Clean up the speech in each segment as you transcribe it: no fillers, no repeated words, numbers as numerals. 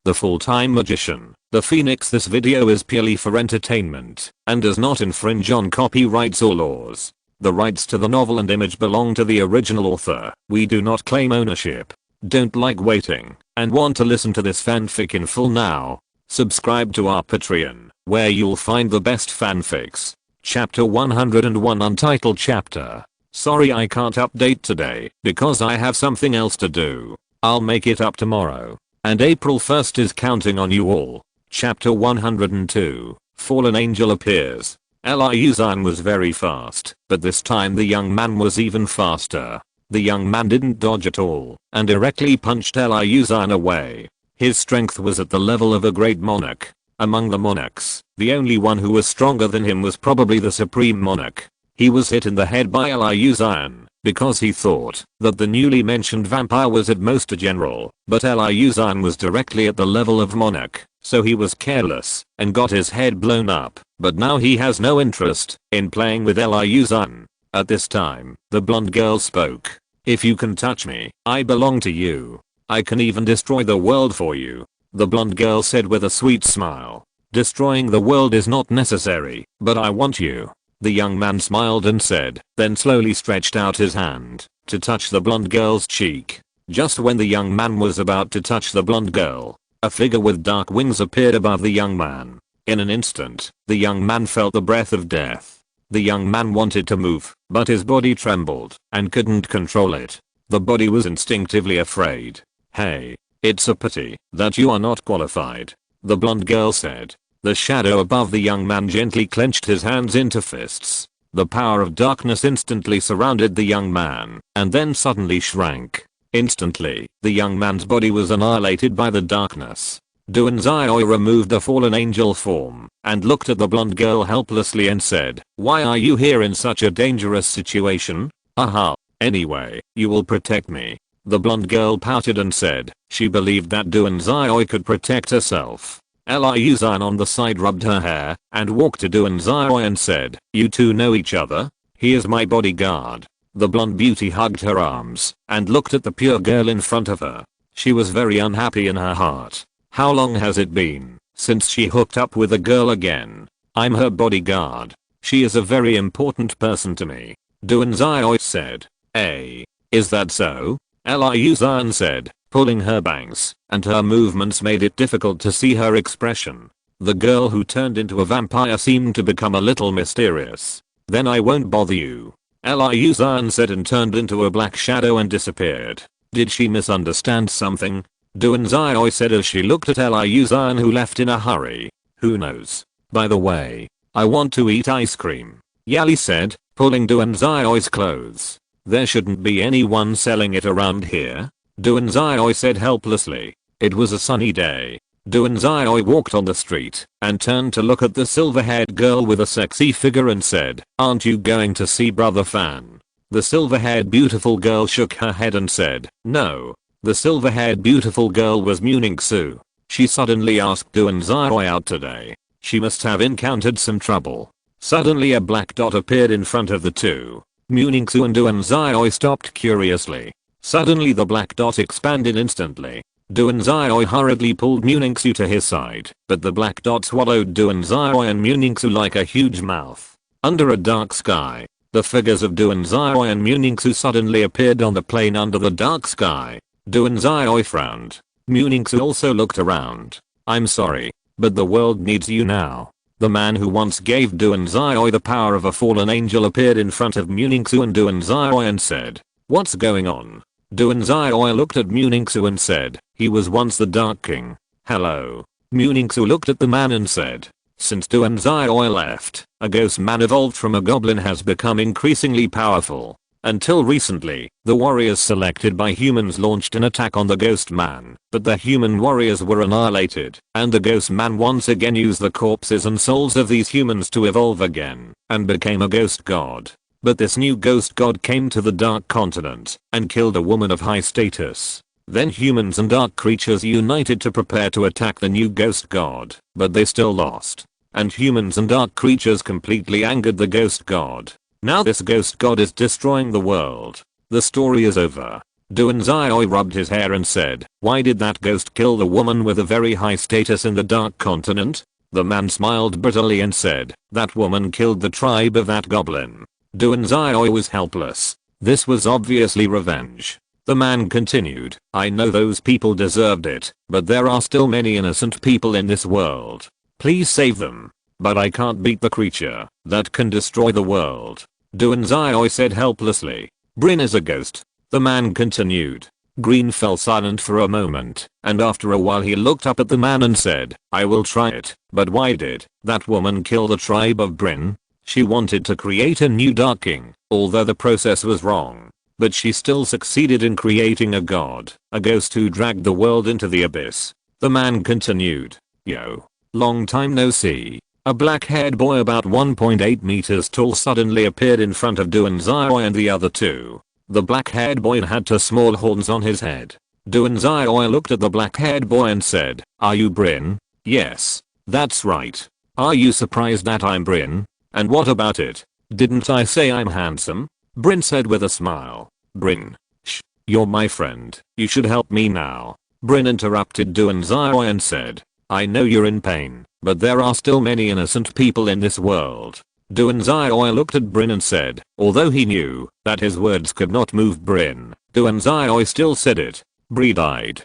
the full-time magician, the Phoenix. This video is purely for entertainment and does not infringe on copyrights or laws. The rights to the novel and image belong to the original author. We do not claim ownership. Don't like waiting and want to listen to this fanfic in full now? Subscribe to our Patreon, where you'll find the best fanfics. Chapter 101, Untitled Chapter. Sorry I can't update today because I have something else to do. I'll make it up tomorrow. And April 1st is counting on you all. Chapter 102, Fallen Angel appears. Liuzan was very fast, but this time the young man was even faster. The young man didn't dodge at all and directly punched Liuzan away. His strength was at the level of a great monarch. Among the monarchs, the only one who was stronger than him was probably the supreme monarch. He was hit in the head by Liuzan because he thought that the newly mentioned vampire was at most a general, but Liuzan was directly at the level of monarch, so he was careless and got his head blown up. But now he has no interest in playing with Liuzan. At this time, the blonde girl spoke. "If you can touch me, I belong to you. I can even destroy the world for you," the blonde girl said with a sweet smile. "Destroying the world is not necessary, but I want you." The young man smiled and said, then slowly stretched out his hand to touch the blonde girl's cheek. Just when the young man was about to touch the blonde girl, a figure with dark wings appeared above the young man. In an instant, the young man felt the breath of death. The young man wanted to move, but his body trembled and couldn't control it. The body was instinctively afraid. "Hey, it's a pity that you are not qualified," the blonde girl said. The shadow above the young man gently clenched his hands into fists. The power of darkness instantly surrounded the young man and then suddenly shrank. Instantly, the young man's body was annihilated by the darkness. Duanzai removed the fallen angel form and looked at the blonde girl helplessly and said, "Why are you here in such a dangerous situation? Haha. Anyway, you will protect me." The blonde girl pouted and said she believed that Duanzai could protect herself. Liuzan on the side rubbed her hair and walked to Duanzai and said, "You two know each other? He is my bodyguard." The blonde beauty hugged her arms and looked at the pure girl in front of her. She was very unhappy in her heart. How long has it been since she hooked up with a girl again? "I'm her bodyguard. She is a very important person to me," Duanzai said. Is that so?" Liuzan said, pulling her bangs, and her movements made it difficult to see her expression. The girl who turned into a vampire seemed to become a little mysterious. "Then I won't bother you," Liuzan said and turned into a black shadow and disappeared. Did she misunderstand something? Duanzai said as she looked at Liuzan, who left in a hurry. "Who knows? By the way, I want to eat ice cream," Yali said, pulling Duanzai's clothes. "There shouldn't be anyone selling it around here," Duanzai said helplessly. It was a sunny day. Duanzai walked on the street and turned to look at the silver-haired girl with a sexy figure and said, "Aren't you going to see Brother Fan?" The silver-haired beautiful girl shook her head and said, "No." The silver-haired beautiful girl was Muningsu. She suddenly asked Duanzai out today. She must have encountered some trouble. Suddenly a black dot appeared in front of the two. Muningsu and Duanzai stopped curiously. Suddenly the black dot expanded instantly. Duanzai hurriedly pulled Muningsu to his side, but the black dot swallowed Duanzai and Muningsu like a huge mouth. Under a dark sky, the figures of Duanzai and Muningsu suddenly appeared on the plain under the dark sky. Duanzai frowned. Muningsu also looked around. "I'm sorry, but the world needs you now." The man who once gave Duanzai the power of a fallen angel appeared in front of Muningsu and Duanzai and said, "What's going on?" Duanzai looked at Muningsu and said, "He was once the Dark King." "Hello." Muningsu looked at the man and said, "Since Duanzai left, a ghost man evolved from a goblin has become increasingly powerful. Until recently, the warriors selected by humans launched an attack on the ghost man, but the human warriors were annihilated, and the ghost man once again used the corpses and souls of these humans to evolve again, and became a ghost god. But this new ghost god came to the dark continent and killed a woman of high status. Then humans and dark creatures united to prepare to attack the new ghost god, but they still lost. And humans and dark creatures completely angered the ghost god. Now this ghost god is destroying the world. The story is over. Duanzai rubbed his hair and said, why did that ghost kill the woman with a very high status in the Dark Continent? The man smiled bitterly and said, that woman killed the tribe of that goblin. Duanzai was helpless. This was obviously revenge. The man continued, I know those people deserved it, but there are still many innocent people in this world. Please save them. But I can't beat the creature that can destroy the world. Duanzai said helplessly. Bryn is a ghost. The man continued. Green fell silent for a moment, and after a while he looked up at the man and said, I will try it, but why did that woman kill the tribe of Bryn? She wanted to create a new Dark King, although the process was wrong. But she still succeeded in creating a god, a ghost who dragged the world into the abyss. The man continued. Yo. Long time no see. A black-haired boy about 1.8 meters tall suddenly appeared in front of Duanzai and the other two. The black-haired boy had two small horns on his head. Duanzai looked at the black-haired boy and said, are you Bryn? Yes. That's right. Are you surprised that I'm Bryn? And what about it? Didn't I say I'm handsome? Bryn said with a smile. Bryn. Shh. You're my friend. You should help me now. Bryn interrupted Duanzai and said, I know you're in pain, but there are still many innocent people in this world. Duanzai looked at Bryn and said, although he knew that his words could not move Bryn, Duanzai still said it. Bree died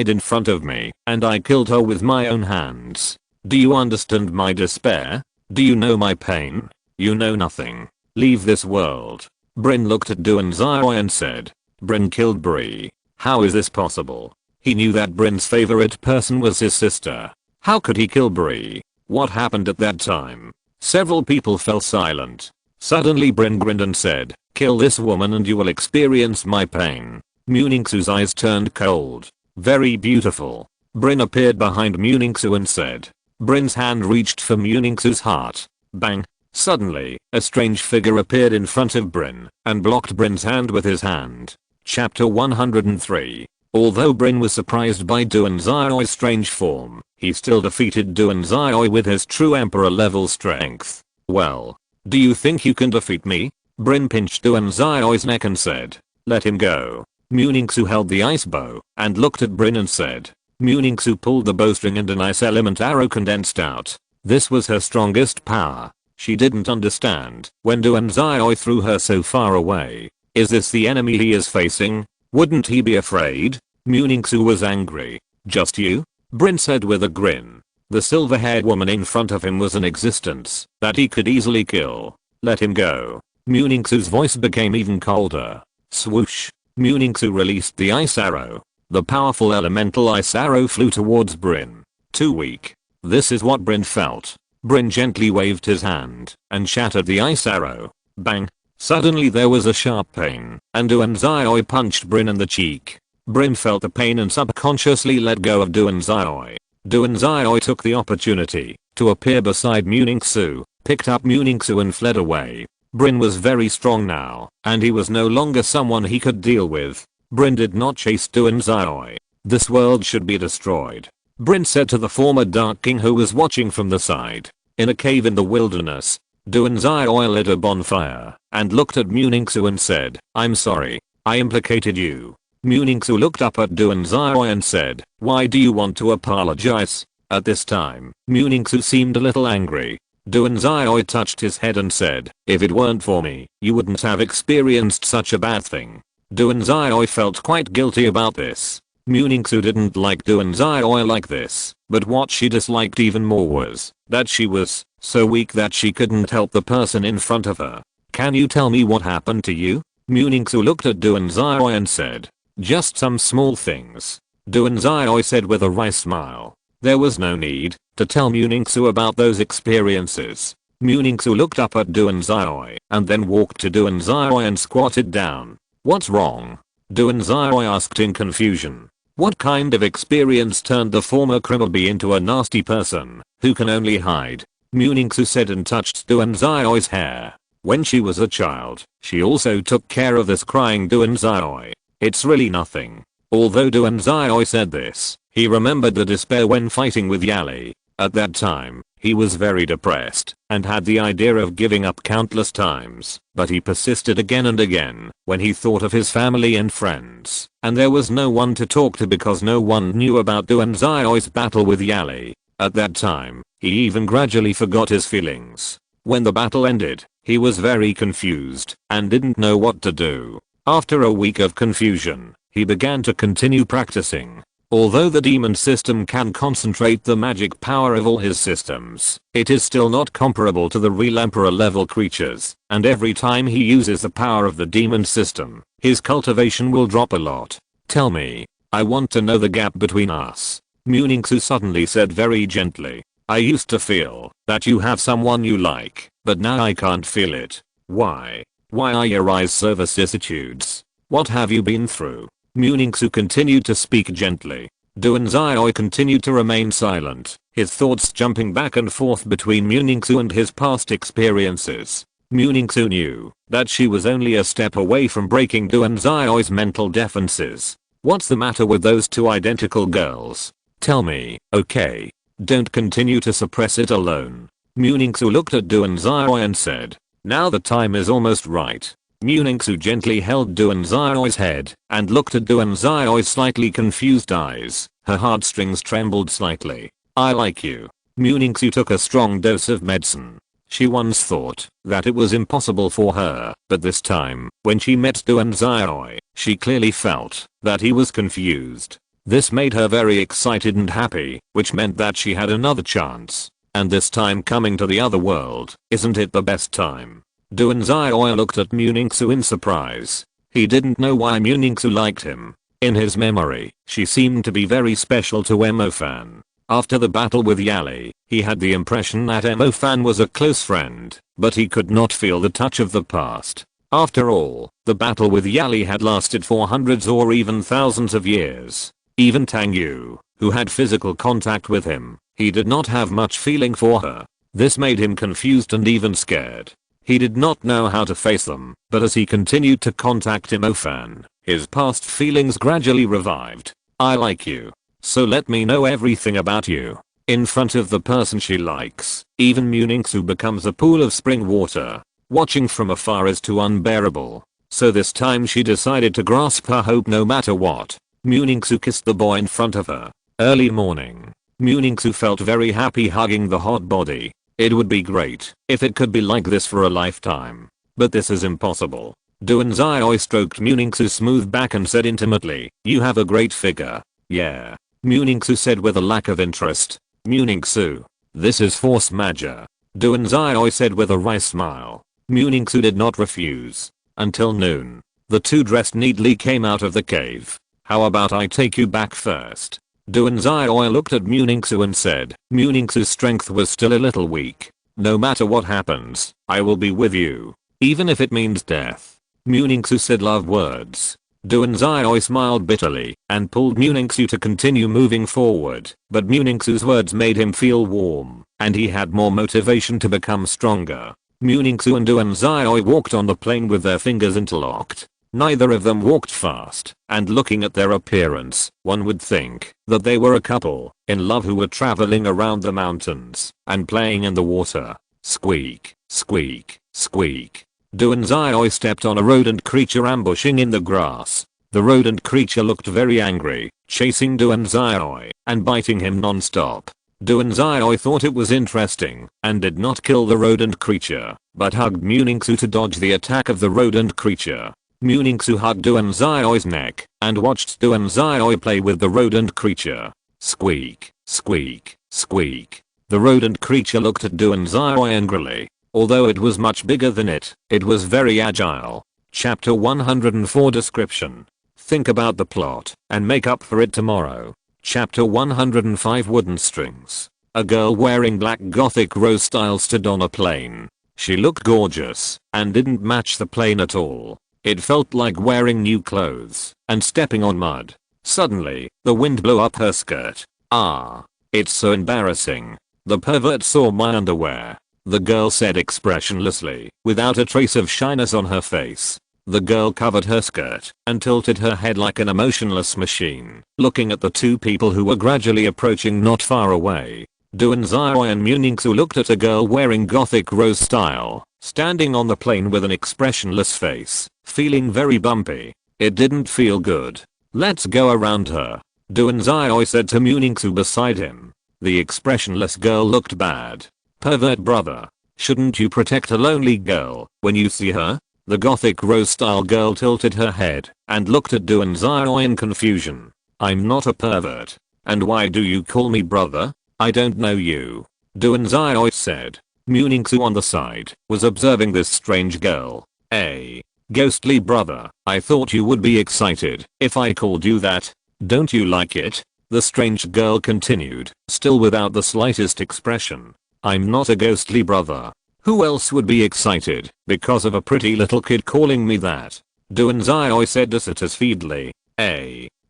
in front of me, and I killed her with my own hands. Do you understand my despair? Do you know my pain? You know nothing. Leave this world. Bryn looked at Duanzai and said, Bryn killed Bree. How is this possible? He knew that Bryn's favorite person was his sister. How could he kill Bree? What happened at that time? Several people fell silent. Suddenly Bryn grinned and said, kill this woman and you will experience my pain. Muningsu's eyes turned cold. Very beautiful. Bryn appeared behind Muningsu and said. Bryn's hand reached for Muningsu's heart. Bang. Suddenly, a strange figure appeared in front of Bryn and blocked Bryn's hand with his hand. Chapter 103. Although Bryn was surprised by Duanzai's strange form, he still defeated Duanzai with his true emperor level strength. Well, do you think you can defeat me? Bryn pinched Duanzai's neck and said, let him go. Muningsu held the ice bow and looked at Bryn and said. Muningsu pulled the bowstring and an ice element arrow condensed out. This was her strongest power. She didn't understand when Duanzai threw her so far away. Is this the enemy he is facing? Wouldn't he be afraid? Muningsu was angry. Just you? Bryn said with a grin. The silver-haired woman in front of him was an existence that he could easily kill. Let him go. Muningsu's voice became even colder. Swoosh. Muningsu released the ice arrow. The powerful elemental ice arrow flew towards Bryn. Too weak. This is what Bryn felt. Bryn gently waved his hand and shattered the ice arrow. Bang. Suddenly there was a sharp pain, and Duanzai punched Bryn in the cheek. Bryn felt the pain and subconsciously let go of Duanzai. Duanzai took the opportunity to appear beside Muningsu, picked up Muningsu and fled away. Bryn was very strong now, and he was no longer someone he could deal with. Bryn did not chase Duanzai. This world should be destroyed. Bryn said to the former Dark King who was watching from the side. In a cave in the wilderness, Duanzai lit a bonfire and looked at Muningsu and said, I'm sorry, I implicated you. Muningsu looked up at Duanzai and said, why do you want to apologize? At this time, Muningsu seemed a little angry. Duanzai touched his head and said, if it weren't for me, you wouldn't have experienced such a bad thing. Duanzai felt quite guilty about this. Muningsu didn't like Duanzai like this, but what she disliked even more was that she was so weak that she couldn't help the person in front of her. Can you tell me what happened to you? Muningsu looked at Duanzai and said, just some small things. Duanzai said with a wry smile. There was no need to tell Muningsu about those experiences. Muningsu looked up at Duanzai and then walked to Duanzai and squatted down. What's wrong? Duanzai asked in confusion. What kind of experience turned the former criminal into a nasty person who can only hide? Muningsu said and touched Duanzai's hair. When she was a child, she also took care of this crying Duanzai. It's really nothing. Although Duanzai said this, he remembered the despair when fighting with Yali. At that time, He was very depressed and had the idea of giving up countless times, but he persisted again and again when he thought of his family and friends, and there was no one to talk to because no one knew about Duanzai's battle with Yali. At that time, he even gradually forgot his feelings. When the battle ended, he was very confused and didn't know what to do. After a week of confusion, he began to continue practicing. Although the demon system can concentrate the magic power of all his systems, it is still not comparable to the real emperor level creatures, and every time he uses the power of the demon system, his cultivation will drop a lot. Tell me, I want to know the gap between us. Muningsu suddenly said very gently. I used to feel that you have someone you like, but now I can't feel it. Why? Why are your eyes so vicissitudes? What have you been through? Muningsu continued to speak gently. Duanzai continued to remain silent, his thoughts jumping back and forth between Muningsu and his past experiences. Muningsu knew that she was only a step away from breaking Duanzai's mental defenses. What's the matter with those two identical girls? Tell me, okay? Don't continue to suppress it alone. Muningsu looked at Duanzai and said, now the time is almost right. Muningsu gently held Duanzai's head and looked at Duanzai's slightly confused eyes. Her heartstrings trembled slightly. I like you. Muningsu took a strong dose of medicine. She once thought that it was impossible for her, but this time, when she met Duanzai, she clearly felt that he was confused. This made her very excited and happy, which meant that she had another chance. And this time coming to the other world, isn't it the best time? Duanzai looked at Muningsu in surprise. He didn't know why Muningsu liked him. In his memory, she seemed to be very special to Emofan. After the battle with Yali, he had the impression that Emofan was a close friend, but he could not feel the touch of the past. After all, the battle with Yali had lasted for hundreds or even thousands of years. Even Tang Yu, who had physical contact with him, he did not have much feeling for her. This made him confused and even scared. He did not know how to face them, but as he continued to contact Emofan, his past feelings gradually revived. I like you. So let me know everything about you. In front of the person she likes, even Muningsu becomes a pool of spring water. Watching from afar is too unbearable. So this time she decided to grasp her hope no matter what. Muningsu kissed the boy in front of her. Early morning. Muningsu felt very happy hugging the hot body. It would be great if it could be like this for a lifetime. But this is impossible. Duanzai stroked Muningsu's smooth back and said intimately, you have a great figure. Yeah. Muningsu said with a lack of interest. Muningsu. This is force majeure. Duanzai said with a wry smile. Muningsu did not refuse. Until noon. The two dressed neatly came out of the cave. How about I take you back first? Duanzai looked at Muningsu and said, Muningsu's strength was still a little weak. No matter what happens, I will be with you. Even if it means death. Muningsu said love words. Duanzai smiled bitterly and pulled Muningsu to continue moving forward, but Muningsu's words made him feel warm, and he had more motivation to become stronger. Muningsu and Duanzai walked on the plain with their fingers interlocked. Neither of them walked fast, and looking at their appearance, one would think that they were a couple in love who were traveling around the mountains and playing in the water. Squeak, squeak, squeak. Duanzai stepped on a rodent creature ambushing in the grass. The rodent creature looked very angry, chasing Duanzai and biting him non-stop. Duanzai thought it was interesting and did not kill the rodent creature, but hugged Muningsu to dodge the attack of the rodent creature. Muningsu hugged Duanzai's neck and watched Duanzai play with the rodent creature. Squeak, squeak, squeak. The rodent creature looked at Duanzai angrily. Although it was much bigger than it was very agile. Chapter 104 Description. Think about the plot and make up for it tomorrow. Chapter 105 Wooden Strings. A girl wearing black gothic rose style stood on a plane. She looked gorgeous and didn't match the plane at all. It felt like wearing new clothes and stepping on mud. Suddenly, the wind blew up her skirt. Ah, it's so embarrassing. The pervert saw my underwear. The girl said expressionlessly, without a trace of shyness on her face. The girl covered her skirt and tilted her head like an emotionless machine, looking at the two people who were gradually approaching not far away. Duanzai and Muningsu looked at a girl wearing gothic rose style, standing on the plane with an expressionless face, feeling very bumpy. It didn't feel good. Let's go around her, Duanzai said to Muningsu beside him. The expressionless girl looked bad. Pervert brother. Shouldn't you protect a lonely girl when you see her? The gothic rose style girl tilted her head and looked at Duanzai in confusion. I'm not a pervert. And why do you call me brother? I don't know you. Duanzai said. Muningsu on the side was observing this strange girl. A ghostly brother. I thought you would be excited if I called you that. Don't you like it? The strange girl continued, still without the slightest expression. I'm not a ghostly brother. Who else would be excited because of a pretty little kid calling me that? Duanzai said dissatisfiedly.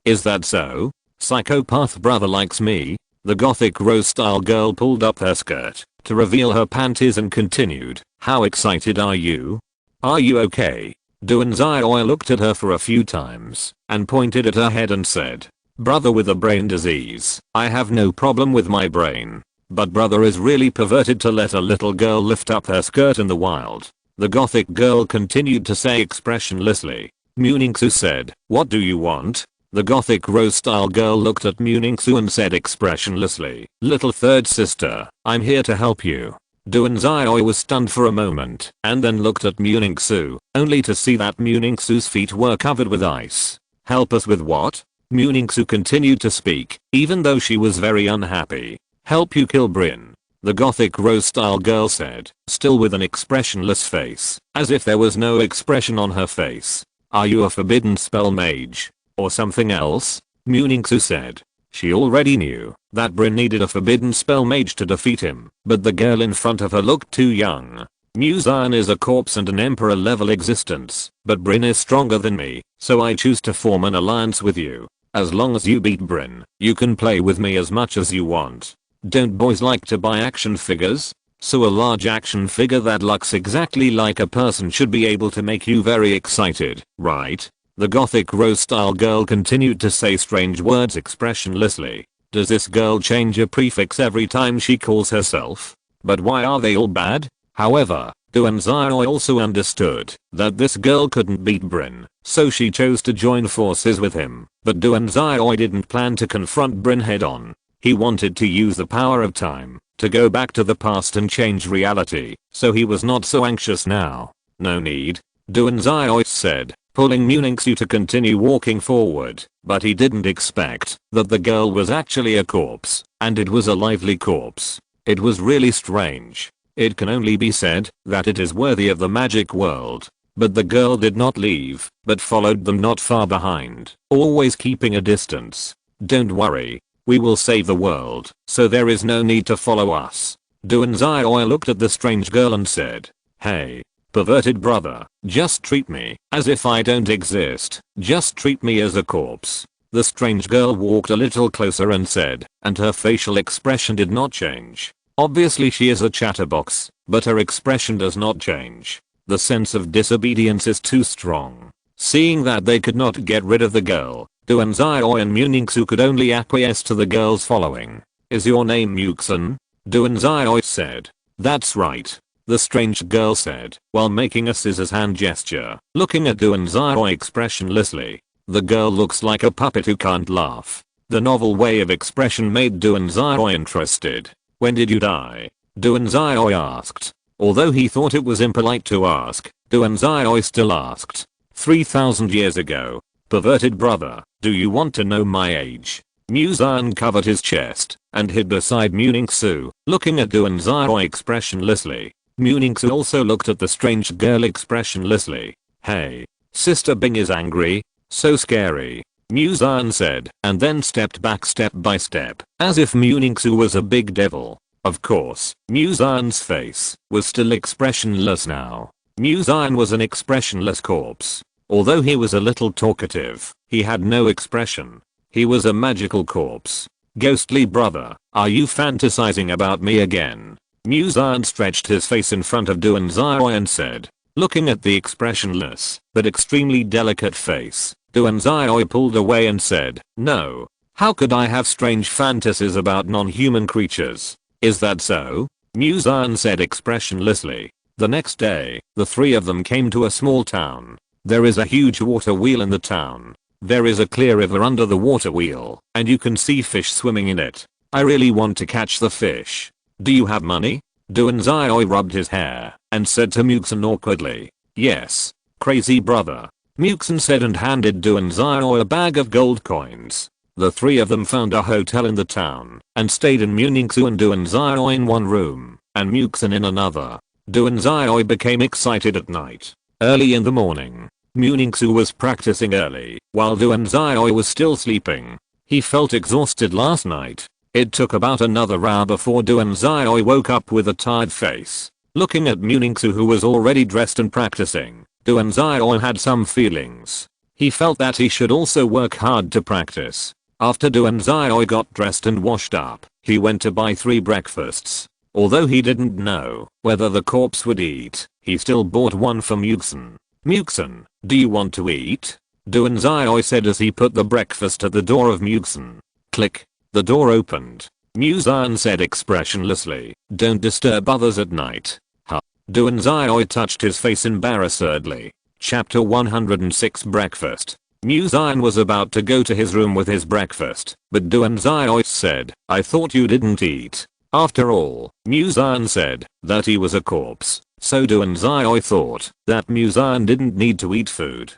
Is that so? Psychopath brother likes me? The gothic rose style girl pulled up her skirt to reveal her panties and continued. How excited are you? Are you okay? Duanzai looked at her for a few times and pointed at her head and said, brother with a brain disease, I have no problem with my brain. But brother is really perverted to let a little girl lift up her skirt in the wild. The gothic girl continued to say expressionlessly. Muningsu said, what do you want? The gothic rose style girl looked at Muningsu and said expressionlessly, little third sister, I'm here to help you. Duanzai was stunned for a moment and then looked at Muningsu, only to see that Muningsu's feet were covered with ice. Help us with what? Muningsu continued to speak, even though she was very unhappy. Help you kill Bryn. The gothic rose style girl said, still with an expressionless face, as if there was no expression on her face. Are you a forbidden spell mage? Or something else? Muningsu said. She already knew that Bryn needed a forbidden spell mage to defeat him, but the girl in front of her looked too young. Muzan is a corpse and an emperor level existence, but Bryn is stronger than me, so I choose to form an alliance with you. As long as you beat Bryn, you can play with me as much as you want. Don't boys like to buy action figures? So a large action figure that looks exactly like a person should be able to make you very excited, right? The gothic rose style girl continued to say strange words expressionlessly. Does this girl change a prefix every time she calls herself? But why are they all bad? However, Duanzai also understood that this girl couldn't beat Bryn, so she chose to join forces with him. But Duanzai didn't plan to confront Bryn head on. He wanted to use the power of time to go back to the past and change reality, so he was not so anxious now. No need, Duanzai said, pulling Muningsu to continue walking forward, but he didn't expect that the girl was actually a corpse, and it was a lively corpse. It was really strange. It can only be said that it is worthy of the magic world. But the girl did not leave, but followed them not far behind, always keeping a distance. Don't worry. We will save the world, so there is no need to follow us. Duanzai looked at the strange girl and said, hey, perverted brother, just treat me as if I don't exist. Just treat me as a corpse. The strange girl walked a little closer and said, and her facial expression did not change. Obviously she is a chatterbox, but her expression does not change. The sense of disobedience is too strong. Seeing that they could not get rid of the girl, Duanzai and Muningsu could only acquiesce to the girl's following. Is your name Muxen? Duanzai said. That's right. The strange girl said, while making a scissors hand gesture, looking at Duanzai expressionlessly. The girl looks like a puppet who can't laugh. The novel way of expression made Duanzai interested. When did you die? Duanzai asked. Although he thought it was impolite to ask, Duanzai still asked. 3,000 years ago. Perverted brother, do you want to know my age? Muzan covered his chest and hid beside Muningsu, looking at Duanzai expressionlessly. Muningsu also looked at the strange girl expressionlessly. Hey, Sister Bing is angry? So scary. Muzan said, and then stepped back step by step, as if Muningsu was a big devil. Of course, Muzan's face was still expressionless now. Muzan was an expressionless corpse. Although he was a little talkative, he had no expression. He was a magical corpse. Ghostly brother, are you fantasizing about me again? Muzan stretched his face in front of Duanzai and said, looking at the expressionless but extremely delicate face. Duanzai pulled away and said, no. How could I have strange fantasies about non-human creatures? Is that so? Muzan said expressionlessly. The next day, the three of them came to a small town. There is a huge water wheel in the town. There is a clear river under the water wheel, and you can see fish swimming in it. I really want to catch the fish. Do you have money? Duanzai rubbed his hair and said to Muxin awkwardly. Yes. Crazy brother. Muxin said and handed Duanzai a bag of gold coins. The three of them found a hotel in the town and stayed in Muningsu and Duanzai in one room and Muxin in another. Duanzai became excited at night. Early in the morning, Muningsu was practicing early while Duanzai was still sleeping. He felt exhausted last night. It took about another hour before Duanzai woke up with a tired face. Looking at Muningsu who was already dressed and practicing, Duanzai had some feelings. He felt that he should also work hard to practice. After Duanzai got dressed and washed up, he went to buy 3 breakfasts. Although he didn't know whether the corpse would eat, he still bought one for Muxin. Muxin, do you want to eat? Duanzai said as he put the breakfast at the door of Muxin. Click. The door opened. Muzan said expressionlessly, don't disturb others at night. Huh. Duanzai touched his face embarrassedly. Chapter 106 Breakfast. Muzan was about to go to his room with his breakfast, but Duanzai said, I thought you didn't eat. After all, Muzan said that he was a corpse, so Duanzai thought that Muzan didn't need to eat food.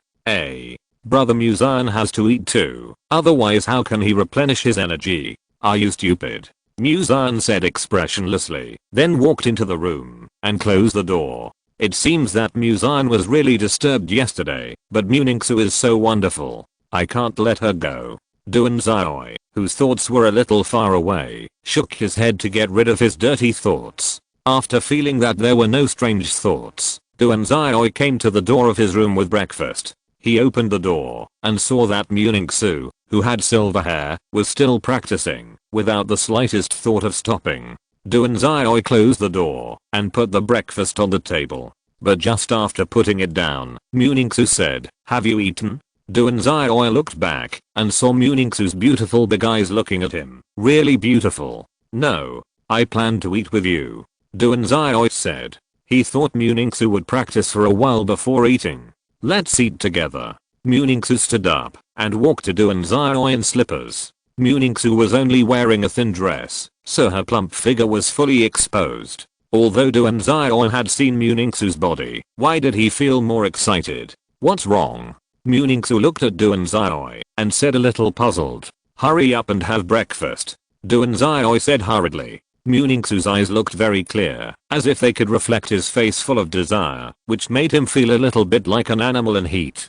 Brother Muzan has to eat too, otherwise how can he replenish his energy? Are you stupid? Muzan said expressionlessly, then walked into the room and closed the door. It seems that Muzan was really disturbed yesterday, but Muningsu is so wonderful. I can't let her go. Duanzai, whose thoughts were a little far away, shook his head to get rid of his dirty thoughts. After feeling that there were no strange thoughts, Duanzai came to the door of his room with breakfast. He opened the door and saw that Muningsu, who had silver hair, was still practicing, without the slightest thought of stopping. Duanzai closed the door and put the breakfast on the table. But just after putting it down, Muningsu said, have you eaten? Duanzai looked back and saw Muningsu's beautiful big eyes looking at him. Really beautiful. No. I plan to eat with you. Duanzai said. He thought Muningsu would practice for a while before eating. Let's eat together. Muningsu stood up and walked to Duanzai in slippers. Muningsu was only wearing a thin dress, so her plump figure was fully exposed. Although Duanzai had seen Muningsu's body, why did he feel more excited? What's wrong? Muningsu looked at Duanzai and said a little puzzled. Hurry up and have breakfast. Duanzai said hurriedly. Muningsu's eyes looked very clear, as if they could reflect his face full of desire, which made him feel a little bit like an animal in heat.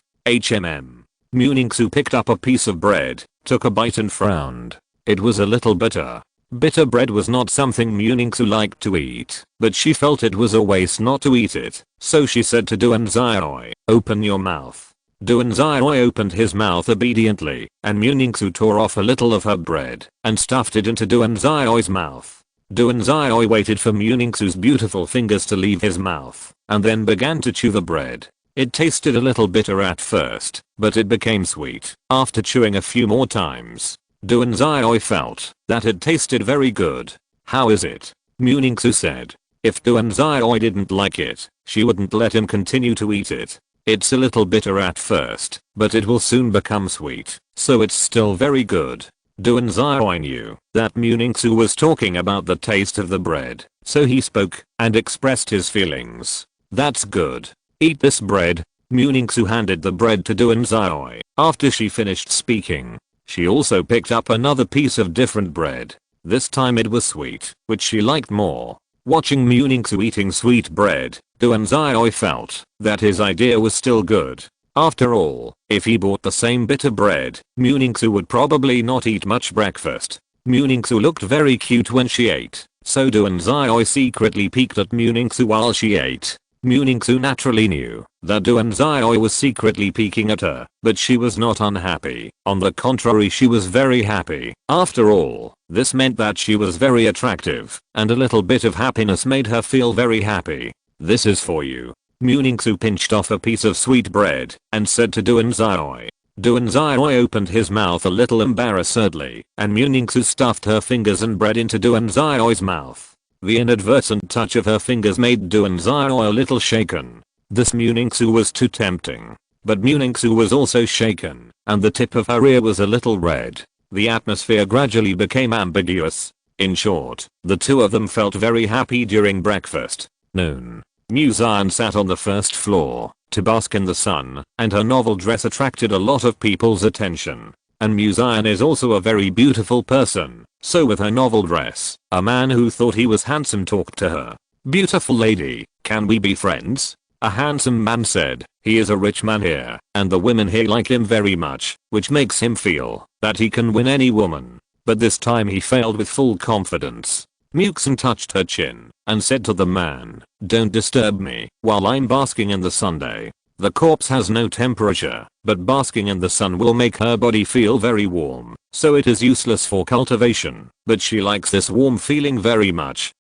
Muningsu picked up a piece of bread, took a bite and frowned. It was a little bitter. Bitter bread was not something Muningsu liked to eat, but she felt it was a waste not to eat it, so she said to Duanzai, open your mouth. Duanzai opened his mouth obediently, and Muningsu tore off a little of her bread and stuffed it into Duanzai's mouth. Duanzai waited for Muningsu's beautiful fingers to leave his mouth, and then began to chew the bread. It tasted a little bitter at first, but it became sweet after chewing a few more times. Duanzai felt that it tasted very good. How is it? Muningsu said. If Duanzai didn't like it, she wouldn't let him continue to eat it. It's a little bitter at first, but it will soon become sweet, so it's still very good. Duanzai knew that Muningsu was talking about the taste of the bread, so he spoke and expressed his feelings. That's good. Eat this bread. Muningsu handed the bread to Duanzai. After she finished speaking, she also picked up another piece of different bread. This time it was sweet, which she liked more. Watching Muningsu eating sweet bread, Duanzai felt that his idea was still good. After all, if he bought the same bitter bread, Muningsu would probably not eat much breakfast. Muningsu looked very cute when she ate, so Duanzai secretly peeked at Muningsu while she ate. Muningsu naturally knew that Duanzai was secretly peeking at her, but she was not unhappy. On the contrary, she was very happy. After all, this meant that she was very attractive, and a little bit of happiness made her feel very happy. This is for you. Muningsu pinched off a piece of sweet bread and said to Duanzai. Duanzai opened his mouth a little embarrassedly, and Muningsu stuffed her fingers and bread into Duanzai's mouth. The inadvertent touch of her fingers made Duanzai a little shaken. This Muningsu was too tempting. But Muningsu was also shaken, and the tip of her ear was a little red. The atmosphere gradually became ambiguous. In short, the two of them felt very happy during breakfast. Noon. Muzan sat on the first floor to bask in the sun, and her novel dress attracted a lot of people's attention. And Muzan is also a very beautiful person, so with her novel dress, a man who thought he was handsome talked to her. "Beautiful lady, can we be friends?" A handsome man said. He is a rich man here, and the women here like him very much, which makes him feel that he can win any woman. But this time he failed with full confidence. Muksun touched her chin and said to the man, "Don't disturb me while I'm basking in the Sunday. The corpse has no temperature, but basking in the sun will make her body feel very warm, so it is useless for cultivation, but she likes this warm feeling very much."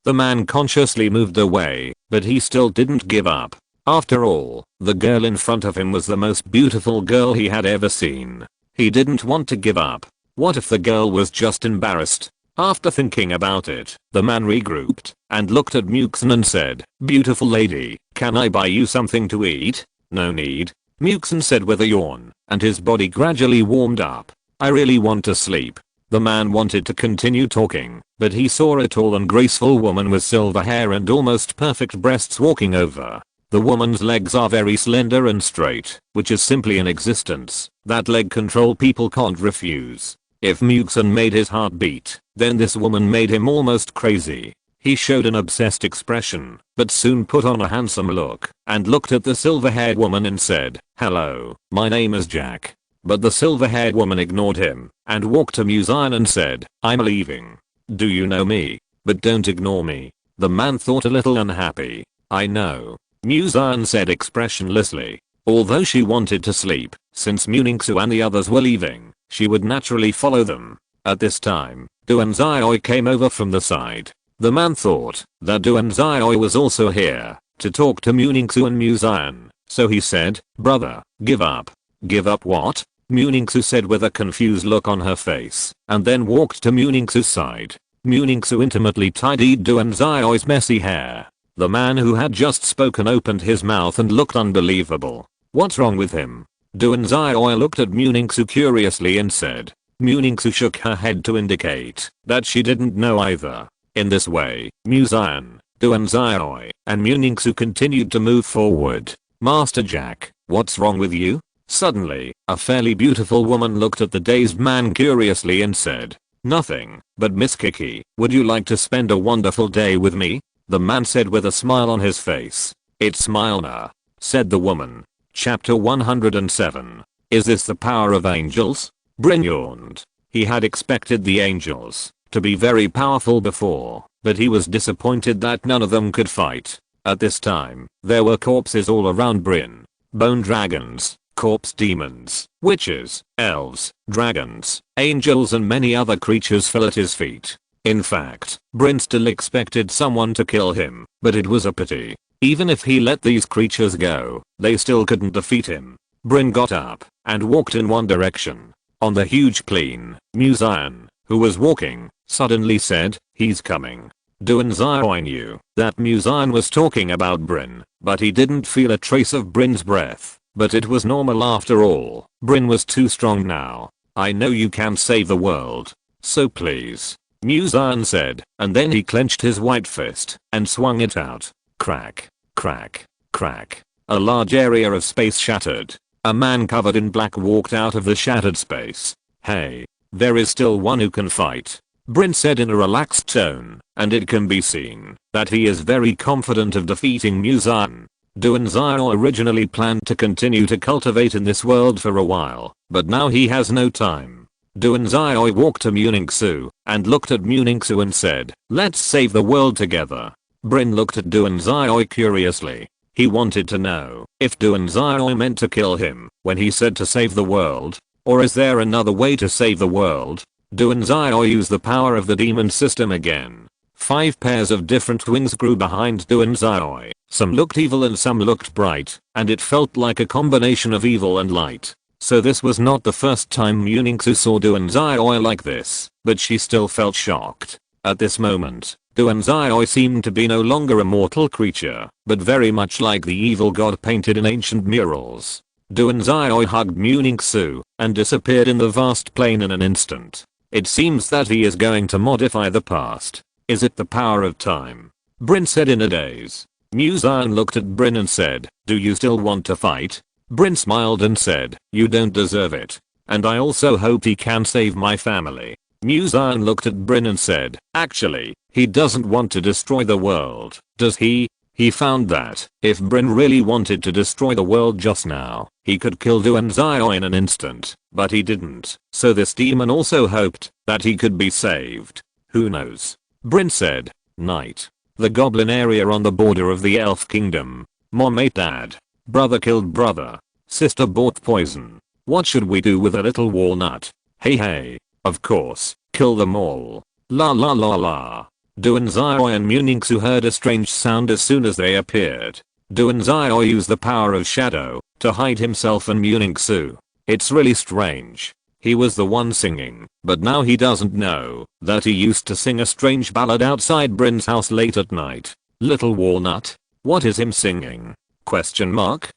The man consciously moved away, but he still didn't give up. After all, the girl in front of him was the most beautiful girl he had ever seen. He didn't want to give up. What if the girl was just embarrassed? After thinking about it, the man regrouped and looked at Muksun and said, "Beautiful lady, can I buy you something to eat?" "No need," Muksun said with a yawn, and his body gradually warmed up. "I really want to sleep." The man wanted to continue talking, but he saw a tall and graceful woman with silver hair and almost perfect breasts walking over. The woman's legs are very slender and straight, which is simply an existence that leg control people can't refuse. If Muksun made his heart beat, then this woman made him almost crazy. He showed an obsessed expression, but soon put on a handsome look and looked at the silver-haired woman and said, "Hello, my name is Jack." But the silver-haired woman ignored him and walked to Muzan and said, "I'm leaving. Do you know me? But don't ignore me." The man thought a little unhappy. "I know," Muzan said expressionlessly. Although she wanted to sleep, since Muningsu and the others were leaving, she would naturally follow them. At this time, Duanzai came over from the side. The man thought that Duanzai was also here to talk to Muningsu and Muzan, so he said, "Brother, give up." "Give up what?" Muningsu said with a confused look on her face, and then walked to Muningsu's side. Muningsu intimately tidied Duanzai's messy hair. The man who had just spoken opened his mouth and looked unbelievable. "What's wrong with him?" Duanzai looked at Muningsu curiously and said. Muningsu shook her head to indicate that she didn't know either. In this way, Muzan, Duanzai, and Muningsu continued to move forward. "Master Jack, what's wrong with you?" Suddenly, a fairly beautiful woman looked at the dazed man curiously and said, "Nothing, but Miss Kiki, would you like to spend a wonderful day with me?" The man said with a smile on his face. "It's Smilna," said the woman. Chapter 107. Is this the power of angels? Bryn yawned. He had expected the angels to be very powerful before, but he was disappointed that none of them could fight. At this time, there were corpses all around Bryn. Bone dragons, corpse demons, witches, elves, dragons, angels and many other creatures fell at his feet. In fact, Bryn still expected someone to kill him, but it was a pity. Even if he let these creatures go, they still couldn't defeat him. Bryn got up and walked in one direction. On the huge plain, Muzan, who was walking, suddenly said, "He's coming." Duanzai knew that Muzan was talking about Bryn, but he didn't feel a trace of Bryn's breath. But it was normal after all. Bryn was too strong now. "I know you can save the world. So please," Muzan said, and then he clenched his white fist and swung it out. Crack, crack, crack. A large area of space shattered. A man covered in black walked out of the shattered space. "Hey, there is still one who can fight," Bryn said in a relaxed tone, and it can be seen that he is very confident of defeating Muzan. Duanzai originally planned to continue to cultivate in this world for a while, but now he has no time. Duanzai walked to Muningsu and looked at Muningsu and said, "Let's save the world together." Bryn looked at Duanzai curiously. He wanted to know if Duanzai meant to kill him when he said to save the world, or is there another way to save the world? Duanzai used the power of the demon system again. 5 pairs of different wings grew behind Duanzai. Some looked evil and some looked bright, and it felt like a combination of evil and light. So this was not the first time Muningsu saw Duanzai like this, but she still felt shocked. At this moment, Duanzai seemed to be no longer a mortal creature, but very much like the evil god painted in ancient murals. Duanzai hugged Muningsu and disappeared in the vast plain in an instant. It seems that he is going to modify the past. Is it the power of time? Bryn said in a daze. Muzian looked at Bryn and said, do you still want to fight? Bryn smiled and said, you don't deserve it. And I also hope he can save my family. Muzian looked at Bryn and said, actually, he doesn't want to destroy the world, does he? He found that, if Bryn really wanted to destroy the world just now, he could kill Duanzai in an instant, but he didn't, so this demon also hoped that he could be saved. Who knows? Bryn said. Night. The goblin area on the border of the elf kingdom. Mom ate dad. Brother killed brother. Sister bought poison. What should we do with a little walnut? Hey. Of course, kill them all. La la la la. Duanzai and Muningsu heard a strange sound as soon as they appeared. Duanzai used the power of shadow to hide himself and Muningsu. It's really strange. He was the one singing, but now he doesn't know that he used to sing a strange ballad outside Bryn's house late at night. Little Walnut? What is him singing? Question mark?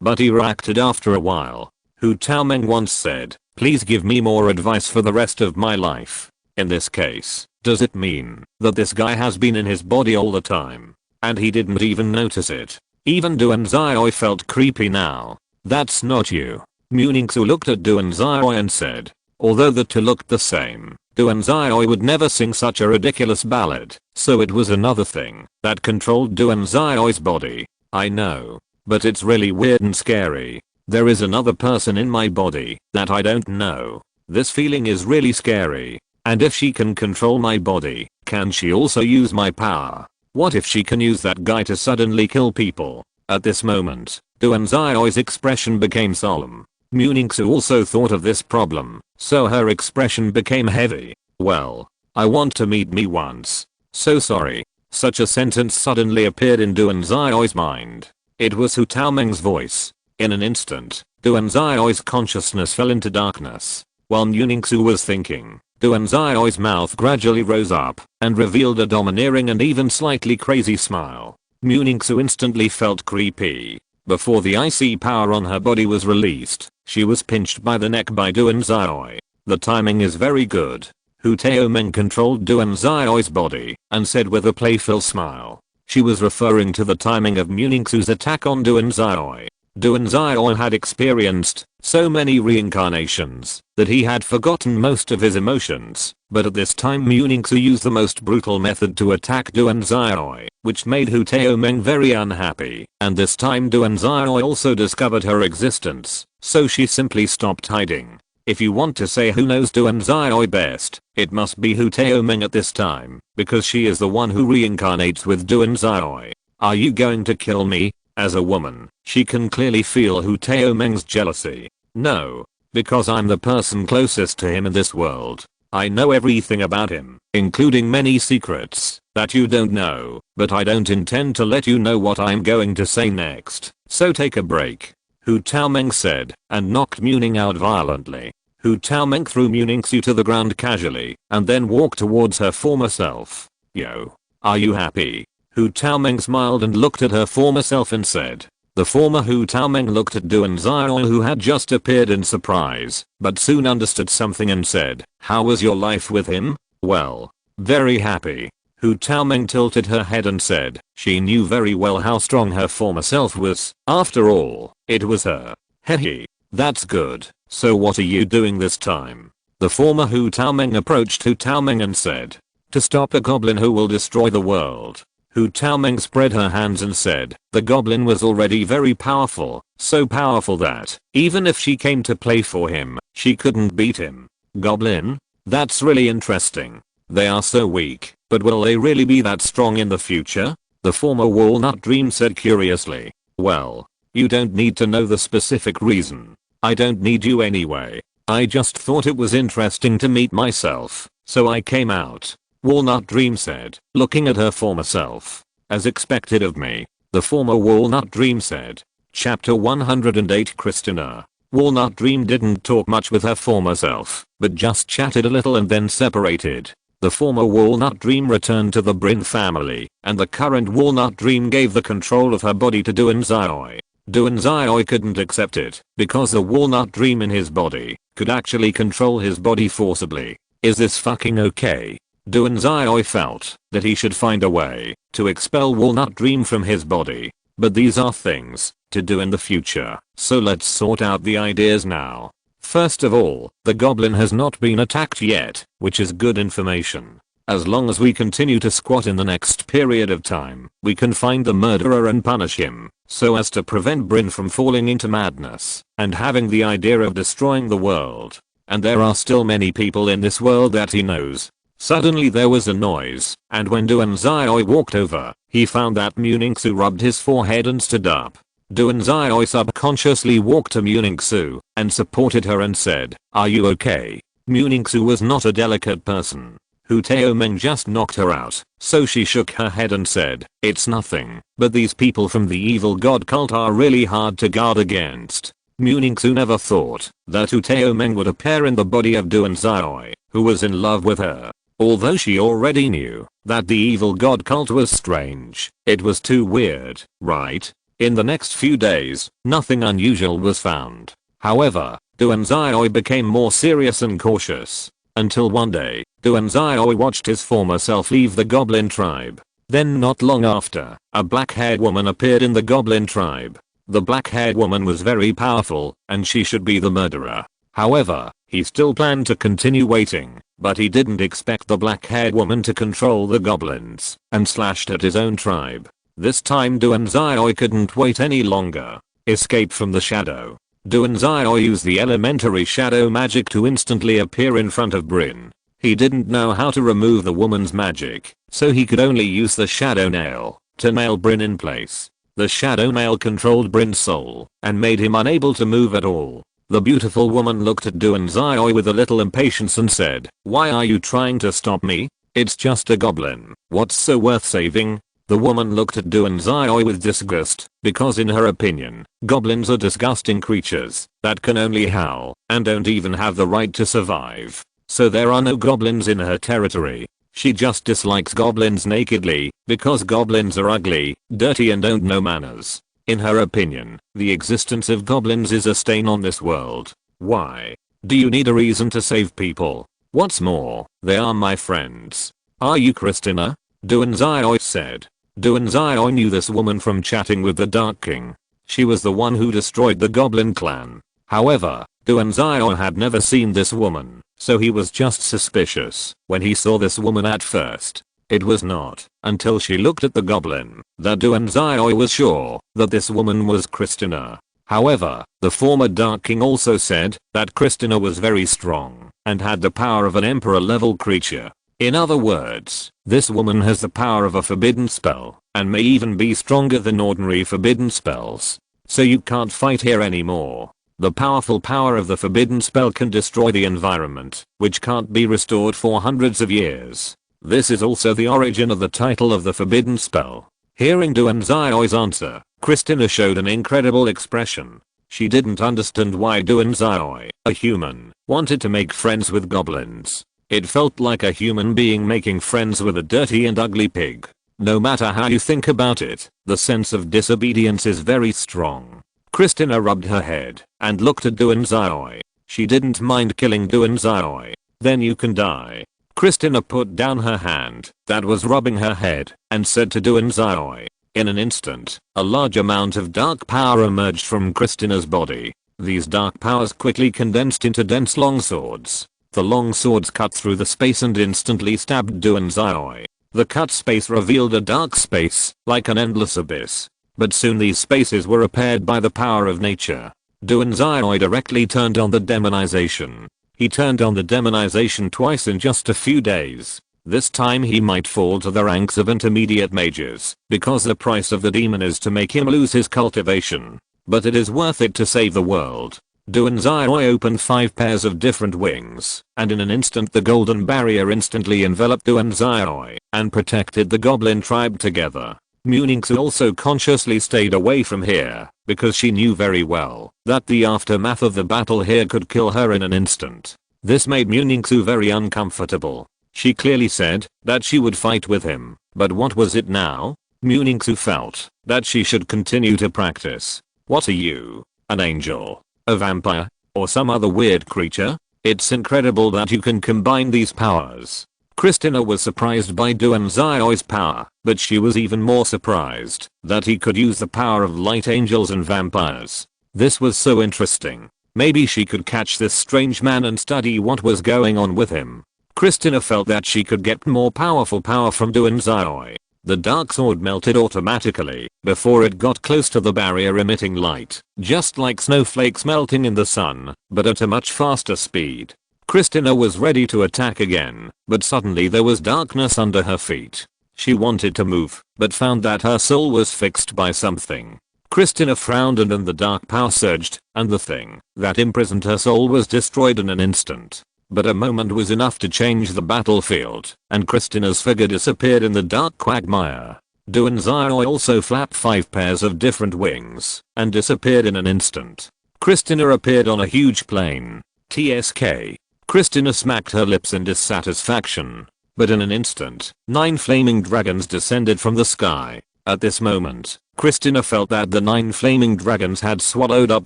But he reacted after a while. Hu Taomeng once said, please give me more advice for the rest of my life. In this case, does it mean that this guy has been in his body all the time, and he didn't even notice it? Even Duanzai felt creepy now. That's not you. Muningsu looked at Duanzai and said, although the two looked the same, Duanzai would never sing such a ridiculous ballad, so it was another thing that controlled Duanzai's body. I know, but it's really weird and scary. There is another person in my body that I don't know. This feeling is really scary. And if she can control my body, can she also use my power? What if she can use that guy to suddenly kill people? At this moment, Duanzai's expression became solemn. Muningsu also thought of this problem, so her expression became heavy. Well, I want to meet me once. So sorry. Such a sentence suddenly appeared in Duanzai's mind. It was Hu Taomeng's voice. In an instant, Duanzai's consciousness fell into darkness. While Muningsu was thinking, Duanzai's mouth gradually rose up and revealed a domineering and even slightly crazy smile. Muningsu instantly felt creepy. Before the icy power on her body was released, she was pinched by the neck by Duanzai. The timing is very good. Hu Taomeng controlled Duanzai's body and said with a playful smile. She was referring to the timing of Muningsu's attack on Duanzai. Duanzai had experienced so many reincarnations that he had forgotten most of his emotions, but at this time Muningsu used the most brutal method to attack Duanzai, which made Hu Taomeng very unhappy, and this time Duanzai also discovered her existence, so she simply stopped hiding. If you want to say who knows Duanzai best, it must be Hu Taomeng at this time, because she is the one who reincarnates with Duanzai. Are you going to kill me? As a woman, she can clearly feel Hu Taomeng's jealousy. No, because I'm the person closest to him in this world. I know everything about him, including many secrets that you don't know, but I don't intend to let you know what I'm going to say next, so take a break. Hu Taomeng said, and knocked Muning out violently. Hu Taomeng threw Muningsu to the ground casually, and then walked towards her former self. Yo. Are you happy? Hu Taomeng smiled and looked at her former self and said. The former Hu Taomeng looked at Duanzai who had just appeared in surprise, but soon understood something and said, how was your life with him? Well, very happy. Hu Taomeng tilted her head and said, she knew very well how strong her former self was. After all, it was her. Hehe. That's good. So what are you doing this time? The former Hu Taomeng approached Hu Taomeng and said. To stop a goblin who will destroy the world. Hu Taomeng spread her hands and said, the goblin was already very powerful, so powerful that, even if she came to play for him, she couldn't beat him. Goblin? That's really interesting. They are so weak, but will they really be that strong in the future? The former Walnut Dream said curiously. Well, you don't need to know the specific reason. I don't need you anyway. I just thought it was interesting to meet myself, so I came out. Walnut Dream said, looking at her former self. As expected of me, the former Walnut Dream said. Chapter 108 Christina. Walnut Dream didn't talk much with her former self, but just chatted a little and then separated. The former Walnut Dream returned to the Bryn family, and the current Walnut Dream gave the control of her body to Duanzai. Duanzai couldn't accept it, because the Walnut Dream in his body could actually control his body forcibly. Is this fucking okay? Duanzai felt that he should find a way to expel Walnut Dream from his body. But these are things to do in the future, so let's sort out the ideas now. First of all, the goblin has not been attacked yet, which is good information. As long as we continue to squat in the next period of time, we can find the murderer and punish him, so as to prevent Bryn from falling into madness and having the idea of destroying the world. And there are still many people in this world that he knows. Suddenly there was a noise, and when Duanzai walked over, he found that Muningsu rubbed his forehead and stood up. Duanzai subconsciously walked to Muningsu and supported her and said, "Are you okay?" Muningsu was not a delicate person. Hu Taomeng just knocked her out, so she shook her head and said, "It's nothing, but these people from the evil god cult are really hard to guard against." Muningsu never thought that Hu Taomeng would appear in the body of Duanzai, who was in love with her. Although she already knew that the evil god cult was strange, it was too weird, right? In the next few days, nothing unusual was found. However, Duanzai became more serious and cautious. Until one day, Duanzai watched his former self leave the goblin tribe. Then not long after, a black-haired woman appeared in the goblin tribe. The black-haired woman was very powerful, and she should be the murderer. However, he still planned to continue waiting, but he didn't expect the black-haired woman to control the goblins, and slashed at his own tribe. This time Duanzai couldn't wait any longer. Escape from the shadow. Duanzai used the elementary shadow magic to instantly appear in front of Bryn. He didn't know how to remove the woman's magic, so he could only use the shadow nail to nail Bryn in place. The shadow nail controlled Bryn's soul and made him unable to move at all. The beautiful woman looked at Duanzai with a little impatience and said, "Why are you trying to stop me? It's just a goblin. What's so worth saving?" The woman looked at Duanzai with disgust, because in her opinion, goblins are disgusting creatures that can only howl and don't even have the right to survive. So there are no goblins in her territory. She just dislikes goblins nakedly, because goblins are ugly, dirty and don't know manners. In her opinion, the existence of goblins is a stain on this world. Why? Do you need a reason to save people? What's more, they are my friends. Are you Christina? Duanzai said. Duanzai knew this woman from chatting with the Dark King. She was the one who destroyed the Goblin clan. However, Duanzai had never seen this woman, so he was just suspicious when he saw this woman at first. It was not until she looked at the goblin that Duanzai was sure that this woman was Christina. However, the former Dark King also said that Christina was very strong and had the power of an emperor level creature. In other words, this woman has the power of a forbidden spell and may even be stronger than ordinary forbidden spells. So you can't fight here anymore. The powerful power of the forbidden spell can destroy the environment, which can't be restored for hundreds of years. This is also the origin of the title of the forbidden spell. Hearing Duanzai's answer, Christina showed an incredible expression. She didn't understand why Duanzai, a human, wanted to make friends with goblins. It felt like a human being making friends with a dirty and ugly pig. No matter how you think about it, the sense of disobedience is very strong. Christina rubbed her head and looked at Duanzai. She didn't mind killing Duanzai. Then you can die. Christina put down her hand that was rubbing her head and said to Duanzai. In an instant, a large amount of dark power emerged from Christina's body. These dark powers quickly condensed into dense long swords. The long swords cut through the space and instantly stabbed Duanzai. The cut space revealed a dark space, like an endless abyss. But soon these spaces were repaired by the power of nature. Duanzai directly turned on the demonization. He turned on the demonization twice in just a few days. This time he might fall to the ranks of intermediate mages, because the price of the demon is to make him lose his cultivation. But it is worth it to save the world. Duanzai opened 5 pairs of different wings, and in an instant the golden barrier instantly enveloped Duanzai and protected the goblin tribe together. Muningsu also consciously stayed away from here because she knew very well that the aftermath of the battle here could kill her in an instant. This made Muningsu very uncomfortable. She clearly said that she would fight with him, but what was it now? Muningsu felt that she should continue to practice. What are you? An angel? A vampire? Or some other weird creature? It's incredible that you can combine these powers. Christina was surprised by Duanzai's power, but she was even more surprised that he could use the power of light angels and vampires. This was so interesting. Maybe she could catch this strange man and study what was going on with him. Christina felt that she could get more powerful power from Duanzai. The dark sword melted automatically before it got close to the barrier emitting light, just like snowflakes melting in the sun, but at a much faster speed. Christina was ready to attack again, but suddenly there was darkness under her feet. She wanted to move, but found that her soul was fixed by something. Christina frowned and then the dark power surged, and the thing that imprisoned her soul was destroyed in an instant. But a moment was enough to change the battlefield, and Christina's figure disappeared in the dark quagmire. Duanzai also flapped 5 pairs of different wings, and disappeared in an instant. Christina appeared on a huge plane. TSK. Christina smacked her lips in dissatisfaction. But in an instant, 9 flaming dragons descended from the sky. At this moment, Christina felt that the 9 flaming dragons had swallowed up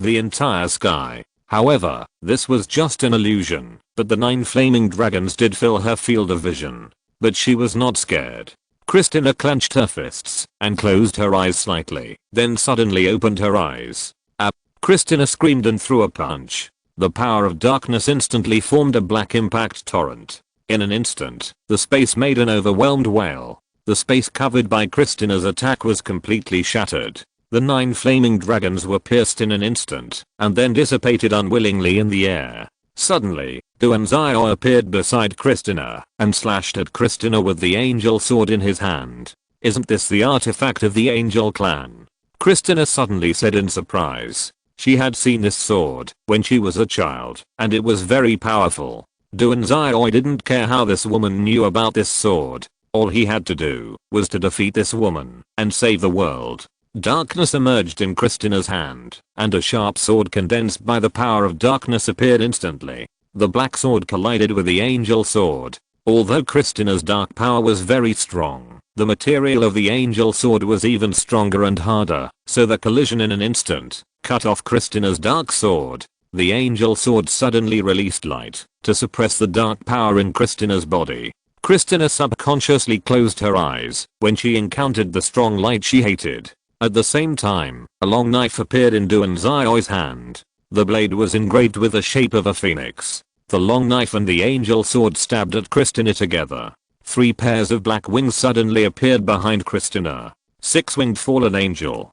the entire sky. However, this was just an illusion, but the 9 flaming dragons did fill her field of vision. But she was not scared. Christina clenched her fists and closed her eyes slightly, then suddenly opened her eyes. Christina screamed and threw a punch. The power of darkness instantly formed a black impact torrent. In an instant, the space made an overwhelmed wail. The space covered by Christina's attack was completely shattered. The 9 flaming dragons were pierced in an instant, and then dissipated unwillingly in the air. Suddenly, Duanzai appeared beside Christina, and slashed at Christina with the angel sword in his hand. Isn't this the artifact of the angel clan? Christina suddenly said in surprise. She had seen this sword when she was a child, and it was very powerful. Duanzai didn't care how this woman knew about this sword. All he had to do was to defeat this woman and save the world. Darkness emerged in Christina's hand, and a sharp sword condensed by the power of darkness appeared instantly. The black sword collided with the angel sword. Although Christina's dark power was very strong, the material of the angel sword was even stronger and harder, so the collision in an instant cut off Christina's dark sword. The angel sword suddenly released light to suppress the dark power in Christina's body. Christina subconsciously closed her eyes when she encountered the strong light she hated. At the same time, a long knife appeared in Duanzai's hand. The blade was engraved with the shape of a phoenix. The long knife and the angel sword stabbed at Christina together. 3 pairs of black wings suddenly appeared behind Christina. 6-winged fallen angel?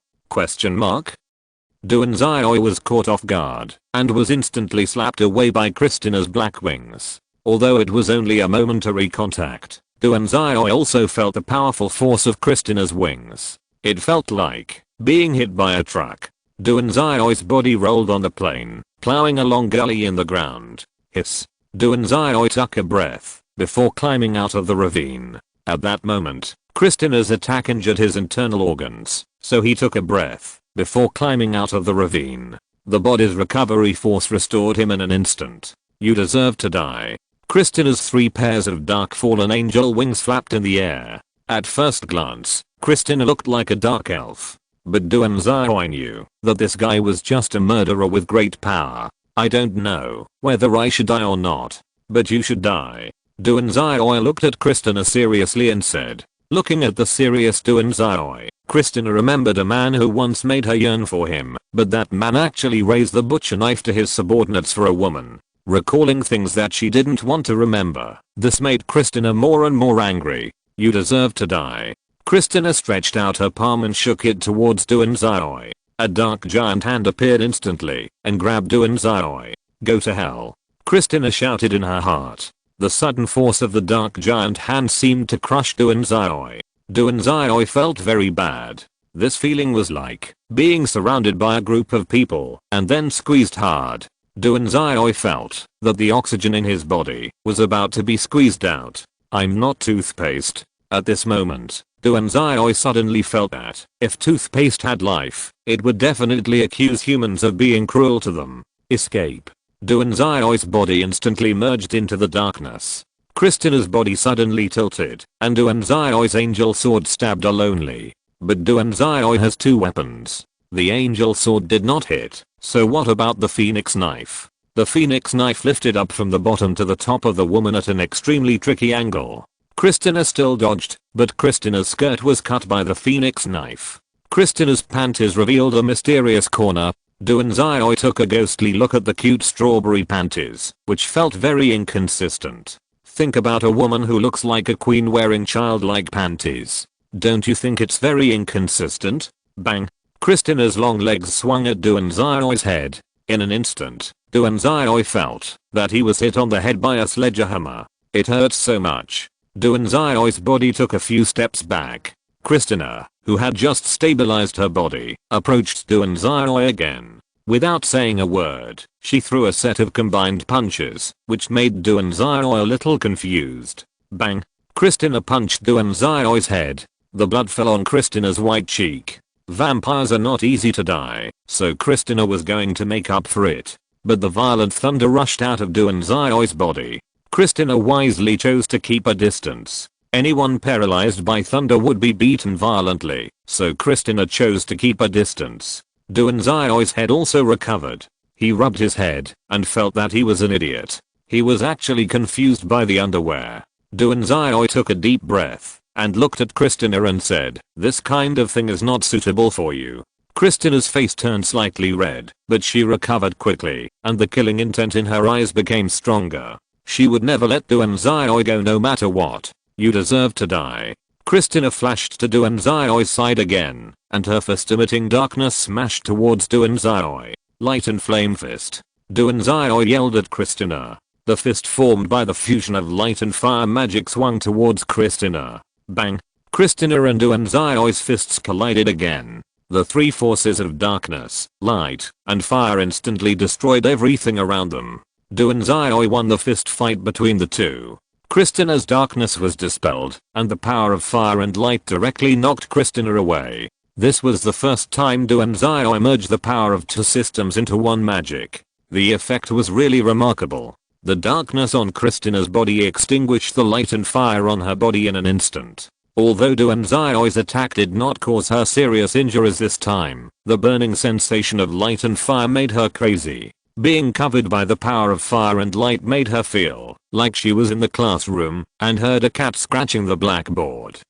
Duanzai was caught off guard, and was instantly slapped away by Christina's black wings. Although it was only a momentary contact, Duanzai also felt the powerful force of Christina's wings. It felt like being hit by a truck. Duanzai's body rolled on the plane, plowing a long gully in the ground. Hiss. Duanzai took a breath before climbing out of the ravine. At that moment, Christina's attack injured his internal organs, so he took a breath before climbing out of the ravine. The body's recovery force restored him in an instant. You deserve to die. Christina's 3 pairs of dark fallen angel wings flapped in the air. At first glance, Christina looked like a dark elf. But Duanzai knew that this guy was just a murderer with great power. I don't know whether I should die or not, but you should die. Duanzai looked at Christina seriously and said. Looking at the serious Duanzai, Christina remembered a man who once made her yearn for him, but that man actually raised the butcher knife to his subordinates for a woman. Recalling things that she didn't want to remember, this made Christina more and more angry. You deserve to die. Christina stretched out her palm and shook it towards Duanzai. A dark giant hand appeared instantly and grabbed Duanzai. Go to hell. Christina shouted in her heart. The sudden force of the dark giant hand seemed to crush Duanzai. Duanzai felt very bad. This feeling was like being surrounded by a group of people and then squeezed hard. Duanzai felt that the oxygen in his body was about to be squeezed out. I'm not toothpaste. At this moment, Duanzai suddenly felt that if toothpaste had life, it would definitely accuse humans of being cruel to them. Escape. Duanzai's body instantly merged into the darkness. Kristina's body suddenly tilted, and Duanzai's angel sword stabbed her lonely. But Duanzai has two weapons. The angel sword did not hit, so what about the phoenix knife? The phoenix knife lifted up from the bottom to the top of the woman at an extremely tricky angle. Kristina still dodged, but Kristina's skirt was cut by the phoenix knife. Kristina's panties revealed a mysterious corner. Duanzai took a ghostly look at the cute strawberry panties, which felt very inconsistent. Think about a woman who looks like a queen wearing childlike panties. Don't you think it's very inconsistent? Bang. Kristina's long legs swung at Duanzai's head. In an instant, Duanzai felt that he was hit on the head by a sledgehammer. It hurt so much. Duanzai's body took a few steps back. Kristina, who had just stabilized her body, approached Duanzai again. Without saying a word, she threw a set of combined punches, which made Duanzai a little confused. Bang. Kristina punched Duanzai's head. The blood fell on Kristina's white cheek. Vampires are not easy to die, so Kristina was going to make up for it. But the violent thunder rushed out of Duanzai's body. Kristina wisely chose to keep a distance. Anyone paralyzed by thunder would be beaten violently, so Kristina chose to keep a distance. Duanzai's head also recovered. He rubbed his head and felt that he was an idiot. He was actually confused by the underwear. Duanzai took a deep breath and looked at Kristina and said, "This kind of thing is not suitable for you." Kristina's face turned slightly red, but she recovered quickly, and the killing intent in her eyes became stronger. She would never let Duanzai go no matter what. "You deserve to die." Kristina flashed to Duanzai's side again, and her fist emitting darkness smashed towards Duanzai. Light and flame fist. Duanzai yelled at Kristina. The fist formed by the fusion of light and fire magic swung towards Kristina. Bang. Kristina and Duanzai's fists collided again. The three forces of darkness, light, and fire instantly destroyed everything around them. Duanzai won the fist fight between the two. Kristina's darkness was dispelled, and the power of fire and light directly knocked Kristina away. This was the first time Duanzai merged the power of two systems into one magic. The effect was really remarkable. The darkness on Kristina's body extinguished the light and fire on her body in an instant. Although Duanzai's attack did not cause her serious injuries this time, the burning sensation of light and fire made her crazy. Being covered by the power of fire and light made her feel like she was in the classroom and heard a cat scratching the blackboard.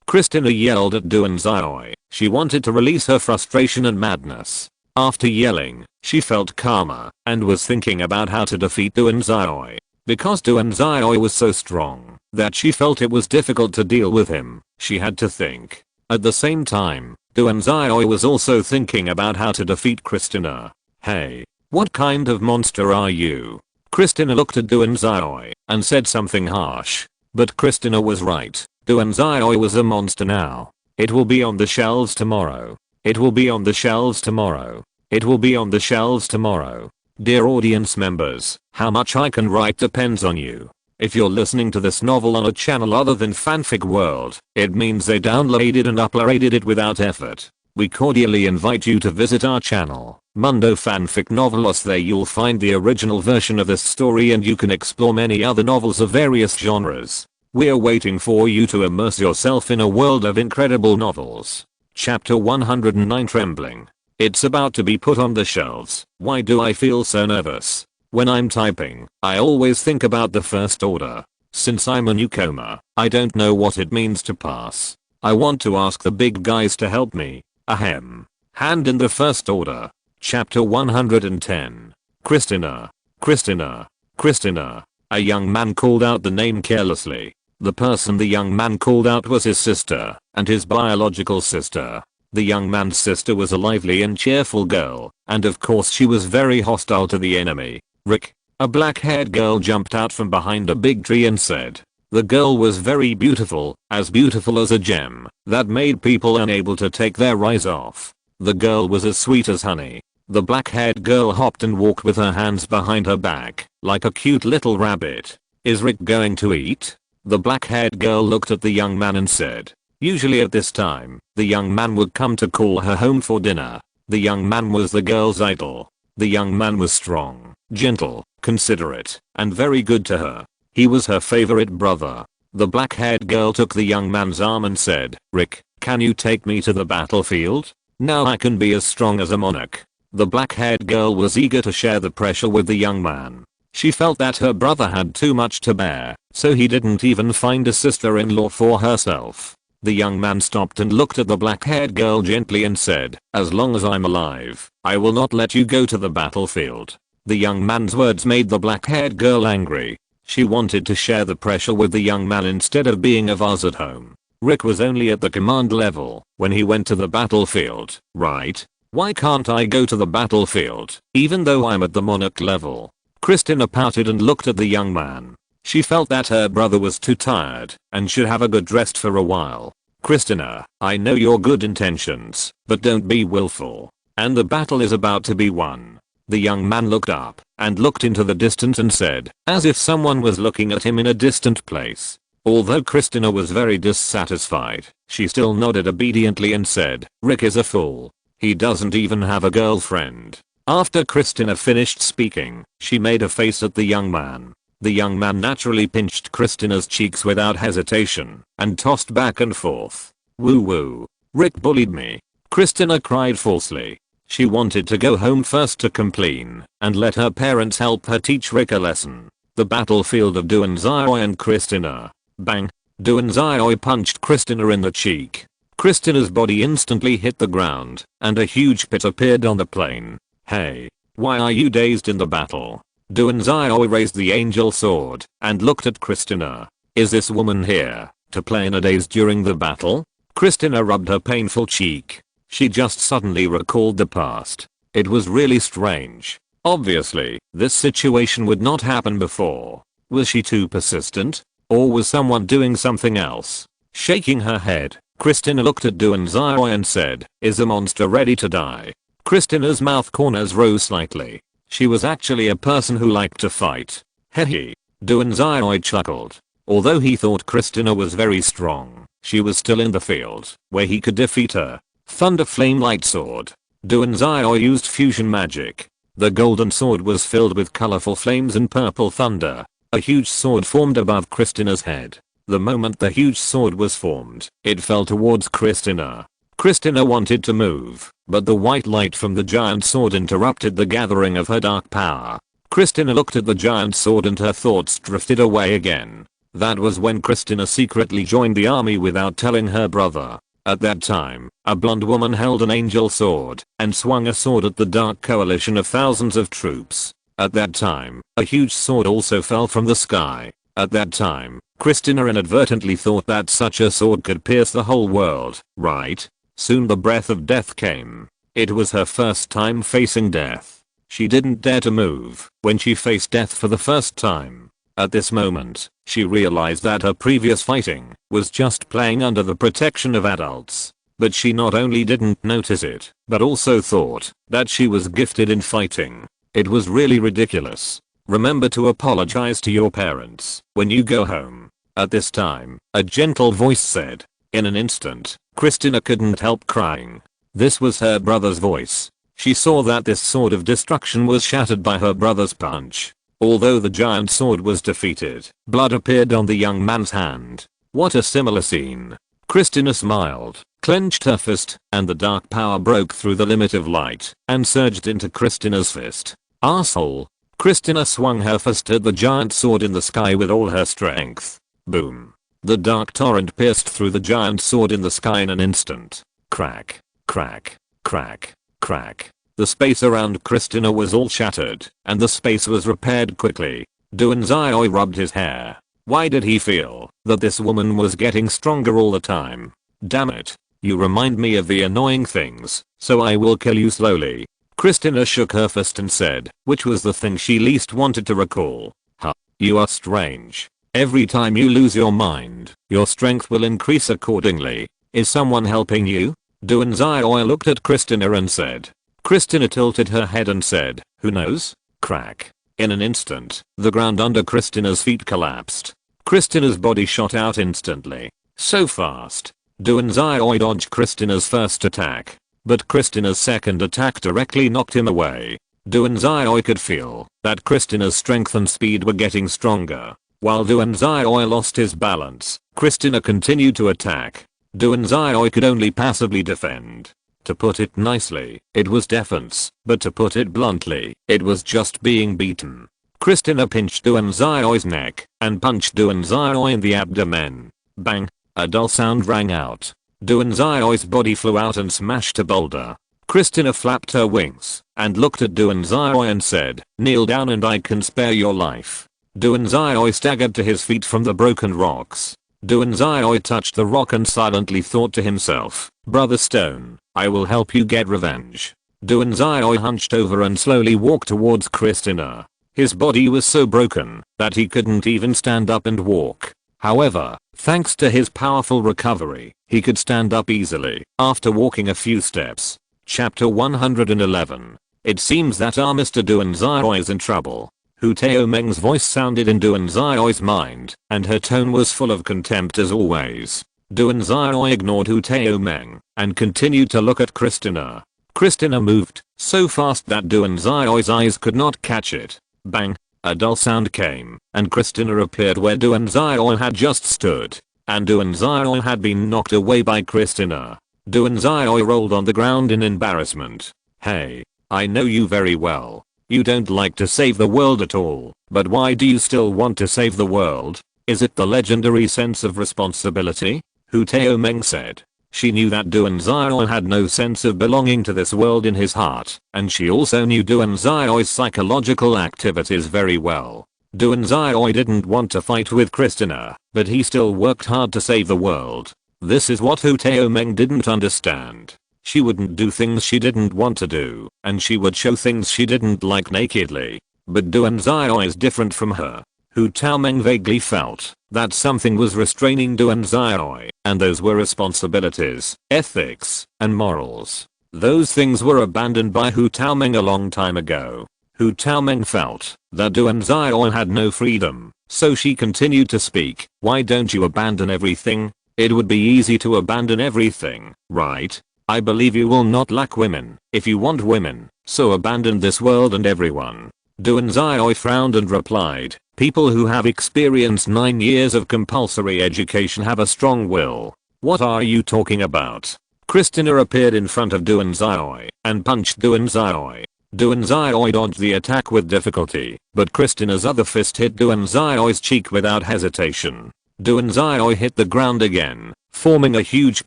Kristina yelled at Duanzai. She wanted to release her frustration and madness. After yelling, she felt calmer and was thinking about how to defeat Duanzai. Because Duanzai was so strong that she felt it was difficult to deal with him, she had to think. At the same time, Duanzai was also thinking about how to defeat Kristina. "Hey, what kind of monster are you?" Kristina looked at Duanzai and said something harsh. But Kristina was right. Duanzai was a monster now. It will be on the shelves tomorrow. It will be on the shelves tomorrow. It will be on the shelves tomorrow. Dear audience members, how much I can write depends on you. If you're listening to this novel on a channel other than Fanfic World, it means they downloaded and uploaded it without effort. We cordially invite you to visit our channel, Mundo Fanfic Novelos. There you'll find the original version of this story and you can explore many other novels of various genres. We're waiting for you to immerse yourself in a world of incredible novels. Chapter 109 Trembling. It's about to be put on the shelves. Why do I feel so nervous? When I'm typing, I always think about the first order. Since I'm a newcomer, I don't know what it means to pass. I want to ask the big guys to help me. Ahem. Hand in the first order. Chapter 110. Kristina. Kristina. Kristina. A young man called out the name carelessly. The person the young man called out was his sister, and his biological sister. The young man's sister was a lively and cheerful girl, and of course she was very hostile to the enemy. Rick. A black-haired girl jumped out from behind a big tree and said. The girl was very beautiful as a gem, that made people unable to take their eyes off. The girl was as sweet as honey. The black-haired girl hopped and walked with her hands behind her back, like a cute little rabbit. Is Rick going to eat? The black-haired girl looked at the young man and said. Usually at this time, the young man would come to call her home for dinner. The young man was the girl's idol. The young man was strong, gentle, considerate, and very good to her. He was her favorite brother. The black-haired girl took the young man's arm and said, "Rick, can you take me to the battlefield? Now I can be as strong as a monarch." The black-haired girl was eager to share the pressure with the young man. She felt that her brother had too much to bear, so he didn't even find a sister-in-law for herself. The young man stopped and looked at the black-haired girl gently and said, "As long as I'm alive, I will not let you go to the battlefield." The young man's words made the black-haired girl angry. She wanted to share the pressure with the young man instead of being a vase at home. Rick was only at the command level when he went to the battlefield, right? Why can't I go to the battlefield, even though I'm at the monarch level? Christina pouted and looked at the young man. She felt that her brother was too tired and should have a good rest for a while. "Christina, I know your good intentions, but don't be willful. And the battle is about to be won." The young man looked up and looked into the distance and said, as if someone was looking at him in a distant place. Although Christina was very dissatisfied, she still nodded obediently and said, "Rick is a fool. He doesn't even have a girlfriend." After Christina finished speaking, she made a face at the young man. The young man naturally pinched Christina's cheeks without hesitation and tossed back and forth. "Woo woo. Rick bullied me." Christina cried falsely. She wanted to go home first to complain and let her parents help her teach Rick a lesson. The battlefield of Duanzai and Christina. Bang. Duanzai punched Christina in the cheek. Christina's body instantly hit the ground and a huge pit appeared on the plain. "Hey, why are you dazed in the battle?" Duanzai raised the angel sword and looked at Christina. "Is this woman here to play in a daze during the battle?" Christina rubbed her painful cheek. She just suddenly recalled the past. It was really strange. Obviously, this situation would not happen before. Was she too persistent? Or was someone doing something else? Shaking her head, Christina looked at Duanzai and said, "Is the monster ready to die?" Christina's mouth corners rose slightly. She was actually a person who liked to fight. Hehe. Duanzai chuckled. Although he thought Christina was very strong, she was still in the field where he could defeat her. Thunder Flame Light Sword. Duanzai used fusion magic. The golden sword was filled with colorful flames and purple thunder. A huge sword formed above Christina's head. The moment the huge sword was formed, it fell towards Christina. Christina wanted to move, but the white light from the giant sword interrupted the gathering of her dark power. Christina looked at the giant sword and her thoughts drifted away again. That was when Christina secretly joined the army without telling her brother. At that time, a blonde woman held an angel sword and swung a sword at the dark coalition of thousands of troops. At that time, a huge sword also fell from the sky. At that time, Christina inadvertently thought that such a sword could pierce the whole world, right? Soon the breath of death came. It was her first time facing death. She didn't dare to move when she faced death for the first time. At this moment, she realized that her previous fighting was just playing under the protection of adults. But she not only didn't notice it, but also thought that she was gifted in fighting. It was really ridiculous. Remember to apologize to your parents when you go home. At this time, a gentle voice said. In an instant, Christina couldn't help crying. This was her brother's voice. She saw that this sword of destruction was shattered by her brother's punch. Although the giant sword was defeated, blood appeared on the young man's hand. What a similar scene. Christina smiled, clenched her fist, and the dark power broke through the limit of light and surged into Christina's fist. Asshole. Christina swung her fist at the giant sword in the sky with all her strength. Boom. The dark torrent pierced through the giant sword in the sky in an instant. Crack. Crack. Crack. Crack. The space around Christina was all shattered, and the space was repaired quickly. Duanzai rubbed his hair. Why did he feel that this woman was getting stronger all the time? Damn it. You remind me of the annoying things, so I will kill you slowly. Christina shook her fist and said, which was the thing she least wanted to recall. Huh. You are strange. Every time you lose your mind, your strength will increase accordingly. Is someone helping you? Duanzai looked at Christina and said. Christina tilted her head and said, who knows? Crack. In an instant, the ground under Christina's feet collapsed. Christina's body shot out instantly. So fast. Duanzai dodged Kristina's first attack, but Kristina's second attack directly knocked him away. Duanzai could feel that Kristina's strength and speed were getting stronger. While Duanzai lost his balance, Kristina continued to attack. Duanzai could only passively defend. To put it nicely, it was defense, but to put it bluntly, it was just being beaten. Kristina pinched Duanzai's neck and punched Duanzai in the abdomen. Bang! A dull sound rang out. Duanzai's body flew out and smashed a boulder. Kristina flapped her wings and looked at Duanzai and said, "Kneel down and I can spare your life." Duanzai staggered to his feet from the broken rocks. Duanzai touched the rock and silently thought to himself, "Brother Stone, I will help you get revenge." Duanzai hunched over and slowly walked towards Kristina. His body was so broken that he couldn't even stand up and walk. However, thanks to his powerful recovery, he could stand up easily after walking a few steps. Chapter 111. It seems that our Mr. Duanzai is in trouble. Hu Taomeng's voice sounded in Duanzai's mind, and her tone was full of contempt as always. Duanzai ignored Hu Taomeng and continued to look at Kristina. Kristina moved so fast that Duanzai's eyes could not catch it. Bang! A dull sound came, and Kristina appeared where Duanzai had just stood, and Duanzai had been knocked away by Kristina. Duanzai rolled on the ground in embarrassment. "Hey, I know you very well. You don't like to save the world at all, but why do you still want to save the world? Is it the legendary sense of responsibility?" Hu Taomeng said. She knew that Duanzai had no sense of belonging to this world in his heart, and she also knew Duanzai's psychological activities very well. Duanzai didn't want to fight with Kristina, but he still worked hard to save the world. This is what Hu Taomeng didn't understand. She wouldn't do things she didn't want to do, and she would show things she didn't like nakedly. But Duanzai is different from her. Hu Taomeng vaguely felt that something was restraining Duanzai, and those were responsibilities, ethics, and morals. Those things were abandoned by Hu Taomeng a long time ago. Hu Taomeng felt that Duanzai had no freedom, so she continued to speak. "Why don't you abandon everything? It would be easy to abandon everything, right? I believe you will not lack women if you want women, so abandon this world and everyone." Duanzai frowned and replied, "People who have experienced 9 years of compulsory education have a strong will. What are you talking about?" Kristina appeared in front of Duanzai and punched Duanzai. Duanzai dodged the attack with difficulty, but Kristina's other fist hit Duanzai's cheek without hesitation. Duanzai hit the ground again, forming a huge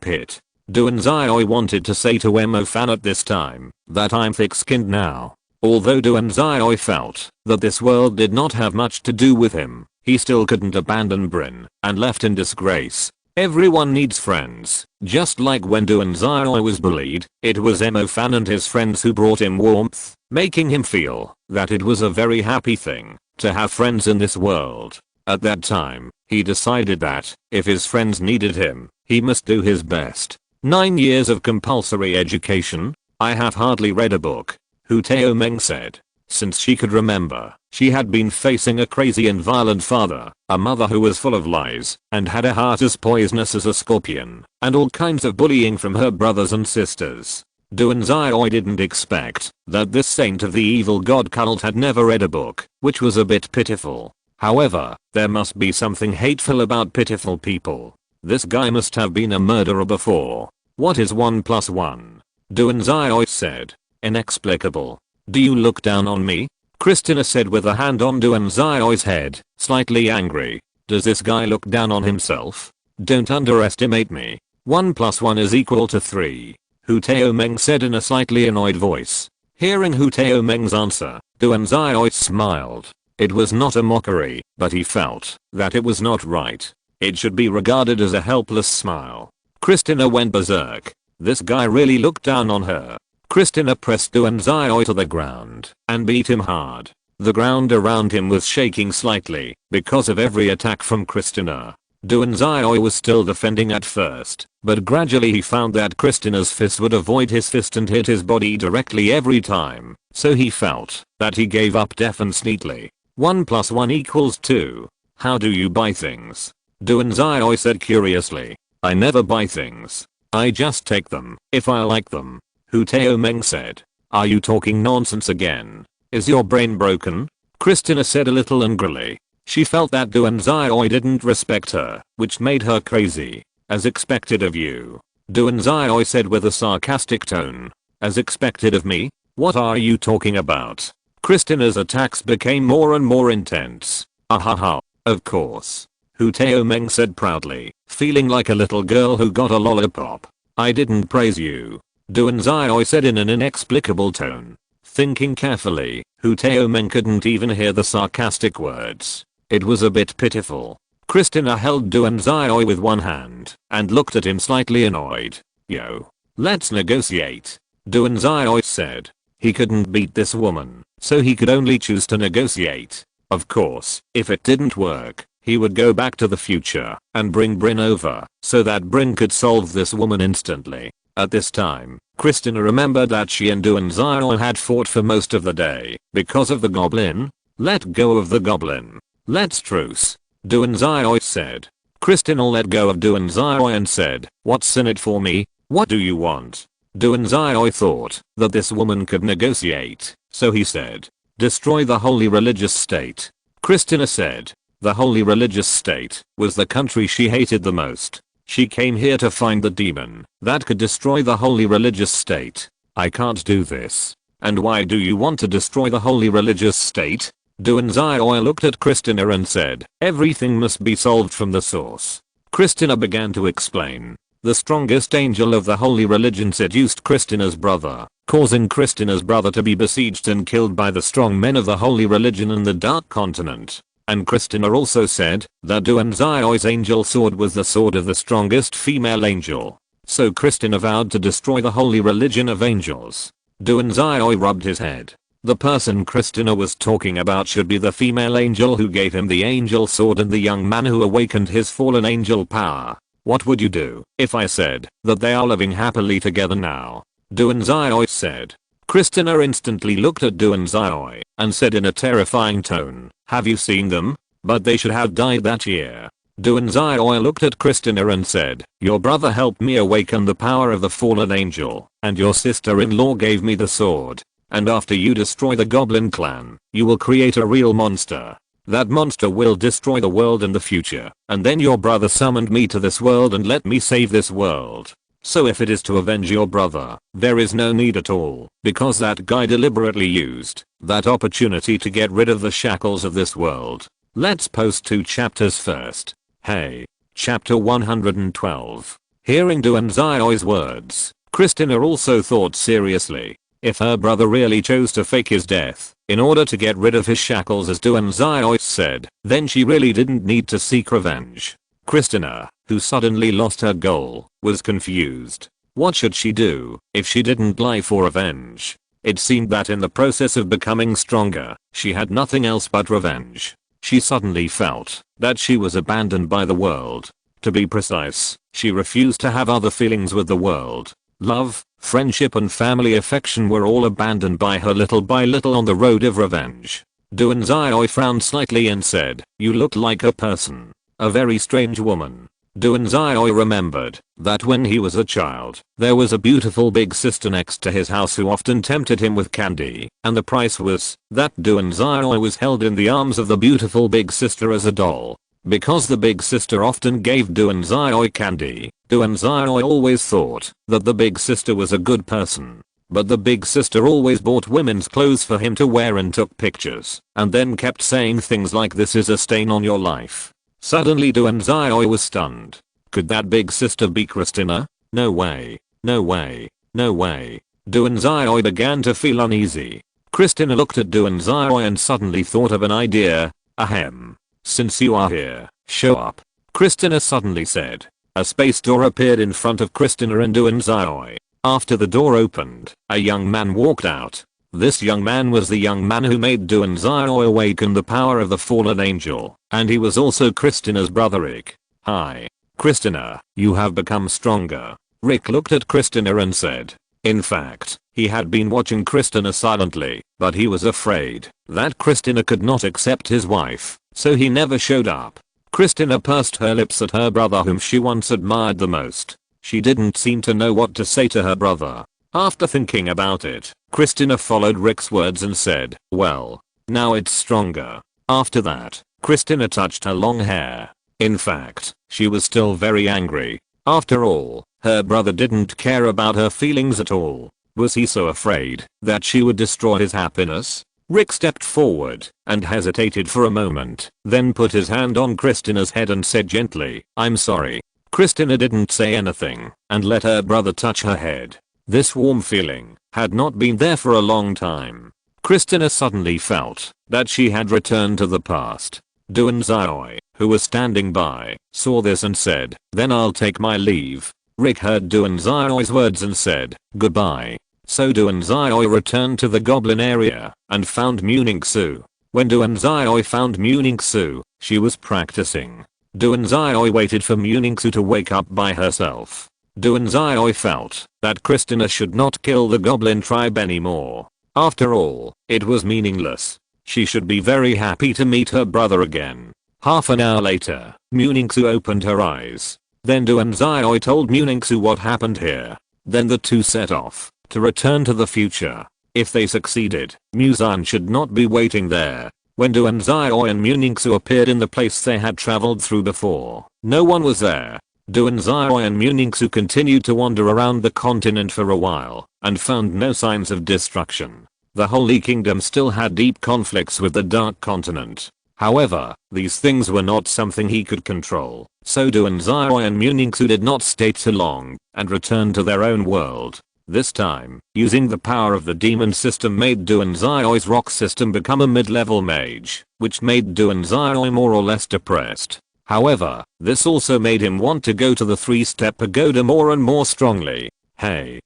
pit. Duanzai wanted to say to Mo-fan at this time that "I'm thick-skinned now." Although Duanzai felt that this world did not have much to do with him, he still couldn't abandon Bryn and left in disgrace. Everyone needs friends. Just like when Duanzai was bullied, it was Mo-fan and his friends who brought him warmth, making him feel that it was a very happy thing to have friends in this world. At that time, he decided that if his friends needed him, he must do his best. 9 years of compulsory education? I have hardly read a book, Hu Taomeng said. Since she could remember, she had been facing a crazy and violent father, a mother who was full of lies, and had a heart as poisonous as a scorpion, and all kinds of bullying from her brothers and sisters. Duanzai didn't expect that this saint of the evil god cult had never read a book, which was a bit pitiful. However, there must be something hateful about pitiful people. This guy must have been a murderer before. What is 1 + 1? Duanzai said. Inexplicable. Do you look down on me? Kristina said with a hand on Duanzai's head, slightly angry. Does this guy look down on himself? Don't underestimate me. 1 + 1 is equal to 3. Hu Taomeng said in a slightly annoyed voice. Hearing Hu Taomeng's answer, Duanzai smiled. It was not a mockery, but he felt that it was not right. It should be regarded as a helpless smile. Kristina went berserk. This guy really looked down on her. Kristina pressed Duanzai to the ground and beat him hard. The ground around him was shaking slightly because of every attack from Kristina. Duanzai was still defending at first, but gradually he found that Kristina's fist would avoid his fist and hit his body directly every time, so he felt that he gave up defense neatly. 1 + 1 = 2. How do you buy things? Duanzai said curiously. I never buy things. I just take them if I like them. Hu Taomeng said. Are you talking nonsense again? Is your brain broken? Christina said a little angrily. She felt that Duan Xiaoi didn't respect her, which made her crazy. As expected of you. Duan Xiaoi said with a sarcastic tone. As expected of me? What are you talking about? Christina's attacks became more and more intense. Ahaha. Of course. Hu Taomeng said proudly, feeling like a little girl who got a lollipop. I didn't praise you. Duan Xiaoi said in an inexplicable tone. Thinking carefully, Hu Taomeng couldn't even hear the sarcastic words. It was a bit pitiful. Christina held Duan Xiaoi with one hand and looked at him slightly annoyed. Yo. Let's negotiate. Duan Xiaoi said. He couldn't beat this woman, so he could only choose to negotiate. Of course, if it didn't work, he would go back to the future and bring Bryn over so that Bryn could solve this woman instantly. At this time, Christina remembered that she and Duan Xiaoi had fought for most of the day because of the goblin. Let go of the goblin. Let's truce. Duan Xiaoi said. Christina let go of Duan Xiaoi and said, what's in it for me? What do you want? Duan Xiaoi thought that this woman could negotiate, so he said, destroy the holy religious state. Christina said, the holy religious state was the country she hated the most. She came here to find the demon that could destroy the holy religious state. I can't do this. And why do you want to destroy the holy religious state? Duan Xiaoi looked at Christina and said, everything must be solved from the source. Christina began to explain. The strongest angel of the holy religion seduced Christina's brother, causing Christina's brother to be besieged and killed by the strong men of the holy religion in the Dark Continent. And Christina also said that Duan Xiaoi's angel sword was the sword of the strongest female angel. So Christina vowed to destroy the holy religion of angels. Duan Xiaoi rubbed his head. The person Christina was talking about should be the female angel who gave him the angel sword and the young man who awakened his fallen angel power. What would you do if I said that they are living happily together now? Duan Xiaoi said. Christina instantly looked at Duan Xiaoi and said in a terrifying tone, have you seen them? But they should have died that year. Duan Xiaoi looked at Christina and said, your brother helped me awaken the power of the fallen angel, and your sister-in-law gave me the sword. And after you destroy the goblin clan, you will create a real monster. That monster will destroy the world in the future, and then your brother summoned me to this world and let me save this world. So if it is to avenge your brother, there is no need at all, because that guy deliberately used that opportunity to get rid of the shackles of this world. Let's post 2 chapters first. Hey. Chapter 112. Hearing Duan Xiaoi's words, Christina also thought seriously. If her brother really chose to fake his death in order to get rid of his shackles as Duan Xiaoi said, then she really didn't need to seek revenge. Christina, who suddenly lost her goal, was confused. What should she do if she didn't lie for revenge? It seemed that in the process of becoming stronger, she had nothing else but revenge. She suddenly felt that she was abandoned by the world. To be precise, she refused to have other feelings with the world. Love, friendship and family affection were all abandoned by her little by little on the road of revenge. Duan Xiaoi frowned slightly and said, you look like a person. A very strange woman. Duan Xiaoi remembered that when he was a child, there was a beautiful big sister next to his house who often tempted him with candy, and the price was that Duan Xiaoi was held in the arms of the beautiful big sister as a doll. Because the big sister often gave Duan Xiaoi candy, Duan Xiaoi always thought that the big sister was a good person. But the big sister always bought women's clothes for him to wear and took pictures, and then kept saying things like this is a stain on your life. Suddenly Duan Xiaoi was stunned. Could that big sister be Christina? No way. No way. No way. Duan Xiaoi began to feel uneasy. Christina looked at Duan Xiaoi and suddenly thought of an idea. Ahem. Since you are here, show up. Christina suddenly said. A space door appeared in front of Christina and Duan Xiaoi. After the door opened, a young man walked out. This young man was the young man who made Duan Xiaoi awaken the power of the fallen angel, and he was also Christina's brother Rick. Hi. Christina, you have become stronger. Rick looked at Christina and said. In fact, he had been watching Christina silently, but he was afraid that Christina could not accept his wife, so he never showed up. Christina pursed her lips at her brother whom she once admired the most. She didn't seem to know what to say to her brother. After thinking about it, Christina followed Rick's words and said, well, now it's stronger. After that, Christina touched her long hair. In fact, she was still very angry. After all, her brother didn't care about her feelings at all. Was he so afraid that she would destroy his happiness? Rick stepped forward and hesitated for a moment, then put his hand on Christina's head and said gently, I'm sorry. Christina didn't say anything and let her brother touch her head. This warm feeling had not been there for a long time. Christina suddenly felt that she had returned to the past. Duanzai, who was standing by, saw this and said, then I'll take my leave. Rick heard Duanzai's words and said, goodbye. So Duanzai returned to the goblin area and found Muningsu. When Duanzai found Muningsu, she was practicing. Duanzai waited for Muningsu to wake up by herself. Duanzai felt that Christina should not kill the goblin tribe anymore. After all, it was meaningless. She should be very happy to meet her brother again. Half an hour later, Muningsu opened her eyes. Then Duanzai told Muningsu what happened here. Then the two set off to return to the future. If they succeeded, Muzan should not be waiting there. When Duanzai and Muningsu appeared in the place they had traveled through before, no one was there. Duanzai and Muningsu continued to wander around the continent for a while and found no signs of destruction. The Holy Kingdom still had deep conflicts with the Dark Continent. However, these things were not something he could control, so Duanzai and Muningsu did not stay too long and returned to their own world. This time, using the power of the demon system made Duanzai's rock system become a mid-level mage, which made Duanzai more or less depressed. However, this also made him want to go to the 3-step pagoda more and more strongly. Hey,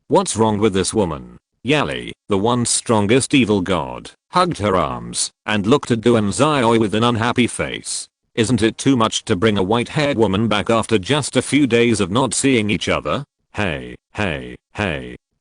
what's wrong with this woman? Yali, the once strongest evil god, hugged her arms and looked at Duanzai with an unhappy face. Isn't it too much to bring a white-haired woman back after just a few days of not seeing each other? Hey,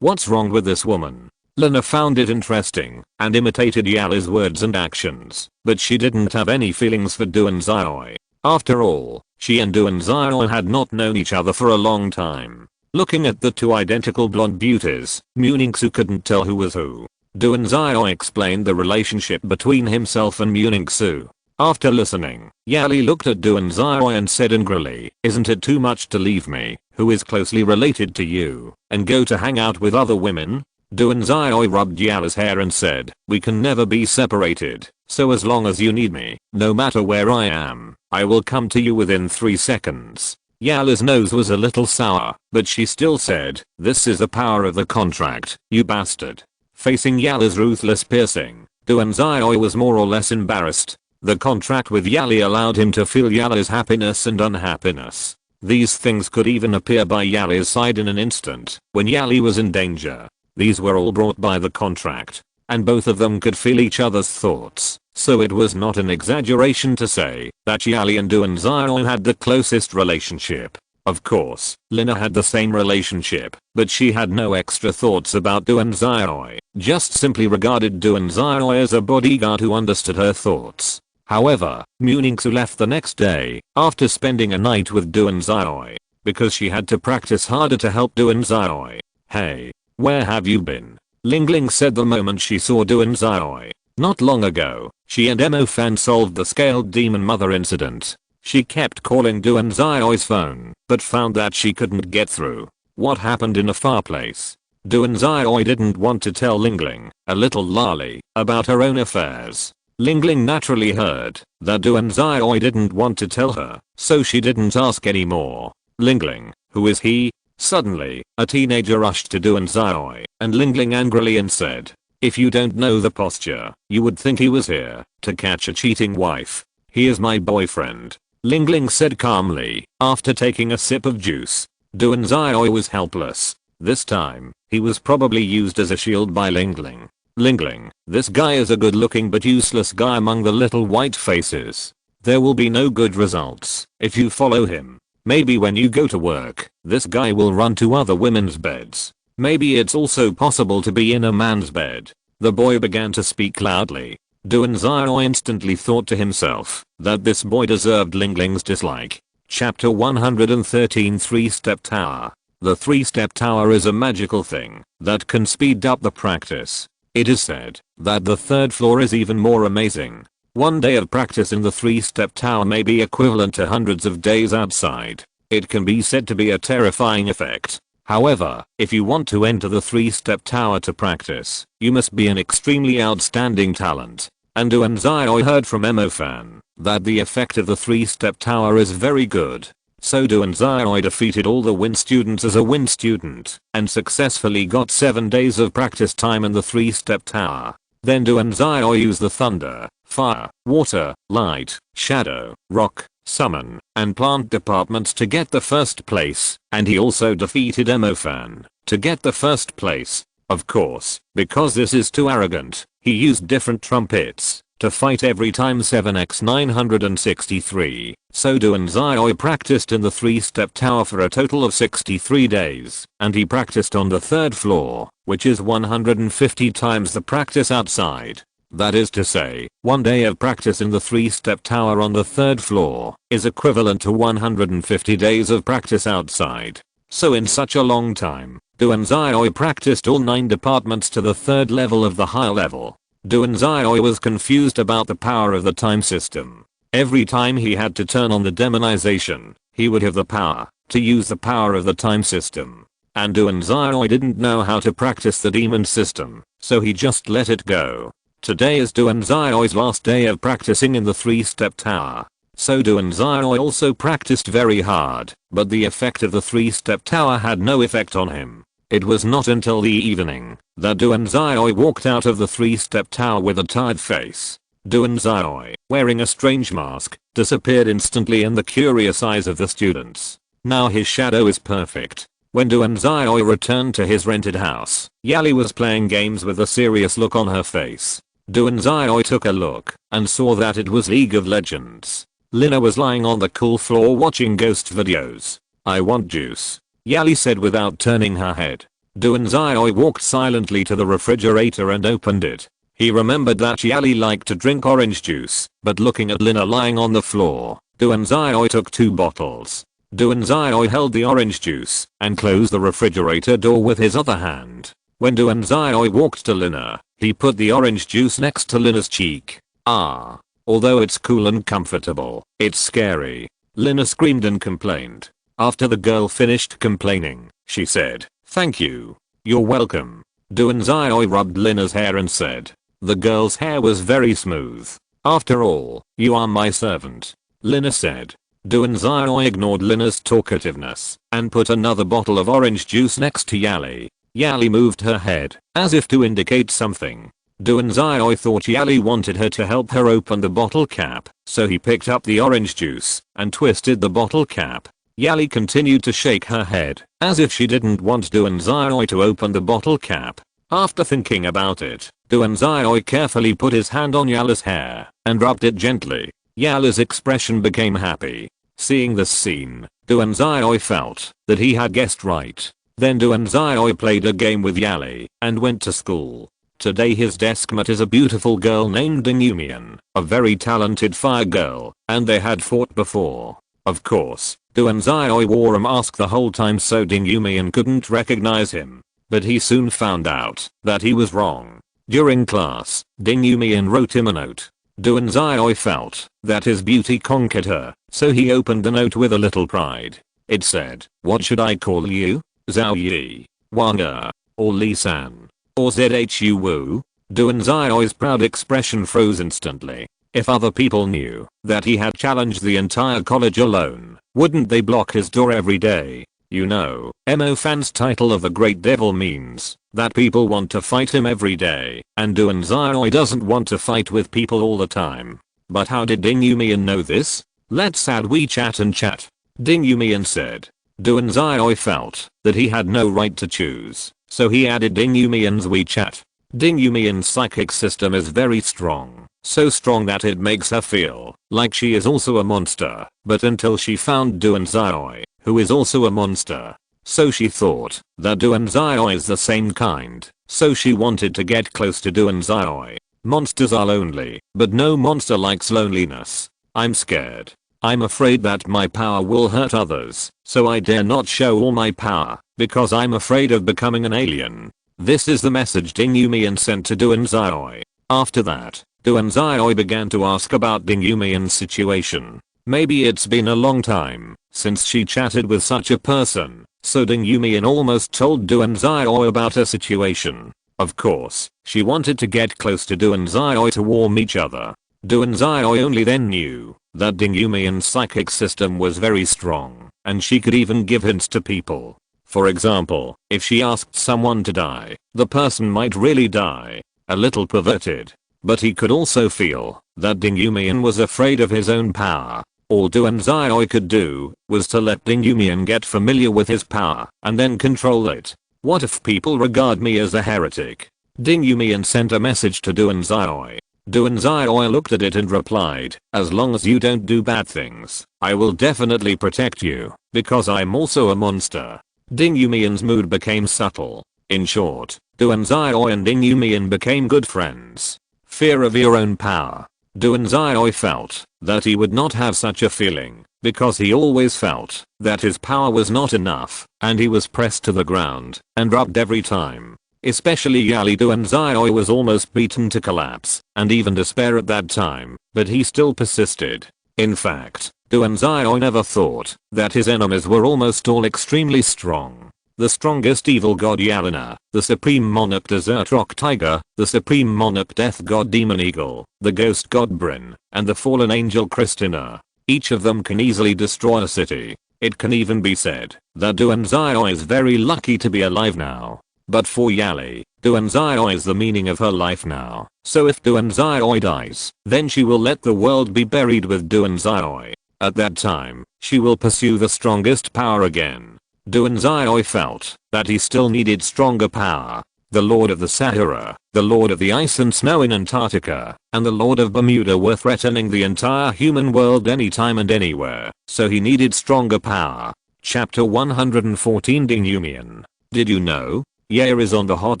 what's wrong with this woman? Lena found it interesting and imitated Yali's words and actions, but she didn't have any feelings for Duanzai. After all, she and Duanzai had not known each other for a long time. Looking at the two identical blonde beauties, Muningsu couldn't tell who was who. Duanzai explained the relationship between himself and Muningsu. After listening, Yali looked at Duanzai and said angrily, isn't it too much to leave me, who is closely related to you, and go to hang out with other women? Duanzai rubbed Yali's hair and said, we can never be separated, so as long as you need me, no matter where I am, I will come to you within 3 seconds. Yali's nose was a little sour, but she still said, this is the power of the contract, you bastard. Facing Yali's ruthless piercing, Duanzai was more or less embarrassed. The contract with Yali allowed him to feel Yali's happiness and unhappiness. These things could even appear by Yali's side in an instant when Yali was in danger. These were all brought by the contract, and both of them could feel each other's thoughts, so it was not an exaggeration to say that Yali and Duanzai had the closest relationship. Of course, Lina had the same relationship, but she had no extra thoughts about Duanzai, just simply regarded Duanzai as a bodyguard who understood her thoughts. However, Muningsu left the next day after spending a night with Duanzai because she had to practice harder to help Duanzai. Hey, where have you been? Lingling said the moment she saw Duanzai. Not long ago, she and Emo Fan solved the scaled demon mother incident. She kept calling Duanzai's phone, but found that she couldn't get through. What happened in a far place? Duanzai didn't want to tell Lingling, a little lolly, about her own affairs. Lingling naturally heard that Duanzai didn't want to tell her, so she didn't ask anymore. Lingling, who is he? Suddenly, a teenager rushed to Duanzai and Lingling angrily and said, if you don't know the posture, you would think he was here to catch a cheating wife. He is my boyfriend. Lingling said calmly after taking a sip of juice. Duanzai was helpless. This time, he was probably used as a shield by Lingling. Lingling, this guy is a good looking but useless guy among the little white faces. There will be no good results if you follow him. Maybe when you go to work, this guy will run to other women's beds. Maybe it's also possible to be in a man's bed. The boy began to speak loudly. Duanzai instantly thought to himself that this boy deserved Ling Ling's dislike. Chapter 113 3-Step Tower. The 3-Step Tower is a magical thing that can speed up the practice. It is said that the third floor is even more amazing. One day of practice in the 3-Step Tower may be equivalent to hundreds of days outside. It can be said to be a terrifying effect. However, if you want to enter the 3-Step Tower to practice, you must be an extremely outstanding talent. And Duanzai heard from Emofan that the effect of the 3-Step Tower is very good. So Duanzai defeated all the Wind students as a Wind student and successfully got 7 days of practice time in the 3-Step Tower. Then Duanzai used the thunder, fire, water, light, shadow, rock, summon, and plant departments to get the first place, and he also defeated Emofan to get the first place. Of course, because this is too arrogant, he used different trumpets to fight every time 7x963. So Duanzai practiced in the 3-Step Tower for a total of 63 days, and he practiced on the 3rd floor, which is 150 times the practice outside. That is to say, 1 day of practice in the 3-Step Tower on the 3rd floor is equivalent to 150 days of practice outside. So in such a long time, Duanzai practiced all 9 departments to the 3rd level of the high level. Duanzai was confused about the power of the time system. Every time he had to turn on the demonization, he would have the power to use the power of the time system. And Duanzai didn't know how to practice the demon system, so he just let it go. Today is Duanzai's last day of practicing in the 3-Step Tower. So Duanzai also practiced very hard, but the effect of the 3-Step Tower had no effect on him. It was not until the evening that Duanzai walked out of the 3-Step Tower with a tired face. Duanzai, wearing a strange mask, disappeared instantly in the curious eyes of the students. Now his shadow is perfect. When Duanzai returned to his rented house, Yali was playing games with a serious look on her face. Duanzai took a look and saw that it was League of Legends. Lina was lying on the cool floor watching ghost videos. "I want juice," Yali said without turning her head. Duanzai walked silently to the refrigerator and opened it. He remembered that Yali liked to drink orange juice, but looking at Lina lying on the floor, Duanzai took 2 bottles. Duanzai held the orange juice and closed the refrigerator door with his other hand. When Duanzai walked to Lina, he put the orange juice next to Lina's cheek. "Ah. Although it's cool and comfortable, it's scary," Lina screamed and complained. After the girl finished complaining, she said, "Thank you. You're welcome." Duanzai rubbed Lina's hair and said. The girl's hair was very smooth. "After all, you are my servant," Lina said. Duanzai ignored Lina's talkativeness and put another bottle of orange juice next to Yali. Yali moved her head, as if to indicate something. Duanzai thought Yali wanted her to help her open the bottle cap, so he picked up the orange juice and twisted the bottle cap. Yali continued to shake her head, as if she didn't want Duanzai to open the bottle cap. After thinking about it, Duanzai carefully put his hand on Yali's hair and rubbed it gently. Yali's expression became happy. Seeing this scene, Duanzai felt that he had guessed right. Then Duanzai played a game with Yali and went to school. Today his deskmate is a beautiful girl named Inumian, a very talented fire girl, and they had fought before. Of course, Duanzai wore a mask the whole time so Inumian couldn't recognize him. But he soon found out that he was wrong. During class, Inumian wrote him a note. Duanzai felt that his beauty conquered her, so he opened the note with a little pride. It said, "What should I call you? Zhao Yi, Wanga, or Li-san, or Zhu Wu?" Duanzai's proud expression froze instantly. If other people knew that he had challenged the entire college alone, wouldn't they block his door every day? You know, Emofan's title of the Great Devil means that people want to fight him every day, and Duanzai doesn't want to fight with people all the time. But how did Inumian know this? "Let's add WeChat and chat," Inumian said. Duanzai felt that he had no right to choose, so he added Inumian's WeChat. Inumian's psychic system is very strong, so strong that it makes her feel like she is also a monster, but until she found Duanzai, who is also a monster. So she thought that Duanzai is the same kind, so she wanted to get close to Duanzai. Monsters are lonely, but no monster likes loneliness. I'm scared. I'm afraid that my power will hurt others, so I dare not show all my power, because I'm afraid of becoming an alien. This is the message Ding Yumian sent to Duanzai. After that, Duanzai began to ask about Ding Yumian's situation. Maybe it's been a long time since she chatted with such a person, so Ding Yumian almost told Duanzai about her situation. Of course, she wanted to get close to Duanzai to warm each other. Duanzai only then knew that Ding Yumian's psychic system was very strong, and she could even give hints to people. For example, if she asked someone to die, the person might really die. A little perverted. But he could also feel that Ding Yumian was afraid of his own power. All Duanzai could do was to let Ding Yumian get familiar with his power and then control it. What if people regard me as a heretic? Ding Yumian sent a message to Duanzai. Duanzai looked at it and replied, as long as you don't do bad things, I will definitely protect you, because I'm also a monster. Ding Yumian's mood became subtle. In short, Duanzai and Ding Yumian became good friends. Fear of your own power. Duanzai felt that he would not have such a feeling, because he always felt that his power was not enough, and he was pressed to the ground and rubbed every time. Especially Yali. Duanzai was almost beaten to collapse and even despair at that time, but he still persisted. In fact, Duanzai never thought that his enemies were almost all extremely strong. The strongest evil god Yalina, the supreme monarch desert rock tiger, the supreme monarch death god demon eagle, the ghost god Bryn, and the fallen angel Christina. Each of them can easily destroy a city. It can even be said that Duanzai is very lucky to be alive now. But for Yali, Duanzai is the meaning of her life now. So if Duanzai dies, then she will let the world be buried with Duanzai. At that time, she will pursue the strongest power again. Duanzai felt that he still needed stronger power. The Lord of the Sahara, the Lord of the Ice and Snow in Antarctica, and the Lord of Bermuda were threatening the entire human world anytime and anywhere, so he needed stronger power. Chapter 114 Ding Yumian. Did you know? Ye is on the hot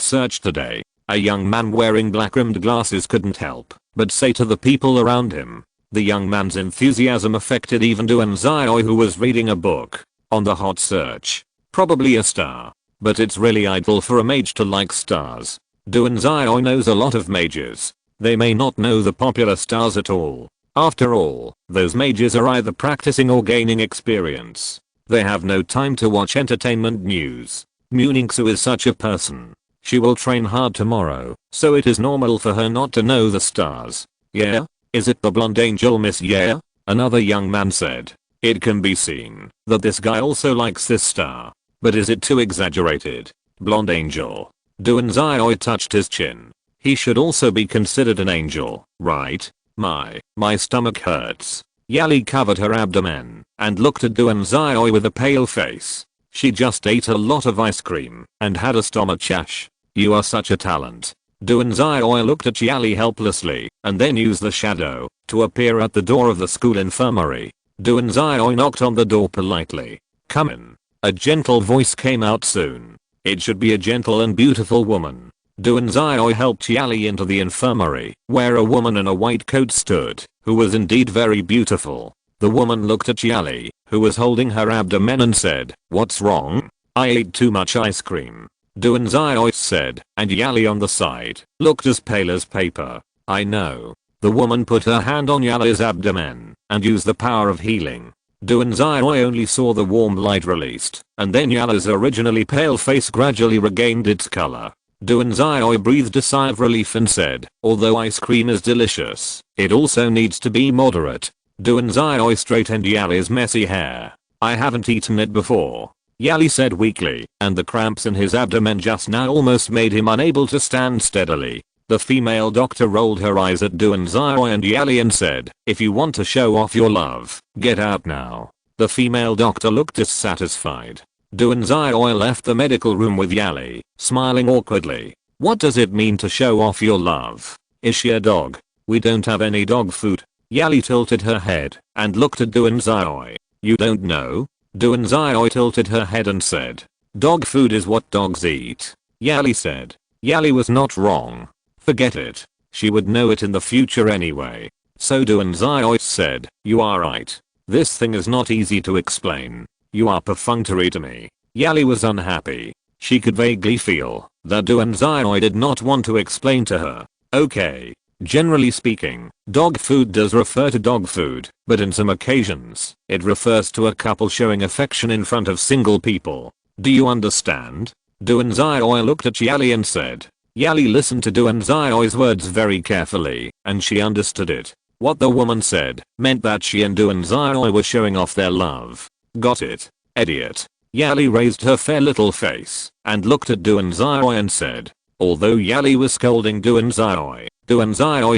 search today. A young man wearing black-rimmed glasses couldn't help but say to the people around him. The young man's enthusiasm affected even Duanzai, who was reading a book. On the hot search. Probably a star. But it's really idle for a mage to like stars. Duanzai knows a lot of mages. They may not know the popular stars at all. After all, those mages are either practicing or gaining experience. They have no time to watch entertainment news. Muningsu is such a person. She will train hard tomorrow, so it is normal for her not to know the stars. Yeah? Is it the blonde angel Miss Yeah? Another young man said. It can be seen that this guy also likes this star. But is it too exaggerated? Blonde angel. Duanzai touched his chin. He should also be considered an angel, right? My stomach hurts. Yali covered her abdomen and looked at Duanzai with a pale face. She just ate a lot of ice cream and had a stomach chash. You are such a talent. Duanzai looked at Yali helplessly and then used the shadow to appear at the door of the school infirmary. Duanzai knocked on the door politely. Come in. A gentle voice came out soon. It should be a gentle and beautiful woman. Duanzai helped Yali into the infirmary, where a woman in a white coat stood, who was indeed very beautiful. The woman looked at Yali, who was holding her abdomen, and said, "What's wrong? I ate too much ice cream." Duanzai said, and Yali on the side looked as pale as paper. I know. The woman put her hand on Yali's abdomen and used the power of healing. Duanzai only saw the warm light released, and then Yali's originally pale face gradually regained its color. Duanzai breathed a sigh of relief and said, although ice cream is delicious, it also needs to be moderate. Duanzai straightened Yali's messy hair. I haven't eaten it before. Yali said weakly, and the cramps in his abdomen just now almost made him unable to stand steadily. The female doctor rolled her eyes at Duanzai and Yali and said, if you want to show off your love, get out now. The female doctor looked dissatisfied. Duanzai left the medical room with Yali, smiling awkwardly. What does it mean to show off your love? Is she a dog? We don't have any dog food. Yali tilted her head and looked at Duanzai. You don't know? Duanzai tilted her head and said, dog food is what dogs eat. Yali said. Yali was not wrong. Forget it. She would know it in the future anyway. So Duanzai said, you are right. This thing is not easy to explain. You are perfunctory to me. Yali was unhappy. She could vaguely feel that Duanzai did not want to explain to her. Okay. Generally speaking, dog food does refer to dog food, but in some occasions, it refers to a couple showing affection in front of single people. Do you understand? Duanzai looked at Yali and said. Yali listened to Duanzai's words very carefully, and she understood it. What the woman said meant that she and Duanzai were showing off their love. Got it, idiot. Yali raised her fair little face and looked at Duanzai and said. Although Yali was scolding Duanzai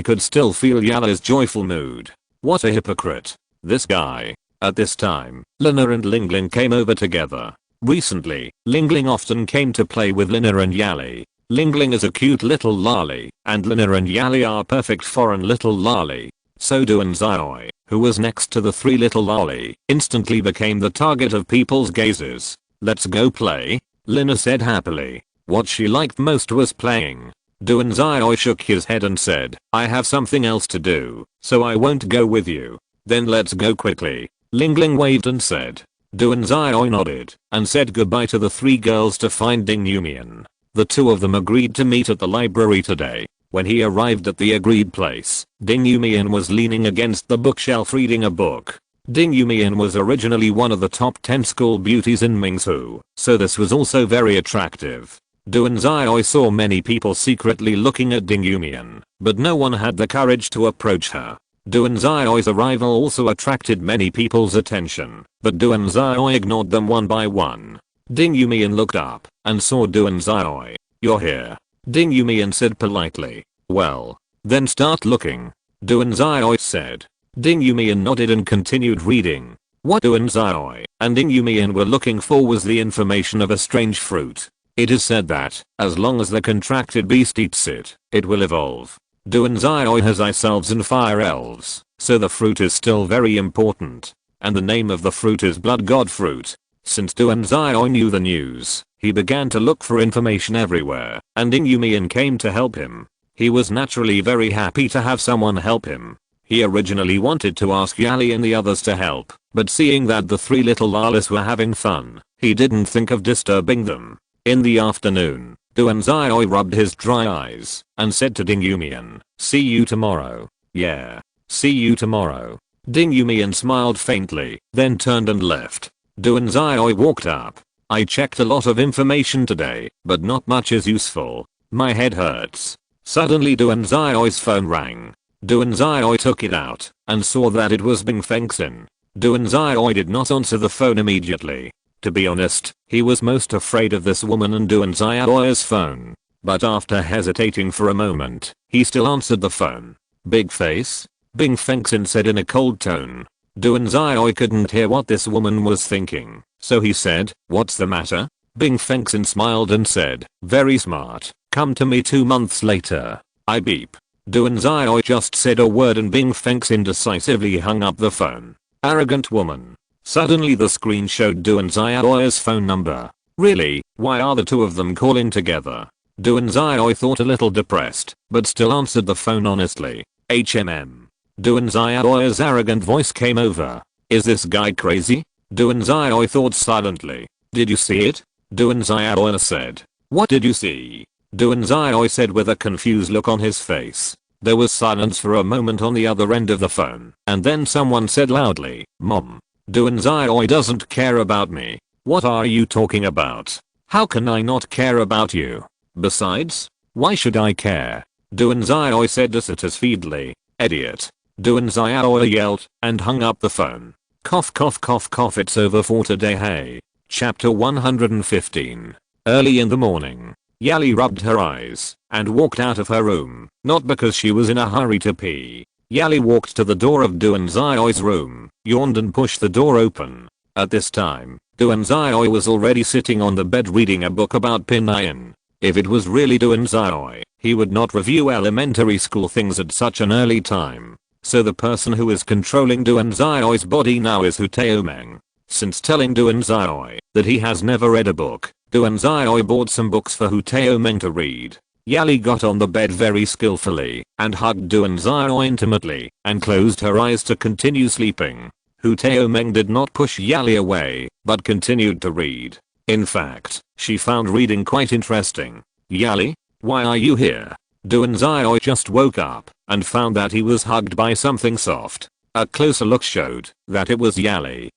could still feel Yali's joyful mood. What a hypocrite. This guy. At this time, Lina and Lingling came over together. Recently, Lingling often came to play with Lina and Yali. Lingling is a cute little lolly, and Lina and Yali are perfect for a little lolly. So Duanzai, who was next to the three little lolly, instantly became the target of people's gazes. Let's go play, Lina said happily. What she liked most was playing. Duanzai shook his head and said, I have something else to do, so I won't go with you. Then let's go quickly. Lingling waved and said. Duanzai nodded and said goodbye to the three girls to find Ding Yumian. The two of them agreed to meet at the library today. When he arrived at the agreed place, Ding Yumian was leaning against the bookshelf reading a book. Ding Yumian was originally one of the top 10 school beauties in Mingsu, so this was also very attractive. Duanzai saw many people secretly looking at Ding Yumian, but no one had the courage to approach her. Duanzai's arrival also attracted many people's attention, but Duanzai ignored them one by one. Ding Yumian looked up and saw Duanzai. You're here. Ding Yumian said politely. Well, then start looking. Duanzai said. Ding Yumian nodded and continued reading. What Duanzai and Ding Yumian were looking for was the information of a strange fruit. It is said that, as long as the contracted beast eats it, it will evolve. Duanzai has ice elves and fire elves, so the fruit is still very important. And the name of the fruit is blood god fruit. Since Duanzai knew the news, he began to look for information everywhere, and Ding Yumian came to help him. He was naturally very happy to have someone help him. He originally wanted to ask Yali and the others to help, but seeing that the three little lalas were having fun, he didn't think of disturbing them. In the afternoon, Duanzai rubbed his dry eyes and said to Ding Yumian, see you tomorrow. Yeah. See you tomorrow. Ding Yumian smiled faintly, then turned and left. Duanzai walked up. I checked a lot of information today, but not much is useful. My head hurts. Suddenly Duanzai's phone rang. Duanzai took it out and saw that it was Bing Fengxin. Duanzai did not answer the phone immediately. To be honest, he was most afraid of this woman and Duanzai's phone. But after hesitating for a moment, he still answered the phone. Big face? Bing Fengxin said in a cold tone. Duanzai couldn't hear what this woman was thinking, so he said, what's the matter? Bing Fengxin smiled and said, very smart, come to me 2 months later. I beep. Duanzai just said a word and Bing Fengxin decisively hung up the phone. Arrogant woman. Suddenly the screen showed Duanzai's phone number. Really, why are the two of them calling together? Duanzai thought a little depressed, but still answered the phone honestly. HMM. Duanzai's arrogant voice came over. Is this guy crazy? Duanzai thought silently. Did you see it? Duanzai said. What did you see? Duanzai said with a confused look on his face. There was silence for a moment on the other end of the phone, and then someone said loudly, Mom. Duanzai doesn't care about me. What are you talking about? How can I not care about you? Besides, why should I care? Duanzai said dissatisfiedly. Idiot. Duanzai yelled and hung up the phone. Cough cough cough cough, it's over for today. Hey. Chapter 115. Early in the morning, Yali rubbed her eyes and walked out of her room, not because she was in a hurry to pee. Yali walked to the door of Duanzai's room, yawned and pushed the door open. At this time, Duanzai was already sitting on the bed reading a book about Pinayan. If it was really Duanzai, he would not review elementary school things at such an early time. So the person who is controlling Duanzai's body now is Hu Taomeng. Since telling Duanzai that he has never read a book, Duanzai bought some books for Hu Taomeng to read. Yali got on the bed very skillfully and hugged Duanzai intimately and closed her eyes to continue sleeping. Hu Taomeng did not push Yali away, but continued to read. In fact, she found reading quite interesting. Yali? Why are you here? Duanzai just woke up and found that he was hugged by something soft. A closer look showed that it was Yali.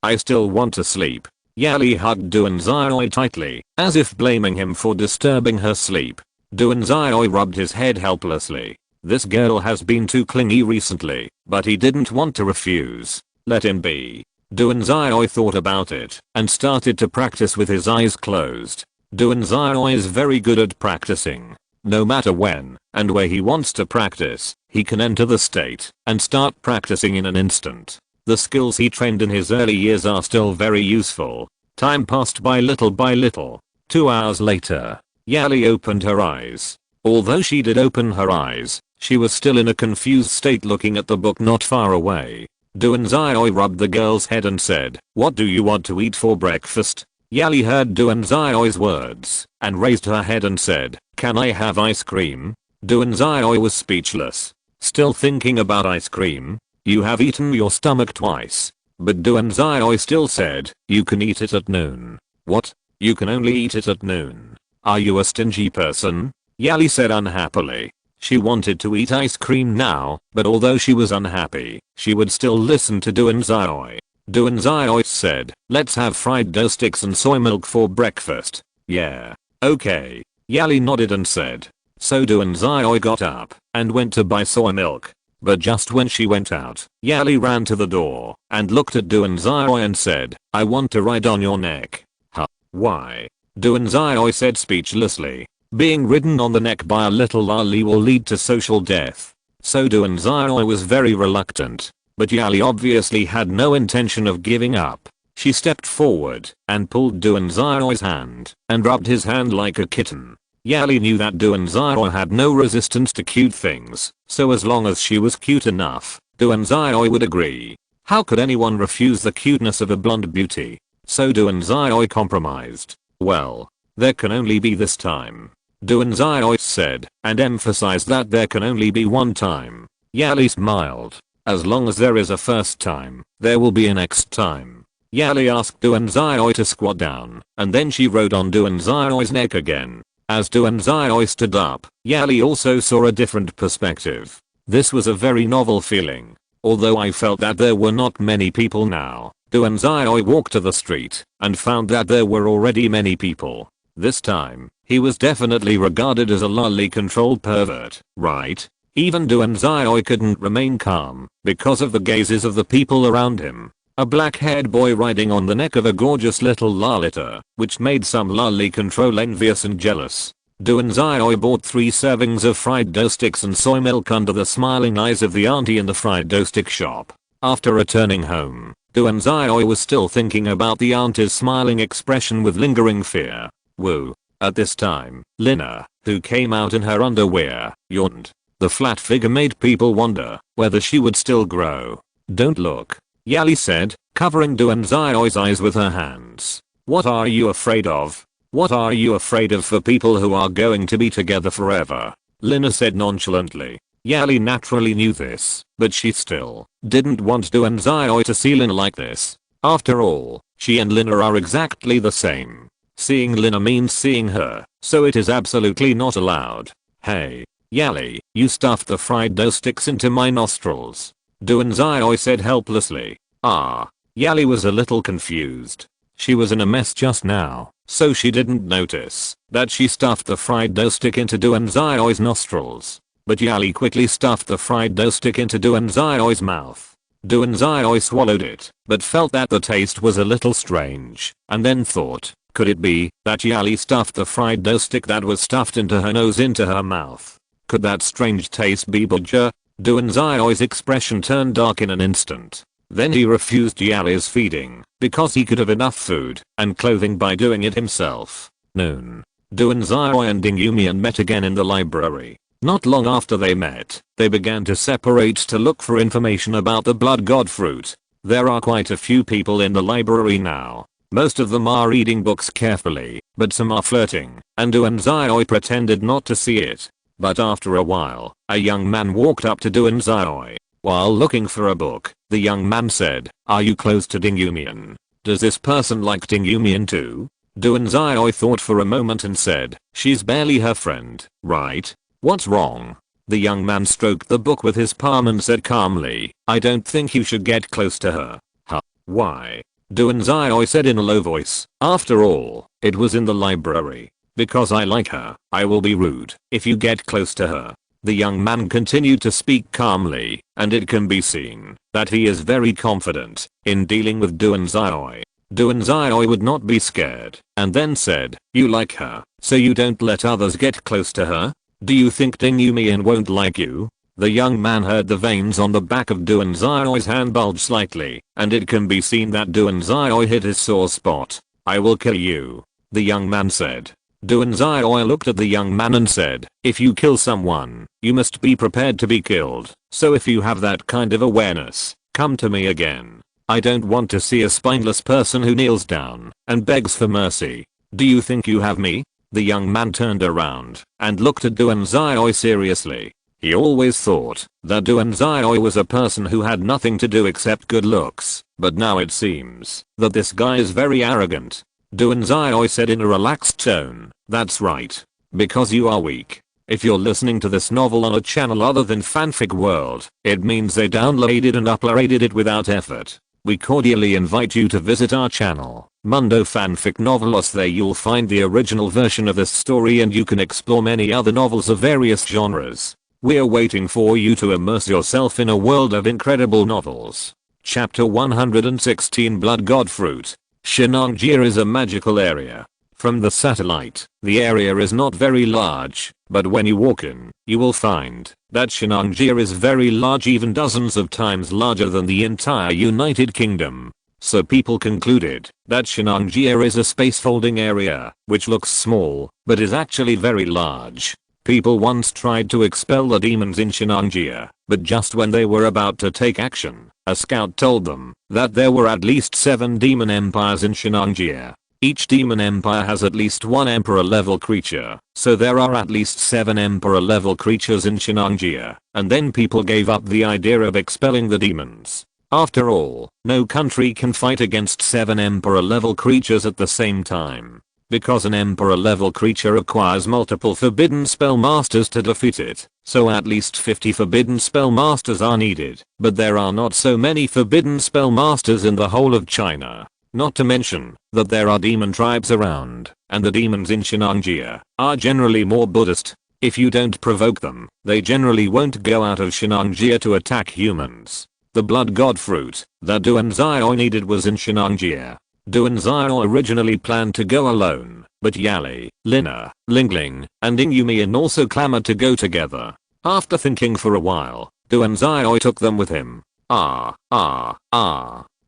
I still want to sleep. Yali hugged Duanzai tightly, as if blaming him for disturbing her sleep. Duanzai rubbed his head helplessly. This girl has been too clingy recently, but he didn't want to refuse. Let him be. Duanzai thought about it and started to practice with his eyes closed. Duanzai is very good at practicing. No matter when and where he wants to practice, he can enter the state and start practicing in an instant. The skills he trained in his early years are still very useful. Time passed by little by little. 2 hours later, Yali opened her eyes. Although she did open her eyes, she was still in a confused state looking at the book not far away. Duanzai rubbed the girl's head and said, "What do you want to eat for breakfast?" Yali heard Duanzai's words and raised her head and said, "Can I have ice cream?" Duanzai was speechless. Still thinking about ice cream? You have eaten your stomach twice. But Duanzai still said, "You can eat it at noon." What? You can only eat it at noon? Are you a stingy person? Yali said unhappily. She wanted to eat ice cream now, but although she was unhappy, she would still listen to Duanzai. Duanzai said, "Let's have fried dough sticks and soy milk for breakfast." Yeah. Okay. Yali nodded and said. So Duanzai got up and went to buy soy milk. But just when she went out, Yali ran to the door and looked at Duanzai and said, "I want to ride on your neck." Huh? Why? Duanzai said speechlessly. Being ridden on the neck by a little loli will lead to social death. So Duanzai was very reluctant. But Yali obviously had no intention of giving up. She stepped forward and pulled Duanzai's hand and rubbed his hand like a kitten. Yali knew that Duanzai had no resistance to cute things, so as long as she was cute enough, Duanzai would agree. How could anyone refuse the cuteness of a blonde beauty? So Duanzai compromised. Well, there can only be this time. Duanzai said, and emphasized that there can only be one time. Yali smiled. As long as there is a first time, there will be a next time. Yali asked Duanzai to squat down, and then she rode on Duanzai's neck again. As Duanzai stood up, Yali also saw a different perspective. This was a very novel feeling. Although I felt that there were not many people now, Duanzai walked to the street and found that there were already many people. This time, he was definitely regarded as a lolly controlled pervert, right? Even Duanzai couldn't remain calm because of the gazes of the people around him. A black-haired boy riding on the neck of a gorgeous little lolita, which made some lolly control envious and jealous. Duanzai bought 3 servings of fried dough sticks and soy milk under the smiling eyes of the auntie in the fried dough stick shop. After returning home, Duanzai was still thinking about the auntie's smiling expression with lingering fear. Woo. At this time, Lina, who came out in her underwear, yawned. The flat figure made people wonder whether she would still grow. "Don't look," Yali said, covering Duanzai's eyes with her hands. "What are you afraid of? What are you afraid of for people who are going to be together forever?" Lina said nonchalantly. Yali naturally knew this, but she still didn't want Duanzai to see Lina like this. After all, she and Lina are exactly the same. Seeing Lina means seeing her, so it is absolutely not allowed. "Hey, Yali, you stuffed the fried dough sticks into my nostrils," Duanzai said helplessly. Yali was a little confused. She was in a mess just now, so she didn't notice that she stuffed the fried dough stick into Duanzai's nostrils. But Yali quickly stuffed the fried dough stick into Duanzai's mouth. Duanzai swallowed it, but felt that the taste was a little strange, and then thought, could it be that Yali stuffed the fried dough stick that was stuffed into her nose into her mouth? Could that strange taste be Budja? Duanzai's expression turned dark in an instant. Then he refused Yali's feeding because he could have enough food and clothing by doing it himself. Noon. Duanzai and Dingyumian met again in the library. Not long after they met, they began to separate to look for information about the blood god fruit. There are quite a few people in the library now. Most of them are reading books carefully, but some are flirting, and Duanzai pretended not to see it. But after a while, a young man walked up to Duanzai. While looking for a book, the young man said, "Are you close to Ding Yumian? Does this person like Ding Yumian too?" Duanzai thought for a moment and said, "She's barely her friend, right? What's wrong?" The young man stroked the book with his palm and said calmly, "I don't think you should get close to her." Huh? Why? Duanzai said in a low voice, "After all, it was in the library. Because I like her, I will be rude if you get close to her." The young man continued to speak calmly, and it can be seen that he is very confident in dealing with Duanzai. Duanzai would not be scared, and then said, "You like her, so you don't let others get close to her? Do you think Ding Yumian won't like you?" The young man heard the veins on the back of Duanzai's hand bulge slightly, and it can be seen that Duanzai hit his sore spot. "I will kill you," the young man said. Duanzai looked at the young man and said, "If you kill someone, you must be prepared to be killed. So if you have that kind of awareness, come to me again. I don't want to see a spineless person who kneels down and begs for mercy. Do you think you have me?" The young man turned around and looked at Duanzai seriously. He always thought that Duanzai was a person who had nothing to do except good looks, but now it seems that this guy is very arrogant. Duanzai said in a relaxed tone, "That's right. Because you are weak. If you're listening to this novel on a channel other than Fanfic World, it means they downloaded and uploaded it without effort. We cordially invite you to visit our channel, Mundo Fanfic Novelos. There you'll find the original version of this story and you can explore many other novels of various genres. We're waiting for you to immerse yourself in a world of incredible novels." Chapter 116 Blood God Fruit. Shanghai is a magical area. From the satellite, the area is not very large, but when you walk in, you will find that Shanghai is very large, even dozens of times larger than the entire United Kingdom. So people concluded that Shanghai is a space folding area, which looks small, but is actually very large. People once tried to expel the demons in Shanghai, but just when they were about to take action, a scout told them that there were at least 7 demon empires in Shanghai. Each demon empire has at least one emperor level creature, so there are at least 7 emperor level creatures in Shanghai, and then people gave up the idea of expelling the demons. After all, no country can fight against 7 emperor level creatures at the same time. Because an emperor level creature requires multiple forbidden spell masters to defeat it, so at least 50 forbidden spell masters are needed, but there are not so many forbidden spell masters in the whole of China. Not to mention that there are demon tribes around, and the demons in Shanghai are generally more Buddhist. If you don't provoke them, they generally won't go out of Shanghai to attack humans. The blood god fruit that Duanzai needed was in Shanghai. Duanzai originally planned to go alone, but Yali, Lina, Lingling, and Yumian also clamored to go together. After thinking for a while, Duanzai took them with him.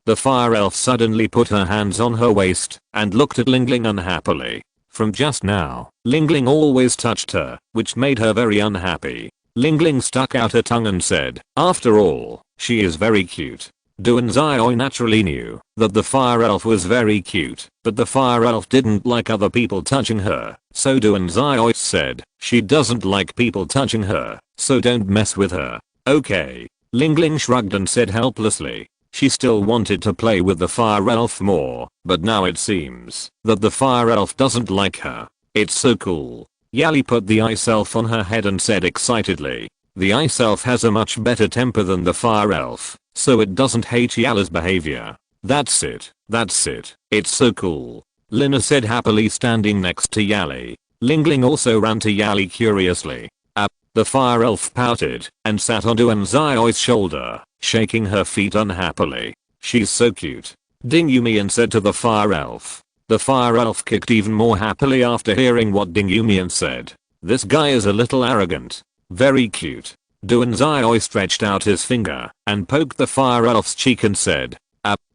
The fire elf suddenly put her hands on her waist and looked at Lingling unhappily. From just now, Lingling always touched her, which made her very unhappy. Lingling stuck out her tongue and said, "After all, she is very cute." Duanzai naturally knew that the fire elf was very cute, but the fire elf didn't like other people touching her, so Duanzai said, "She doesn't like people touching her, so don't mess with her, okay?" Lingling shrugged and said helplessly. She still wanted to play with the fire elf more, but now it seems that the fire elf doesn't like her. "It's so cool." Yali put the ice elf on her head and said excitedly. The ice elf has a much better temper than the fire elf, so it doesn't hate Yali's behavior. That's it. It's so cool," Lina said happily, standing next to Yali. Lingling also ran to Yali curiously. The fire elf pouted and sat on Duanzai's shoulder, shaking her feet unhappily. "She's so cute," Ding Yumian said to the fire elf. The fire elf kicked even more happily after hearing what Ding Yumian said. "This guy is a little arrogant. Very cute." Duanzai stretched out his finger and poked the fire elf's cheek and said,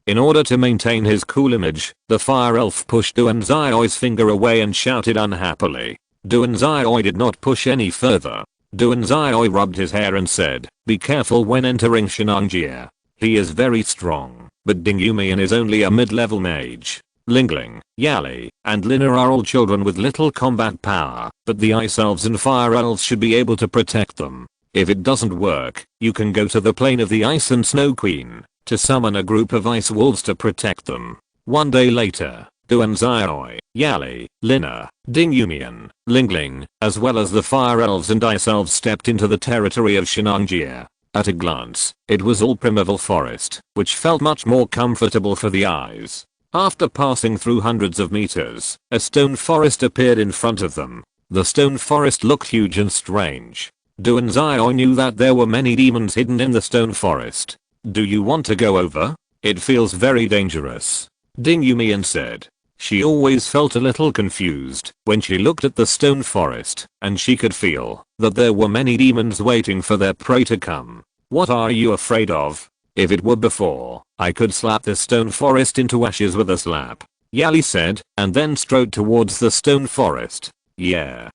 In order to maintain his cool image, the fire elf pushed Duanzai's finger away and shouted unhappily. Duanzai did not push any further. Duanzai rubbed his hair and said, "Be careful when entering Shanghai. He is very strong, but Ding Yumian is only a mid-level mage." Lingling, Yali, and Lina are all children with little combat power, but the ice elves and fire elves should be able to protect them. If it doesn't work, you can go to the plane of the Ice and Snow Queen to summon a group of ice wolves to protect them. One day later, Duanzai, Yali, Lina, Dingyumian, Lingling, as well as the fire elves and ice elves stepped into the territory of Shanghai. At a glance, it was all primeval forest, which felt much more comfortable for the eyes. After passing through hundreds of meters, a stone forest appeared in front of them. The stone forest looked huge and strange. Duanzai knew that there were many demons hidden in the stone forest. Do you want to go over? It feels very dangerous, Dingyumian said. She always felt a little confused when she looked at the stone forest, and she could feel that there were many demons waiting for their prey to come. What are you afraid of? If it were before, I could slap this stone forest into ashes with a slap, Yali said, and then strode towards the stone forest. Yeah.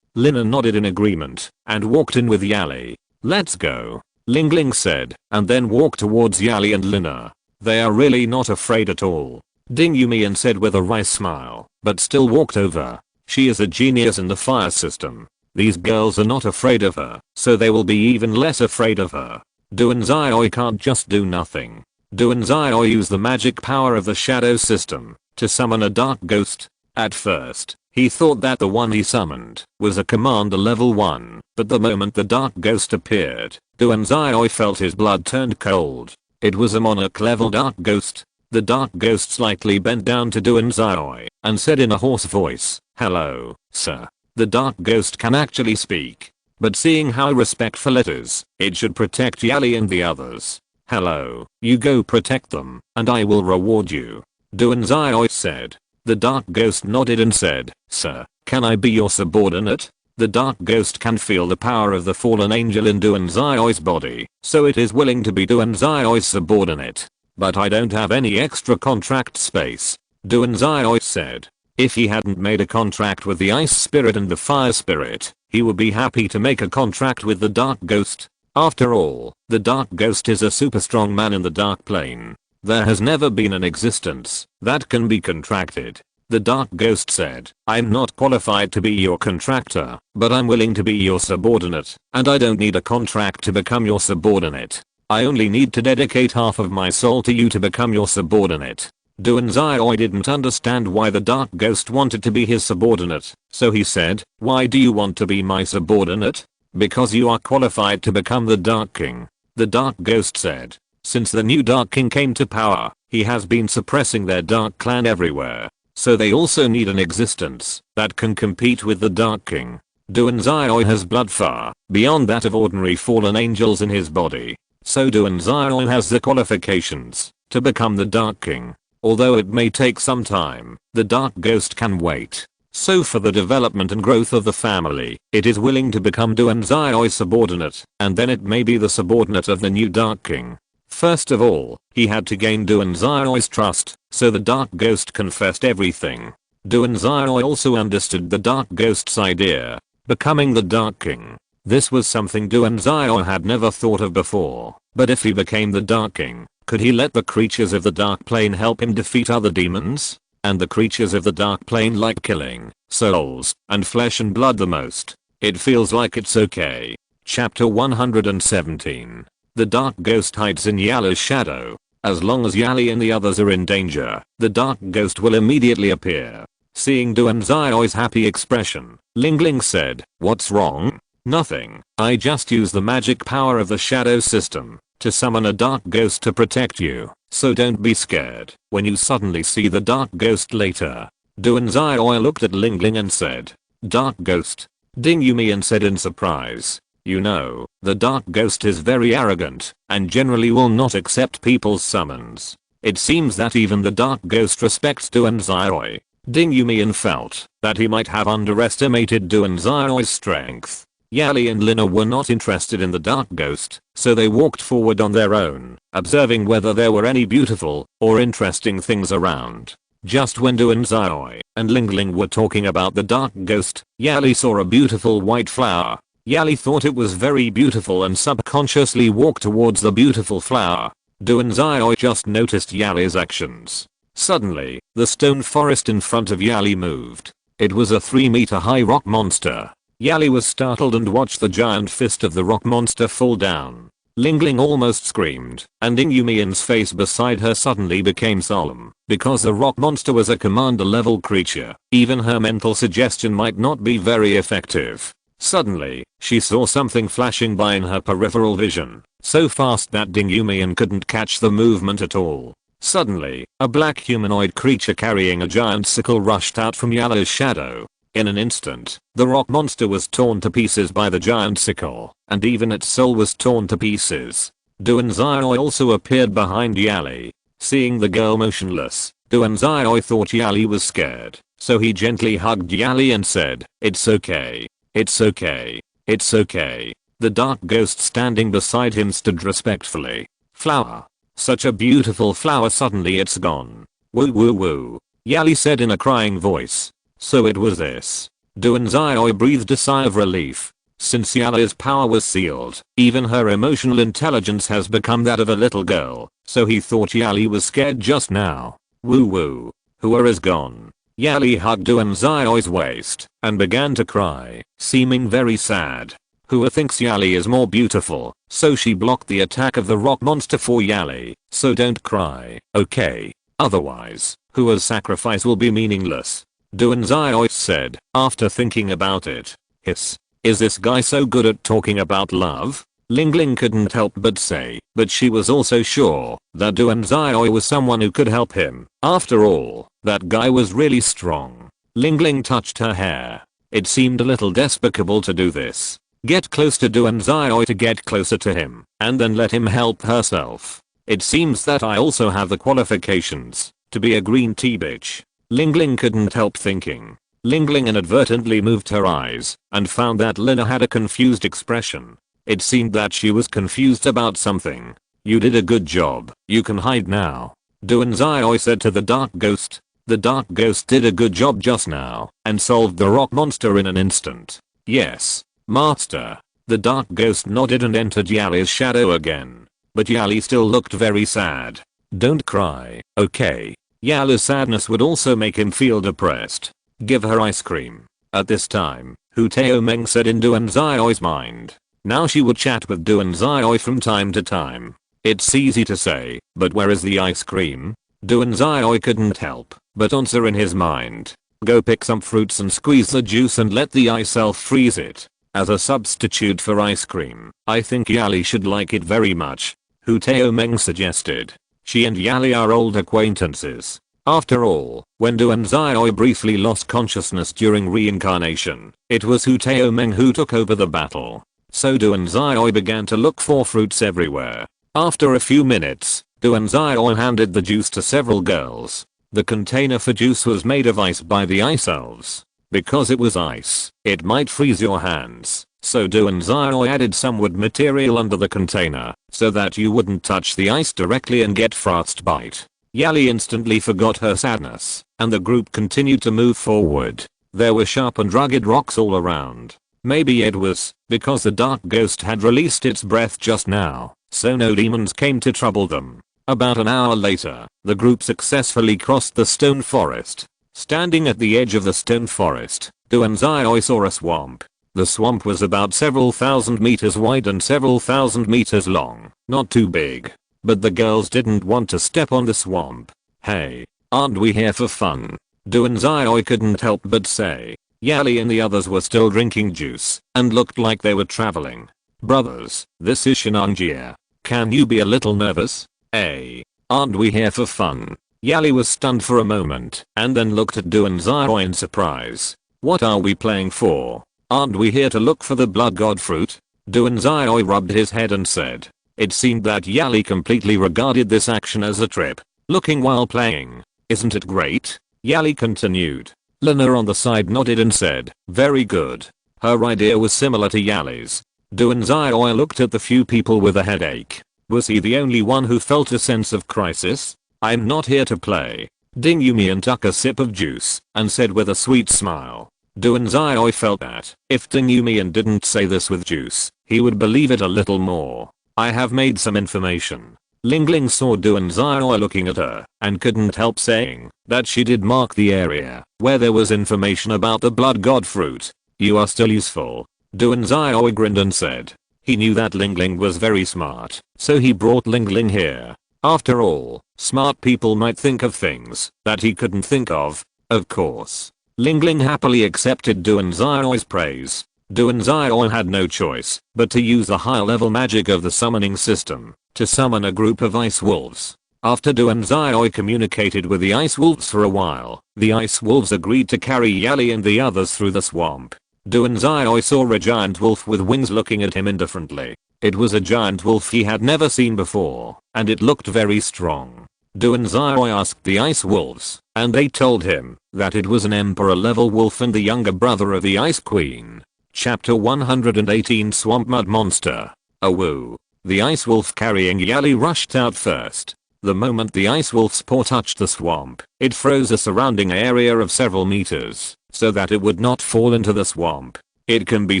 Lina nodded in agreement and walked in with Yali. Let's go, Lingling said, and then walked towards Yali and Lina. They are really not afraid at all, Dingyumian said with a wry smile, but still walked over. She is a genius in the fire system. These girls are not afraid of her, so they will be even less afraid of her. Duanzai can't just do nothing. Duanzai used the magic power of the shadow system to summon a dark ghost. At first, he thought that the one he summoned was a commander level 1, but the moment the dark ghost appeared, Duanzai felt his blood turned cold. It was a monarch level dark ghost. The dark ghost slightly bent down to Duanzai and said in a hoarse voice, "Hello, sir." The dark ghost can actually speak, but seeing how respectful it is, it should protect Yali and the others. "Hello, you go protect them, and I will reward you," Duanzai said. The dark ghost nodded and said, "Sir, can I be your subordinate?" The dark ghost can feel the power of the fallen angel in Duanzai's body, so it is willing to be Duanzai's subordinate. "But I don't have any extra contract space," Duanzai said. If he hadn't made a contract with the ice spirit and the fire spirit, he would be happy to make a contract with the dark ghost. After all, the dark ghost is a super strong man in the dark plane. There has never been an existence that can be contracted. The dark ghost said, "I'm not qualified to be your contractor, but I'm willing to be your subordinate, and I don't need a contract to become your subordinate. I only need to dedicate half of my soul to you to become your subordinate." Duanzai didn't understand why the dark ghost wanted to be his subordinate, so he said, "Why do you want to be my subordinate?" "Because you are qualified to become the Dark King," the dark ghost said. Since the new Dark King came to power, he has been suppressing their dark clan everywhere. So they also need an existence that can compete with the Dark King. Duanzai has blood far beyond that of ordinary fallen angels in his body. So Duanzai has the qualifications to become the Dark King. Although it may take some time, the dark ghost can wait. So for the development and growth of the family, it is willing to become Duanzai's subordinate, and then it may be the subordinate of the new Dark King. First of all, he had to gain Duanzai's trust, so the dark ghost confessed everything. Duanzai also understood the dark ghost's idea, becoming the Dark King. This was something Duanzai had never thought of before, but if he became the Dark King, could he let the creatures of the dark plane help him defeat other demons? And the creatures of the dark plane like killing souls and flesh and blood the most. It feels like it's okay. Chapter 117. The dark ghost hides in Yali's shadow. As long as Yali and the others are in danger, the dark ghost will immediately appear. Seeing Duanzai's happy expression, Lingling said, "What's wrong?" "Nothing. I just use the magic power of the shadow system to summon a dark ghost to protect you, so don't be scared when you suddenly see the dark ghost later." Duanzai looked at Lingling and said, "Dark ghost?" Dingyumian said in surprise. "You know, the dark ghost is very arrogant and generally will not accept people's summons. It seems that even the dark ghost respects Duanzai." Dingyumian felt that he might have underestimated Duanzai's strength. Yali and Lina were not interested in the dark ghost, so they walked forward on their own, observing whether there were any beautiful or interesting things around. Just when Duanzai and Lingling were talking about the dark ghost, Yali saw a beautiful white flower. Yali thought it was very beautiful and subconsciously walked towards the beautiful flower. Duanzai just noticed Yali's actions. Suddenly, the stone forest in front of Yali moved. It was a 3-meter high rock monster. Yali was startled and watched the giant fist of the rock monster fall down. Ling Ling almost screamed, and Ding Yumian's face beside her suddenly became solemn. Because the rock monster was a commander level creature, even her mental suggestion might not be very effective. Suddenly, she saw something flashing by in her peripheral vision, so fast that Ding Yumian couldn't catch the movement at all. Suddenly, a black humanoid creature carrying a giant sickle rushed out from Yala's shadow. In an instant, the rock monster was torn to pieces by the giant sickle, and even its soul was torn to pieces. Duan Xiaoi also appeared behind Yali. Seeing the girl motionless, Duan Xiaoi thought Yali was scared, so he gently hugged Yali and said, "It's okay. It's okay. It's okay." The dark ghost standing beside him stood respectfully. "Flower. Such a beautiful flower, suddenly it's gone. Woo woo woo," Yali said in a crying voice. So it was this. Duan Xiaoi breathed a sigh of relief. Since Yali's power was sealed, even her emotional intelligence has become that of a little girl, so he thought Yali was scared just now. Woo woo. Hua is gone. Yali hugged Duan Xiaoi's waist and began to cry, seeming very sad. Hua thinks Yali is more beautiful, so she blocked the attack of the rock monster for Yali, so don't cry, okay? Otherwise, Hua's sacrifice will be meaningless. Duan Xiaoi said, after thinking about it. Hiss. Is this guy so good at talking about love? Ling Ling couldn't help but say, but she was also sure that Duan Xiaoi was someone who could help him. After all, that guy was really strong. Ling Ling touched her hair. It seemed a little despicable to do this. Get close to Duan Xiaoi to get closer to him, and then let him help herself. It seems that I also have the qualifications to be a green tea bitch. Ling Ling couldn't help thinking. Ling Ling inadvertently moved her eyes and found that Lina had a confused expression. It seemed that she was confused about something. You did a good job. You can hide now. Duan Xiaoi said to the dark ghost. The dark ghost did a good job just now and solved the rock monster in an instant. Yes, master. The dark ghost nodded and entered Yali's shadow again. But Yali still looked very sad. Don't cry, okay? Yali's sadness would also make him feel depressed. Give her ice cream. At this time, Hu Taomeng said in Duan Xiaoi's mind. Now she would chat with Duan Xiaoi from time to time. It's easy to say, but where is the ice cream? Duan Xiaoi couldn't help but answer in his mind. Go pick some fruits and squeeze the juice and let the ice self freeze it. As a substitute for ice cream, I think Yali should like it very much. Hu Taomeng suggested. She and Yali are old acquaintances. After all, when Duan Xiaoi briefly lost consciousness during reincarnation, it was Hu Taomeng who took over the battle. So Duan Xiaoi began to look for fruits everywhere. After a few minutes, Duan Xiaoi handed the juice to several girls. The container for juice was made of ice by the ice elves. Because it was ice, it might freeze your hands. So Duan Xiaoi added some wood material under the container, so that you wouldn't touch the ice directly and get frostbite. Yali instantly forgot her sadness, and the group continued to move forward. There were sharp and rugged rocks all around. Maybe it was because the dark ghost had released its breath just now, so no demons came to trouble them. About an hour later, the group successfully crossed the stone forest. Standing at the edge of the stone forest, Duan Xiaoi saw a swamp. The swamp was about several thousand meters wide and several thousand meters long, not too big. But the girls didn't want to step on the swamp. Hey, aren't we here for fun? Duan Xiaoi couldn't help but say. Yali and the others were still drinking juice and looked like they were traveling. Brothers, this is Shanghai. Can you be a little nervous? Hey, aren't we here for fun? Yali was stunned for a moment and then looked at Duan Xiaoi in surprise. What are we playing for? Aren't we here to look for the blood god fruit? Duan Xiaoi rubbed his head and said. It seemed that Yali completely regarded this action as a trip. Looking while playing. Isn't it great? Yali continued. Lina on the side nodded and said, very good. Her idea was similar to Yali's. Duan Xiaoi looked at the few people with a headache. Was he the only one who felt a sense of crisis? I'm not here to play. Ding Yumian took a sip of juice and said with a sweet smile. Duan Xiaoi felt that if Ding Yumian didn't say this with juice, he would believe it a little more. I have made some information. Ling Ling saw Duan Xiao looking at her and couldn't help saying that she did mark the area where there was information about the blood god fruit. You are still useful. Duan Xiao grinned and said. He knew that Ling Ling was very smart, so he brought Ling Ling here. After all, smart people might think of things that he couldn't think of course. Ling Ling happily accepted Duan Xiao's praise. Duan Xiao had no choice but to use the higher level magic of the summoning system to summon a group of ice wolves. After Duan Xiao communicated with the ice wolves for a while, the ice wolves agreed to carry Yali and the others through the swamp. Duan Xiao saw a giant wolf with wings looking at him indifferently. It was a giant wolf he had never seen before, and it looked very strong. Duan Xiao asked the ice wolves, and they told him that it was an emperor level wolf and the younger brother of the ice queen. Chapter 118 Swamp Mud Monster. Awoo. The ice wolf carrying Yali rushed out first. The moment the ice wolf's paw touched the swamp, it froze a surrounding area of several meters, so that it would not fall into the swamp. It can be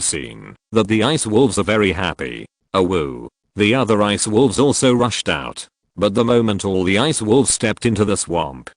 seen that the ice wolves are very happy. Awoo. The other ice wolves also rushed out. But the moment all the ice wolves stepped into the swamp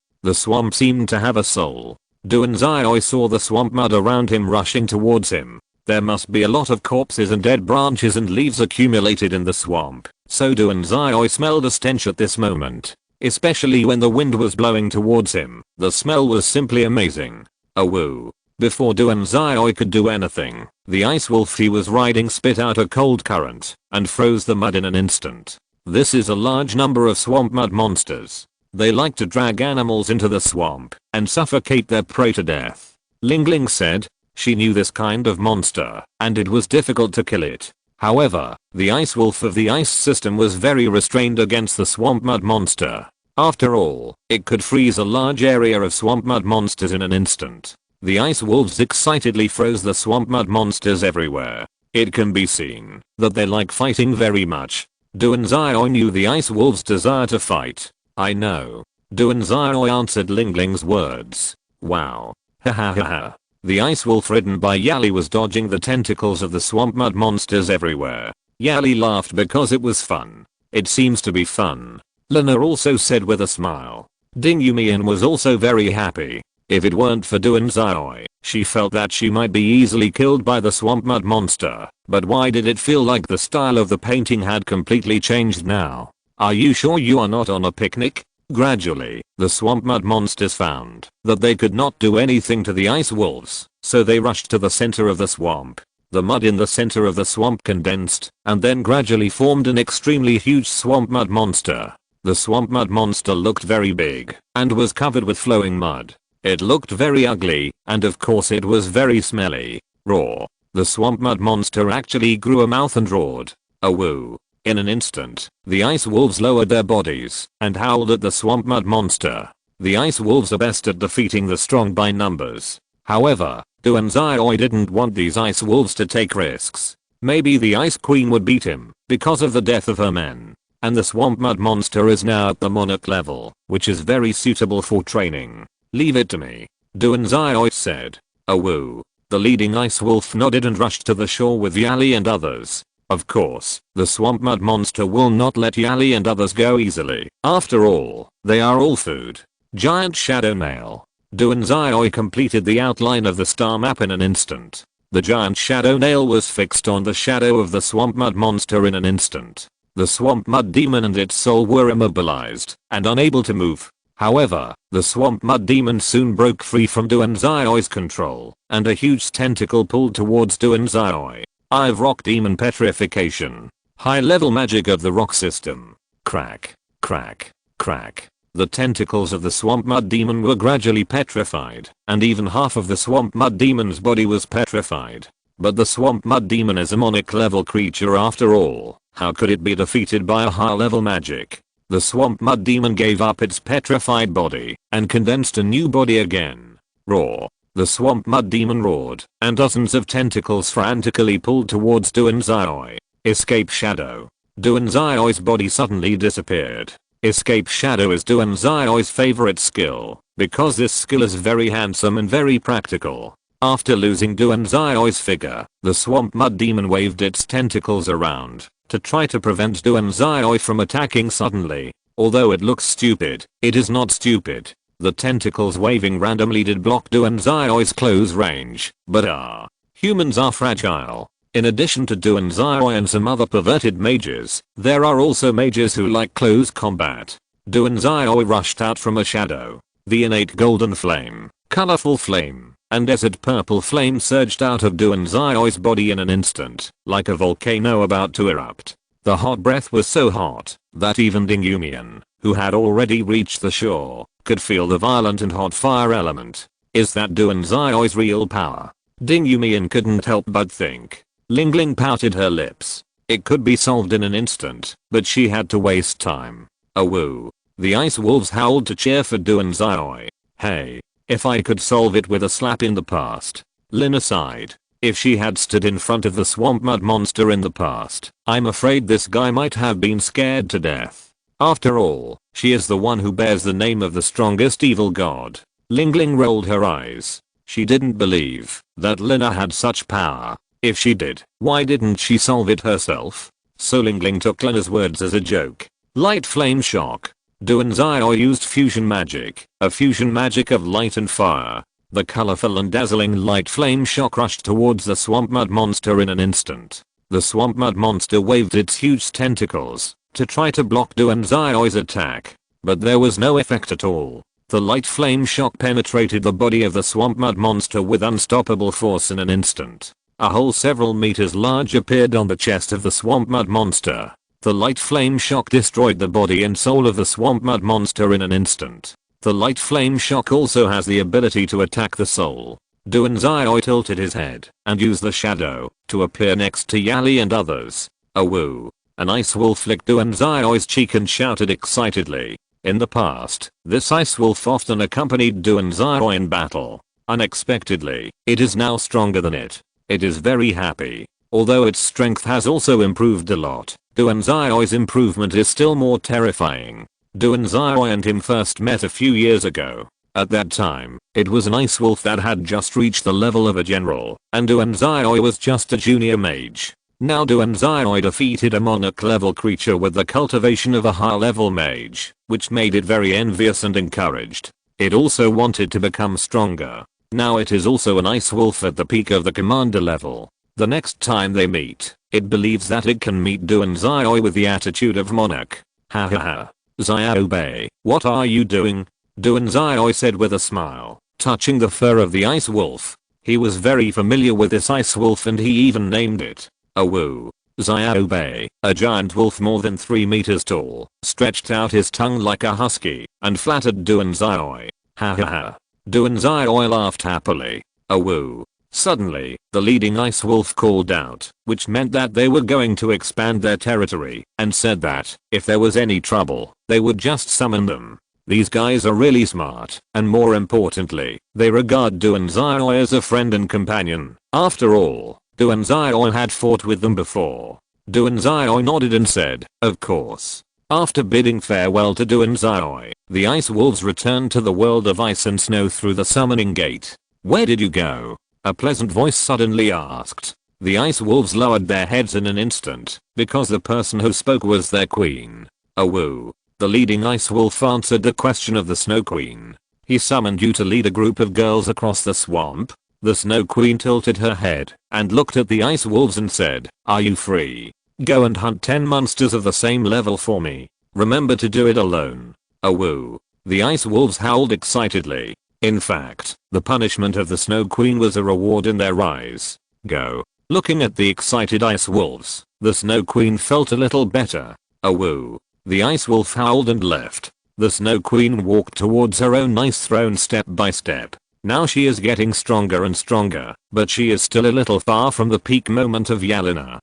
seemed to have a soul. Duan Xiao saw the swamp mud around him rushing towards him. There must be a lot of corpses and dead branches and leaves accumulated in the swamp, so Duan Xiao smelled a stench at this moment. Especially when the wind was blowing towards him, the smell was simply amazing. Awoo. Before Duan Xiao could do anything, the ice wolf he was riding spit out a cold current and froze the mud in an instant. This is a large number of swamp mud monsters. They like to drag animals into the swamp and suffocate their prey to death. Ling Ling said. She knew this kind of monster, and it was difficult to kill it. However, the ice wolf of the ice system was very restrained against the swamp mud monster. After all, it could freeze a large area of swamp mud monsters in an instant. The ice wolves excitedly froze the swamp mud monsters everywhere. It can be seen that they like fighting very much. Duan Xiao knew the ice wolves' desire to fight. I know. Duan Xiao answered Ling Ling's words. Wow. Ha ha ha ha. The ice wolf ridden by Yali was dodging the tentacles of the swamp mud monsters everywhere. Yali laughed because it was fun. It seems to be fun. Lena also said with a smile. Ding Yumian was also very happy. If it weren't for Duan Xiao, she felt that she might be easily killed by the swamp mud monster. But why did it feel like the style of the painting had completely changed now? Are you sure you are not on a picnic? Gradually, the swamp mud monsters found that they could not do anything to the ice wolves, so they rushed to the center of the swamp. The mud in the center of the swamp condensed and then gradually formed an extremely huge swamp mud monster. The swamp mud monster looked very big and was covered with flowing mud. It looked very ugly, and of course it was very smelly. Raw. The swamp mud monster actually grew a mouth and roared. Awoo. In an instant, the ice wolves lowered their bodies and howled at the swamp mud monster. The ice wolves are best at defeating the strong by numbers. However, Duan Xiao didn't want these ice wolves to take risks. Maybe the ice queen would beat him because of the death of her men. And the swamp mud monster is now at the monarch level, which is very suitable for training. Leave it to me. Duan Xiao said. Awoo. The leading ice wolf nodded and rushed to the shore with Yali and others. Of course, the swamp mud monster will not let Yali and others go easily. After all, they are all food. Giant shadow nail. Duan Xiao completed the outline of the star map in an instant. The giant shadow nail was fixed on the shadow of the swamp mud monster in an instant. The swamp mud demon and its soul were immobilized and unable to move. However, the swamp mud demon soon broke free from Duan Xiao's control, and a huge tentacle pulled towards Duan Xiao. I've rock demon petrification. High level magic of the rock system. Crack. Crack. Crack. The tentacles of the swamp mud demon were gradually petrified, and even half of the swamp mud demon's body was petrified. But the swamp mud demon is a monarch level creature after all. How could it be defeated by a high level magic? The swamp mud demon gave up its petrified body and condensed a new body again. Roar. The swamp mud demon roared, and dozens of tentacles frantically pulled towards Duan Xiao. Escape shadow. Duan Xiao's body suddenly disappeared. Escape shadow is Duan Xiao's favorite skill, because this skill is very handsome and very practical. After losing Duanzai's figure, the swamp mud demon waved its tentacles around to try to prevent Duanzai from attacking suddenly. Although it looks stupid, it is not stupid. The tentacles waving randomly did block Duanzai's close range, but humans are fragile. In addition to Duanzai and some other perverted mages, there are also mages who like close combat. Duanzai rushed out from a shadow. The innate golden flame, colorful flame, and desert purple flame surged out of Duanzai's body in an instant, like a volcano about to erupt. The hot breath was so hot that even Dingumian, who had already reached the shore, could feel the violent and hot fire element. Is that Duanzai's real power? Dingumian couldn't help but think. Ling Ling pouted her lips. It could be solved in an instant, but she had to waste time. Awoo. The ice wolves howled to cheer for Duanzai. Hey. If I could solve it with a slap in the past. Lina sighed. If she had stood in front of the swamp mud monster in the past, I'm afraid this guy might have been scared to death. After all, she is the one who bears the name of the strongest evil god. Ling Ling rolled her eyes. She didn't believe that Lina had such power. If she did, why didn't she solve it herself? So Ling Ling took Lina's words as a joke. Light flame shock. Duanzai used fusion magic, a fusion magic of light and fire. The colorful and dazzling light flame shock rushed towards the swamp mud monster in an instant. The swamp mud monster waved its huge tentacles to try to block Duanzai's attack, but there was no effect at all. The light flame shock penetrated the body of the swamp mud monster with unstoppable force in an instant. A hole several meters large appeared on the chest of the swamp mud monster. The light flame shock destroyed the body and soul of the swamp mud monster in an instant. The light flame shock also has the ability to attack the soul. Duanzai tilted his head and used the shadow to appear next to Yali and others. Awoo. An ice wolf licked Duanzai's cheek and shouted excitedly. In the past, this ice wolf often accompanied Duanzai in battle. Unexpectedly, it is now stronger than it. It is very happy. Although its strength has also improved a lot, Duanzai's improvement is still more terrifying. Duanzai and him first met a few years ago. At that time, it was an ice wolf that had just reached the level of a general, and Duanzai was just a junior mage. Now Duanzai defeated a monarch level creature with the cultivation of a high level mage, which made it very envious and encouraged. It also wanted to become stronger. Now it is also an ice wolf at the peak of the commander level. The next time they meet, it believes that it can meet Duanzai with the attitude of monarch. Ha ha ha. Xiaobei, what are you doing? Duanzai said with a smile, touching the fur of the ice wolf. He was very familiar with this ice wolf and he even named it. Awoo. Xiaobei, a giant wolf more than 3 meters tall, stretched out his tongue like a husky and flattered Duanzai. Ha ha ha. Duanzai laughed happily. Awoo. Suddenly, the leading ice wolf called out, which meant that they were going to expand their territory, and said that, if there was any trouble, they would just summon them. These guys are really smart, and more importantly, they regard Duanzai as a friend and companion. After all, Duanzai had fought with them before. Duanzai nodded and said, of course. After bidding farewell to Duanzai, the ice wolves returned to the world of ice and snow through the summoning gate. Where did you go? A pleasant voice suddenly asked. The ice wolves lowered their heads in an instant, because the person who spoke was their queen. Awoo. The leading ice wolf answered the question of the snow queen. He summoned you to lead a group of girls across the swamp. The snow queen tilted her head and looked at the ice wolves and said, are you free? Go and hunt 10 monsters of the same level for me. Remember to do it alone. Awoo. The ice wolves howled excitedly. In fact, the punishment of the Snow Queen was a reward in their eyes. Go. Looking at the excited ice wolves, the Snow Queen felt a little better. Awoo. The ice wolf howled and left. The Snow Queen walked towards her own ice throne step by step. Now she is getting stronger and stronger, but she is still a little far from the peak moment of Yalina.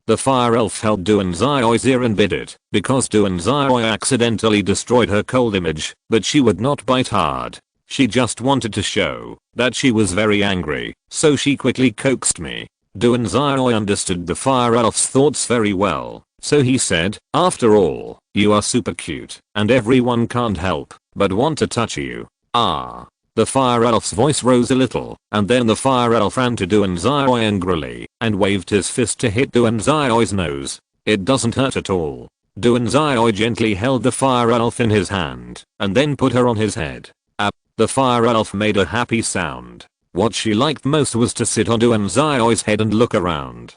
The fire elf held Duanzai's ear and bit it, because Duanzai accidentally destroyed her cold image, but she would not bite hard. She just wanted to show that she was very angry, so she quickly coaxed me. Duanzai understood the fire elf's thoughts very well, so he said, after all, you are super cute, and everyone can't help but want to touch you. Ah. The The fire elf's voice rose a little, and then the fire elf ran to Duanzai angrily and waved his fist to hit Duanzai's nose. It doesn't hurt at all. Duanzai gently held the fire elf in his hand and then put her on his head. The fire elf made a happy sound. What she liked most was to sit on Duanzai's head and look around.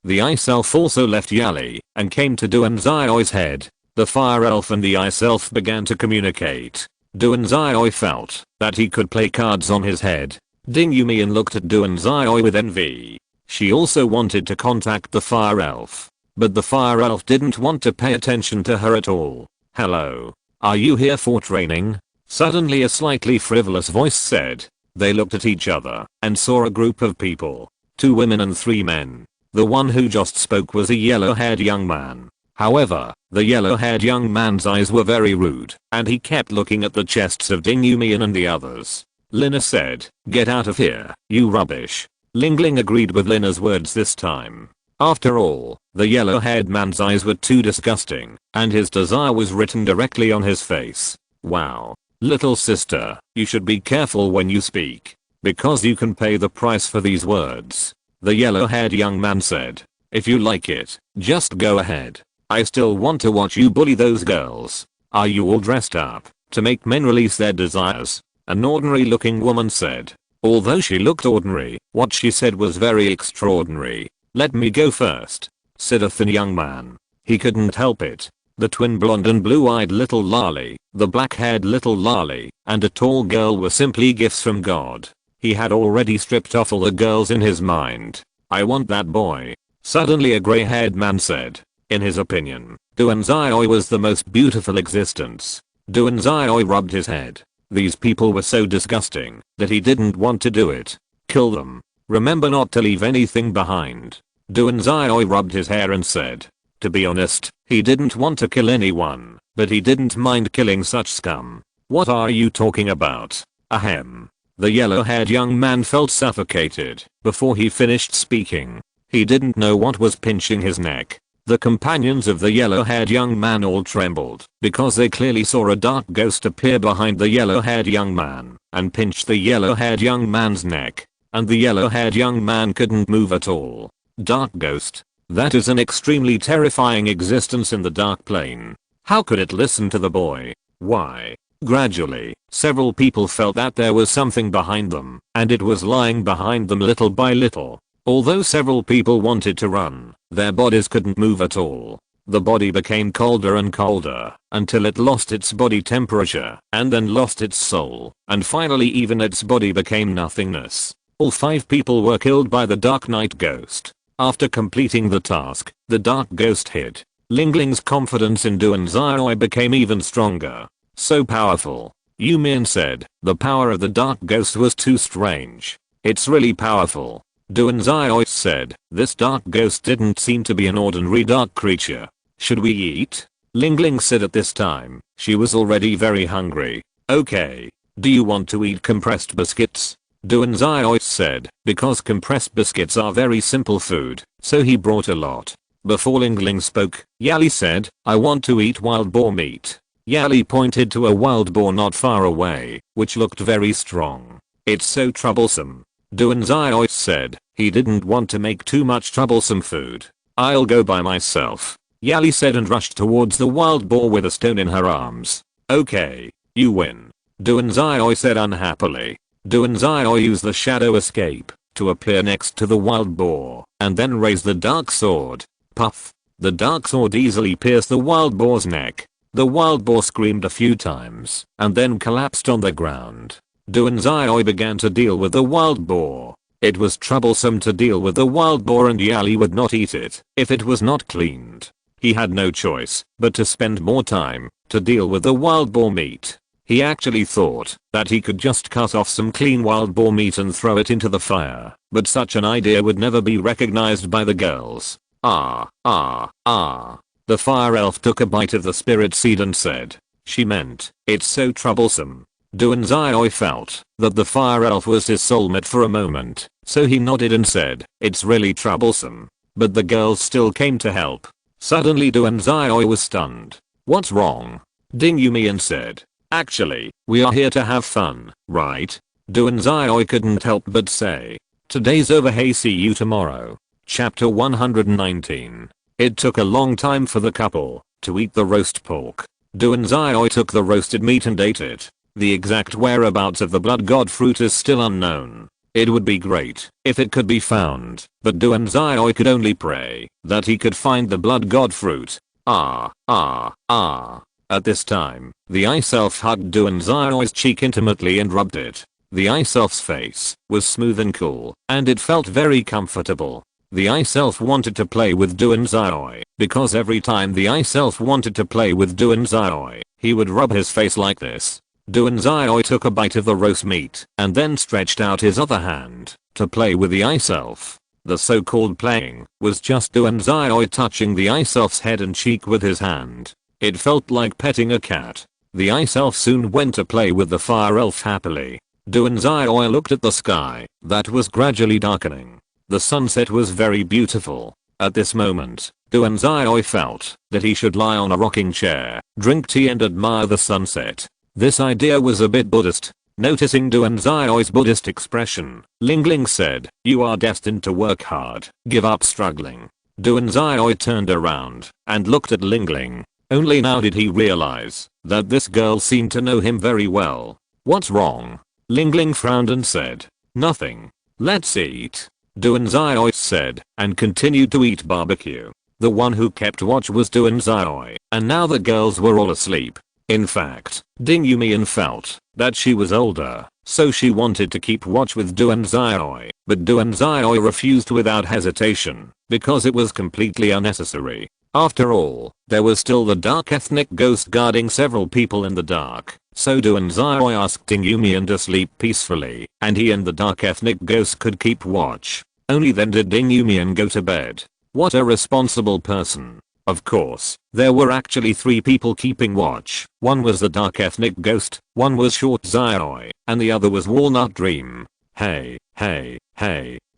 The ice elf also left Yali and came to Duanzai's head. The fire elf and the ice elf began to communicate. Duanzai felt that he could play cards on his head. Ding Yumian looked at Duanzai with envy. She also wanted to contact the fire elf, but the fire elf didn't want to pay attention to her at all. Hello. Are you here for training? Suddenly a slightly frivolous voice said. They looked at each other and saw a group of people. 2 women and 3 men. The one who just spoke was a yellow-haired young man. However, the yellow-haired young man's eyes were very rude, and he kept looking at the chests of Ding Yumian and the others. Lina said, "Get out of here, you rubbish." Ling Ling agreed with Lina's words this time. After all, the yellow-haired man's eyes were too disgusting, and his desire was written directly on his face. Wow. Little sister, you should be careful when you speak, because you can pay the price for these words. The yellow-haired young man said. If you like it, just go ahead. I still want to watch you bully those girls. Are you all dressed up to make men release their desires? An ordinary looking woman said. Although she looked ordinary, what she said was very extraordinary. Let me go first, said a thin young man. He couldn't help it. The twin blonde and blue-eyed little Lali, the black-haired little Lali, and a tall girl were simply gifts from God. He had already stripped off all the girls in his mind. I want that boy. Suddenly a grey-haired man said. In his opinion, Duanzai was the most beautiful existence. Duanzai rubbed his head. These people were so disgusting that he didn't want to do it. Kill them. Remember not to leave anything behind. Duanzai rubbed his hair and said. To be honest, he didn't want to kill anyone, but he didn't mind killing such scum. What are you talking about? Ahem. The yellow-haired young man felt suffocated before he finished speaking. He didn't know what was pinching his neck. The companions of the yellow-haired young man all trembled because they clearly saw a dark ghost appear behind the yellow-haired young man and pinch the yellow-haired young man's neck. And the yellow-haired young man couldn't move at all. Dark ghost. That is an extremely terrifying existence in the dark plane. How could it listen to the boy? Why? Gradually, several people felt that there was something behind them, and it was lying behind them little by little. Although several people wanted to run, their bodies couldn't move at all. The body became colder and colder, until it lost its body temperature, and then lost its soul, and finally even its body became nothingness. All 5 people were killed by the Dark Night Ghost. After completing the task, the Dark Ghost hid. Ling Ling's confidence in Duanzai became even stronger. So powerful. Yumian said, the power of the Dark Ghost was too strange. It's really powerful. Duanzai said, this Dark Ghost didn't seem to be an ordinary dark creature. Should we eat? Ling Ling said at this time, she was already very hungry. Okay. Do you want to eat compressed biscuits? Duanzai said, because compressed biscuits are very simple food, so he brought a lot. Before Ling Ling spoke, Yali said, I want to eat wild boar meat. Yali pointed to a wild boar not far away, which looked very strong. It's so troublesome. Duanzai said, he didn't want to make too much troublesome food. I'll go by myself. Yali said and rushed towards the wild boar with a stone in her arms. Okay, you win. Duanzai said unhappily. Duanzai used the shadow escape to appear next to the wild boar and then raise the dark sword. Puff. The dark sword easily pierced the wild boar's neck. The wild boar screamed a few times and then collapsed on the ground. Duanzai began to deal with the wild boar. It was troublesome to deal with the wild boar and Yali would not eat it if it was not cleaned. He had no choice but to spend more time to deal with the wild boar meat. He actually thought that he could just cut off some clean wild boar meat and throw it into the fire, but such an idea would never be recognized by the girls. The fire elf took a bite of the spirit seed and said, she meant, it's so troublesome. Duanzai felt that the fire elf was his soulmate for a moment, so he nodded and said, it's really troublesome. But the girls still came to help. Suddenly Duanzai was stunned. What's wrong? Ding Yumian said. Actually, we are here to have fun, right? Duanzai couldn't help but say. Today's over, hey, see you tomorrow. Chapter 119. It took a long time for the couple to eat the roast pork. Duanzai took the roasted meat and ate it. The exact whereabouts of the blood god fruit is still unknown. It would be great if it could be found, but Duanzai could only pray that he could find the blood god fruit. At this time, the ice elf hugged Duanzai's cheek intimately and rubbed it. The ice elf's face was smooth and cool, and it felt very comfortable. The ice elf wanted to play with Duanzai because every time the ice elf wanted to play with Duanzai, he would rub his face like this. Duanzai took a bite of the roast meat and then stretched out his other hand to play with the ice elf. The so-called playing was just Duanzai touching the ice elf's head and cheek with his hand. It felt like petting a cat. The ice elf soon went to play with the fire elf happily. Duanzai looked at the sky that was gradually darkening. The sunset was very beautiful. At this moment, Duanzai felt that he should lie on a rocking chair, drink tea and admire the sunset. This idea was a bit Buddhist. Noticing Duanzai's Buddhist expression, Lingling said, "You are destined to work hard. Give up struggling." Duanzai turned around and looked at Lingling. Only now did he realize that this girl seemed to know him very well. "What's wrong?" Lingling frowned and said, "Nothing. Let's eat." Duanzai said and continued to eat barbecue. The one who kept watch was Duanzai, and now the girls were all asleep. In fact, Ding Yumian felt that she was older, so she wanted to keep watch with Duanzai, but Duanzai refused without hesitation because it was completely unnecessary. After all, there was still the dark ethnic ghost guarding several people in the dark, so Duanzai asked Ding Yumian to sleep peacefully, and he and the dark ethnic ghost could keep watch. Only then did Ding Yumian go to bed. What a responsible person. Of course, there were actually 3 people keeping watch. One was the dark ethnic ghost, one was Short Zai, and the other was Walnut Dream. Hey,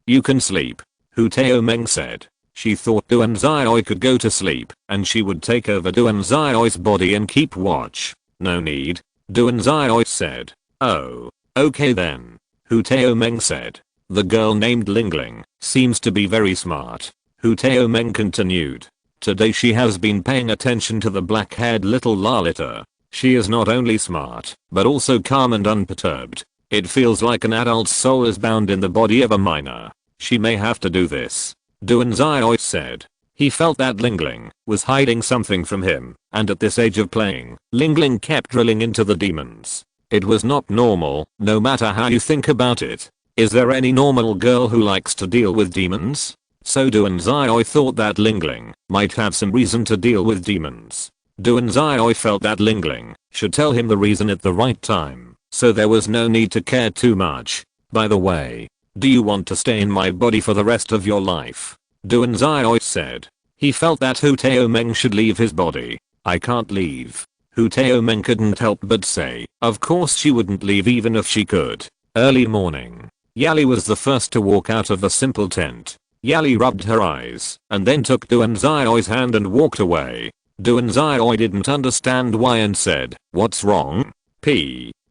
you can sleep," Hu Taomeng said. She thought Duanzai could go to sleep, and she would take over Duanzai's body and keep watch. "No need," Duanzai said. "Oh, okay then," Hu Taomeng said. "The girl named Lingling seems to be very smart," Hu Taomeng continued. "Today she has been paying attention to the black-haired little Lalita. She is not only smart, but also calm and unperturbed. It feels like an adult's soul is bound in the body of a minor. She may have to do this," Duanzai said. He felt that Lingling was hiding something from him, and at this age of playing, Lingling kept drilling into the demons. It was not normal, no matter how you think about it. Is there any normal girl who likes to deal with demons? So Duanzai thought that Lingling might have some reason to deal with demons. Duanzai felt that Lingling should tell him the reason at the right time, so there was no need to care too much. "By the way, do you want to stay in my body for the rest of your life?" Duanzai said. He felt that Hu Taomeng should leave his body. "I can't leave." Hu Taomeng couldn't help but say, of course she wouldn't leave even if she could. Early morning. Yali was the first to walk out of the simple tent. Yali rubbed her eyes and then took Duanzai's hand and walked away. Duanzai didn't understand why and said, "What's wrong?"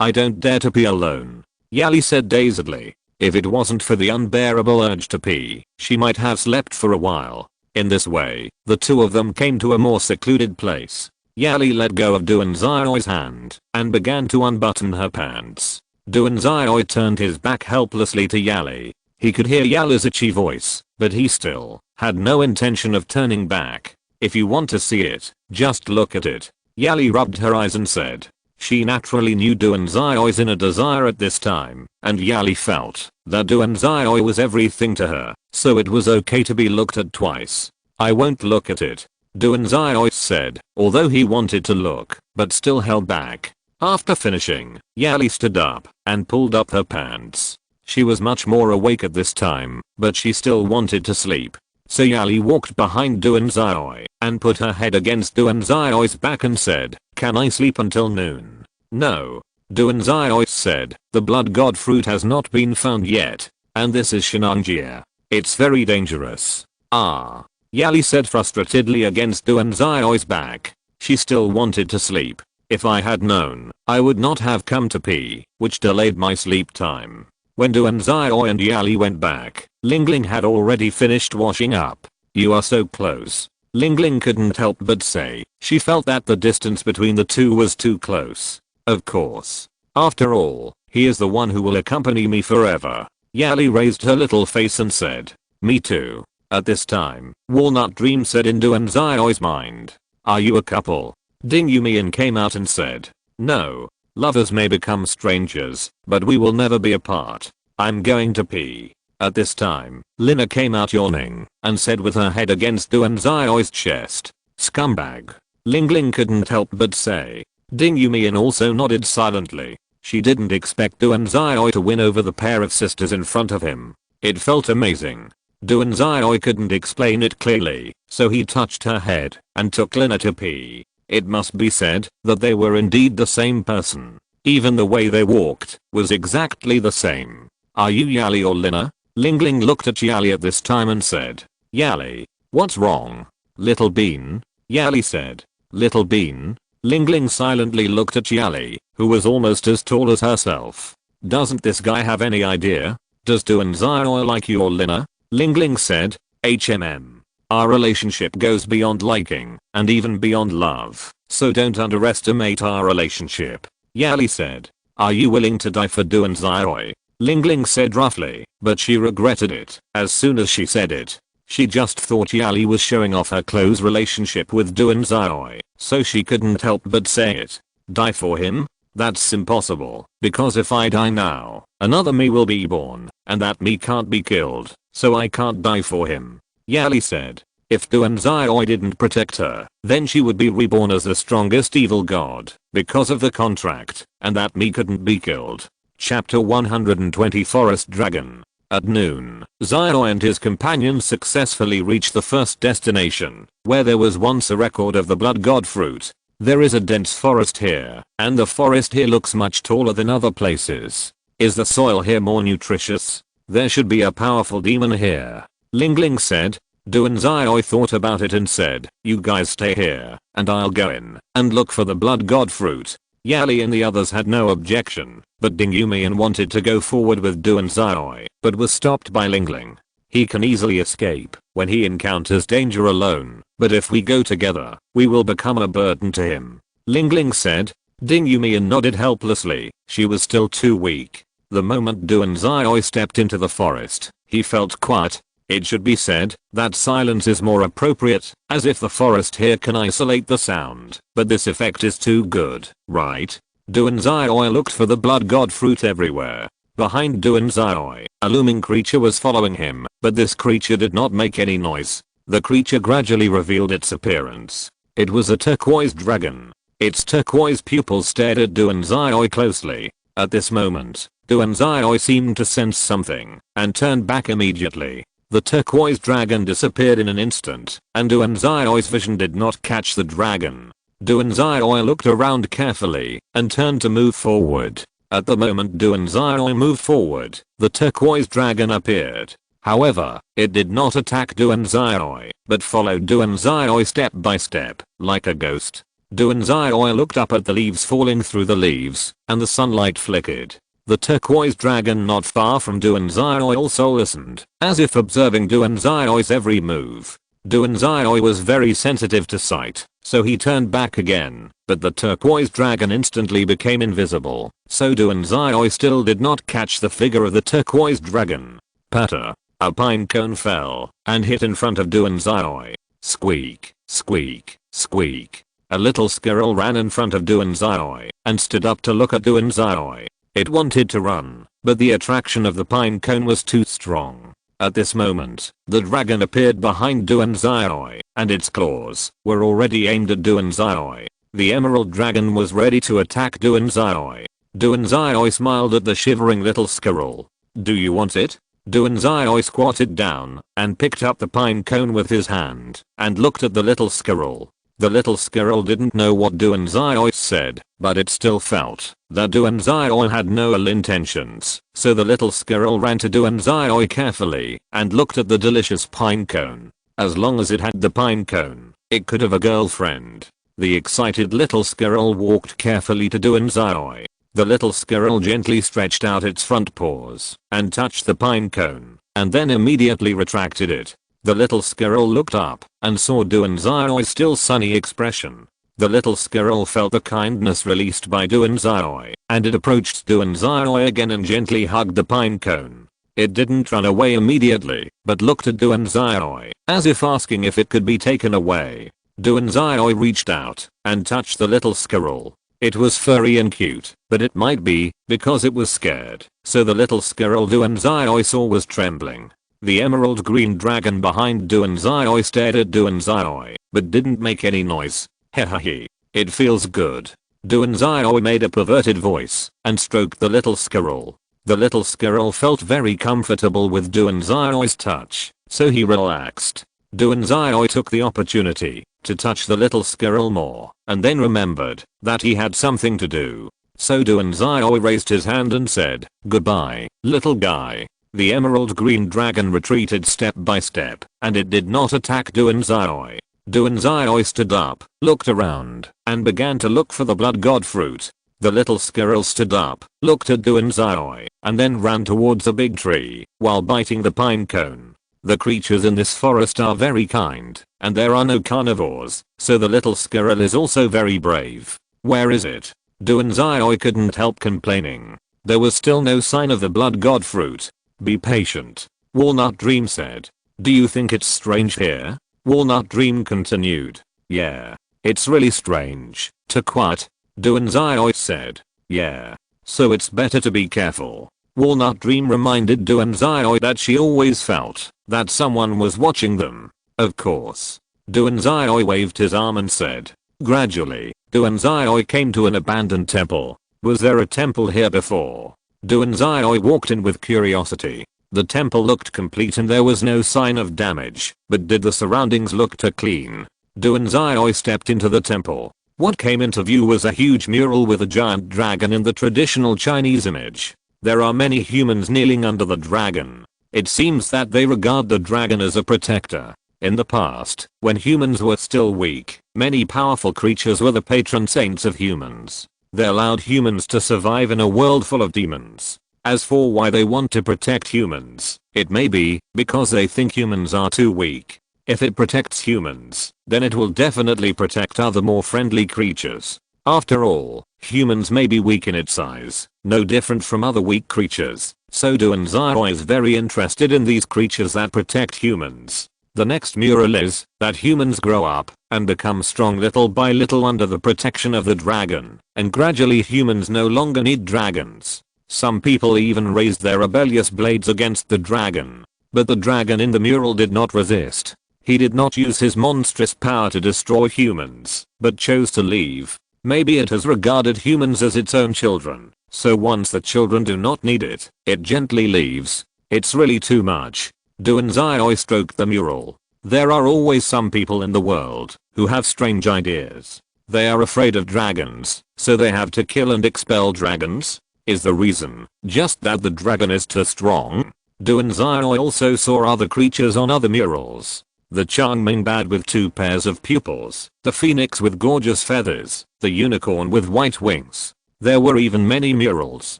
"I don't dare to pee alone," Yali said dazedly. If it wasn't for the unbearable urge to pee, she might have slept for a while. In this way, the two of them came to a more secluded place. Yali let go of Duanzai's hand and began to unbutton her pants. Duanzai turned his back helplessly to Yali. He could hear Yali's itchy voice, but he still had no intention of turning back. "If you want to see it, just look at it," Yali rubbed her eyes and said. She naturally knew Duanzai's inner desire at this time, and Yali felt that Duanzai was everything to her, so it was okay to be looked at twice. "I won't look at it," Duanzai said, although he wanted to look, but still held back. After finishing, Yali stood up and pulled up her pants. She was much more awake at this time, but she still wanted to sleep. So Yali walked behind Duanzai and put her head against Duanzai's back and said, "Can I sleep until noon?" "No," Duanzai said, "the blood god fruit has not been found yet, and this is Shanghai. It's very dangerous." Yali said frustratedly against Duanzai's back. She still wanted to sleep. If I had known, I would not have come to pee, which delayed my sleep time. When Duanzai and Yali went back, Lingling had already finished washing up. You are so close. Lingling couldn't help but say, she felt that the distance between the two was too close. Of course. After all, he is the one who will accompany me forever. Yali raised her little face and said, me too. At this time, Walnut Dream said in Duanzai's mind, are you a couple? Ding Yumian came out and said, no. Lovers may become strangers, but we will never be apart. I'm going to pee. At this time, Lina came out yawning and said with her head against Duanzai's chest, scumbag. Lingling couldn't help but say. Ding Yumian also nodded silently. She didn't expect Duanzai to win over the pair of sisters in front of him. It felt amazing. Duanzai couldn't explain it clearly, so he touched her head and took Lina to pee. It must be said that they were indeed the same person. Even the way they walked was exactly the same. Are you Yali or Lina? Lingling looked at Yali at this time and said, Yali, what's wrong? Little Bean? Yali said, Little Bean? Lingling silently looked at Yali, who was almost as tall as herself. Doesn't this guy have any idea? Does Duanzai like you or Lina? Lingling said, HMM. Our relationship goes beyond liking, and even beyond love, so don't underestimate our relationship. Yali said, are you willing to die for Duanzai? Lingling said roughly, but she regretted it as soon as she said it. She just thought Yali was showing off her close relationship with Duanzai, so she couldn't help but say it. Die for him? That's impossible, because if I die now, another me will be born, and that me can't be killed, so I can't die for him. Yali said, if Duanzai didn't protect her, then she would be reborn as the strongest evil god, because of the contract, and that me couldn't be killed. Chapter 120 Forest Dragon. At noon, Zio and his companions successfully reached the first destination, where there was once a record of the blood god fruit. There is a dense forest here, and the forest here looks much taller than other places. Is the soil here more nutritious? There should be a powerful demon here. Lingling said. Duanzai thought about it and said, you guys stay here, and I'll go in and look for the blood god fruit. Yali and the others had no objection, but Ding Yumian wanted to go forward with Duanzai, but was stopped by Lingling. He can easily escape when he encounters danger alone, but if we go together, we will become a burden to him. Lingling said. Ding Yumian nodded helplessly, she was still too weak. The moment Duanzai stepped into the forest, he felt quiet. It should be said that silence is more appropriate, as if the forest here can isolate the sound, but this effect is too good, right? Duanzai looked for the blood god fruit everywhere. Behind Duanzai, a looming creature was following him, but this creature did not make any noise. The creature gradually revealed its appearance. It was a turquoise dragon. Its turquoise pupils stared at Duanzai closely. At this moment, Duanzai seemed to sense something, and turned back immediately. The turquoise dragon disappeared in an instant, and Duanzai's vision did not catch the dragon. Duanzai looked around carefully, and turned to move forward. At the moment Duanzai moved forward, the turquoise dragon appeared. However, it did not attack Duanzai, but followed Duanzai step by step, like a ghost. Duanzai looked up at the leaves falling through the leaves, and the sunlight flickered. The turquoise dragon not far from Duanzai also listened, as if observing Duanzai's every move. Duanzai was very sensitive to sight, so he turned back again, but the turquoise dragon instantly became invisible, so Duanzai still did not catch the figure of the turquoise dragon. Patter. A pine cone fell, and hit in front of Duanzai. Squeak, squeak, squeak. A little squirrel ran in front of Duanzai, and stood up to look at Duanzai. It wanted to run, but the attraction of the pine cone was too strong. At this moment, the dragon appeared behind Duanzai, and its claws were already aimed at Duanzai. The emerald dragon was ready to attack Duanzai. Duanzai smiled at the shivering little squirrel. Do you want it? Duanzai squatted down, and picked up the pine cone with his hand, and looked at the little squirrel. The little squirrel didn't know what Duanzai said, but it still felt that Duanzai had no ill intentions, so the little squirrel ran to Duanzai carefully and looked at the delicious pine cone. As long as it had the pine cone, it could have a girlfriend. The excited little squirrel walked carefully to Duanzai. The little squirrel gently stretched out its front paws and touched the pine cone, and then immediately retracted it. The little squirrel looked up and saw Duanzai's still sunny expression. The little squirrel felt the kindness released by Duanzai, and it approached Duanzai again and gently hugged the pine cone. It didn't run away immediately, but looked at Duanzai, as if asking if it could be taken away. Duanzai reached out and touched the little squirrel. It was furry and cute, but it might be because it was scared, so the little squirrel Duanzai saw was trembling. The emerald green dragon behind Duanzai stared at Duanzai, but didn't make any noise. Hehehe. It feels good. Duanzai made a perverted voice and stroked the little squirrel. The little squirrel felt very comfortable with Duanzai's touch, so he relaxed. Duanzai took the opportunity to touch the little squirrel more, and then remembered that he had something to do. So Duanzai raised his hand and said, "Goodbye, little guy." The emerald green dragon retreated step by step, and it did not attack Duanzai. Duanzai stood up, looked around, and began to look for the blood god fruit. The little squirrel stood up, looked at Duanzai, and then ran towards a big tree, while biting the pine cone. The creatures in this forest are very kind, and there are no carnivores, so the little squirrel is also very brave. Where is it? Duanzai couldn't help complaining. There was still no sign of the blood god fruit. Be patient. Walnut Dream said. Do you think it's strange here? Walnut Dream continued. Yeah. It's really strange. To quite. Duanzai said. Yeah. So it's better to be careful. Walnut Dream reminded Duanzai that she always felt that someone was watching them. Of course. Duanzai waved his arm and said. Gradually, Duanzai came to an abandoned temple. Was there a temple here before? Duanzai walked in with curiosity. The temple looked complete and there was no sign of damage, but did the surroundings look clean? Duanzai stepped into the temple. What came into view was a huge mural with a giant dragon in the traditional Chinese image. There are many humans kneeling under the dragon. It seems that they regard the dragon as a protector. In the past, when humans were still weak, many powerful creatures were the patron saints of humans. They allowed humans to survive in a world full of demons. As for why they want to protect humans, it may be because they think humans are too weak. If it protects humans, then it will definitely protect other more friendly creatures. After all, humans may be weak in its size, no different from other weak creatures, so Duanzai is very interested in these creatures that protect humans. The next mural is that humans grow up and become strong little by little under the protection of the dragon, and gradually humans no longer need dragons. Some people even raised their rebellious blades against the dragon. But the dragon in the mural did not resist. He did not use his monstrous power to destroy humans, but chose to leave. Maybe it has regarded humans as its own children, so once the children do not need it, it gently leaves. It's really too much. Duanzai stroked the mural. There are always some people in the world who have strange ideas. They are afraid of dragons, so they have to kill and expel dragons. Is the reason just that the dragon is too strong? Duanzai also saw other creatures on other murals. The Changming bat with 2 pairs of pupils, the phoenix with gorgeous feathers, the unicorn with white wings. There were even many murals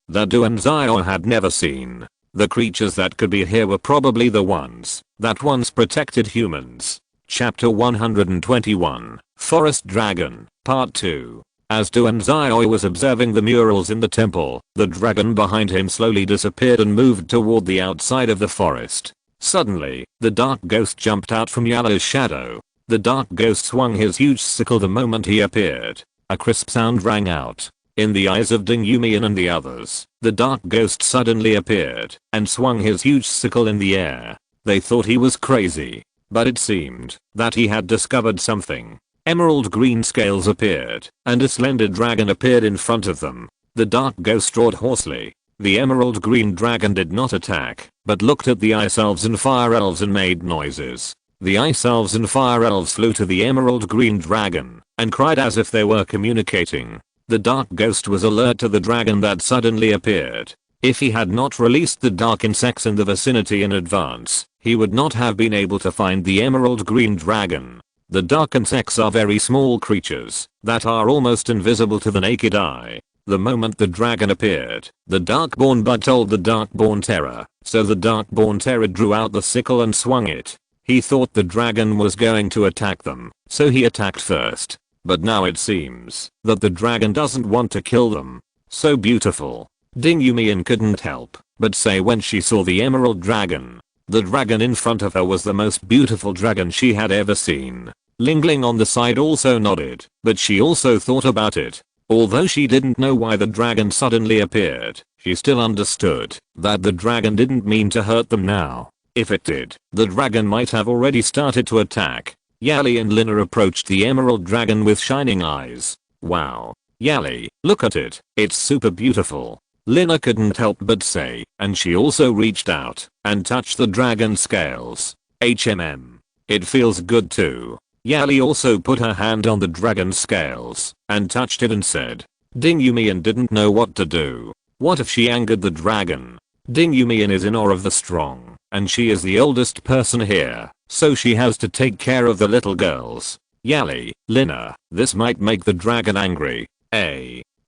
that Duanzai had never seen. The creatures that could be here were probably the ones that once protected humans. Chapter 121, Forest Dragon, Part 2. As Duanzai was observing the murals in the temple, the dragon behind him slowly disappeared and moved toward the outside of the forest. Suddenly, the dark ghost jumped out from Yallow's shadow. The dark ghost swung his huge sickle the moment he appeared. A crisp sound rang out. In the eyes of Ding Yumian and the others, the dark ghost suddenly appeared and swung his huge sickle in the air. They thought he was crazy, but it seemed that he had discovered something. Emerald green scales appeared, and a slender dragon appeared in front of them. The dark ghost roared hoarsely. The emerald green dragon did not attack, but looked at the ice elves and fire elves and made noises. The ice elves and fire elves flew to the emerald green dragon and cried as if they were communicating. The dark ghost was alert to the dragon that suddenly appeared. If he had not released the dark insects in the vicinity in advance, he would not have been able to find the emerald green dragon. The dark insects are very small creatures that are almost invisible to the naked eye. The moment the dragon appeared, the Darkborn bud told the Darkborn Terror, so the Darkborn Terror drew out the sickle and swung it. He thought the dragon was going to attack them, so he attacked first. But now it seems that the dragon doesn't want to kill them. So beautiful. Ding Yumian couldn't help but say when she saw the emerald dragon. The dragon in front of her was the most beautiful dragon she had ever seen. Ling Ling on the side also nodded, but she also thought about it. Although she didn't know why the dragon suddenly appeared, she still understood that the dragon didn't mean to hurt them now. If it did, the dragon might have already started to attack. Yali and Lina approached the emerald dragon with shining eyes. Wow. Yali, look at it, it's super beautiful. Lina couldn't help but say, and she also reached out and touched the dragon's scales. It feels good too. Yali also put her hand on the dragon's scales and touched it and said, Ding Yumian didn't know what to do. What if she angered the dragon? Ding Yumian is in awe of the strong, and she is the oldest person here, so she has to take care of the little girls. Yali, Lina, this might make the dragon angry.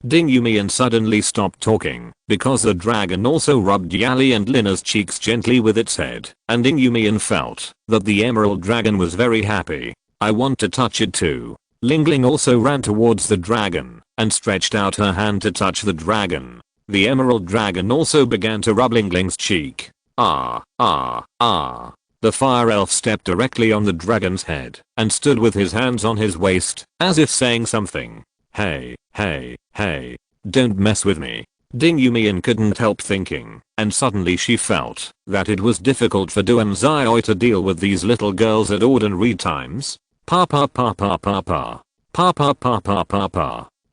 Ding Yumian suddenly stopped talking because the dragon also rubbed Yali and Lina's cheeks gently with its head, and Ding Yumian felt that the emerald dragon was very happy. I want to touch it too. Ling Ling also ran towards the dragon and stretched out her hand to touch the dragon. The emerald dragon also began to rub Ling Ling's cheek. The fire elf stepped directly on the dragon's head and stood with his hands on his waist as if saying something. Hey, don't mess with me. Ding Yumian couldn't help thinking, and suddenly she felt that it was difficult for Duan Zioi to deal with these little girls at ordinary times.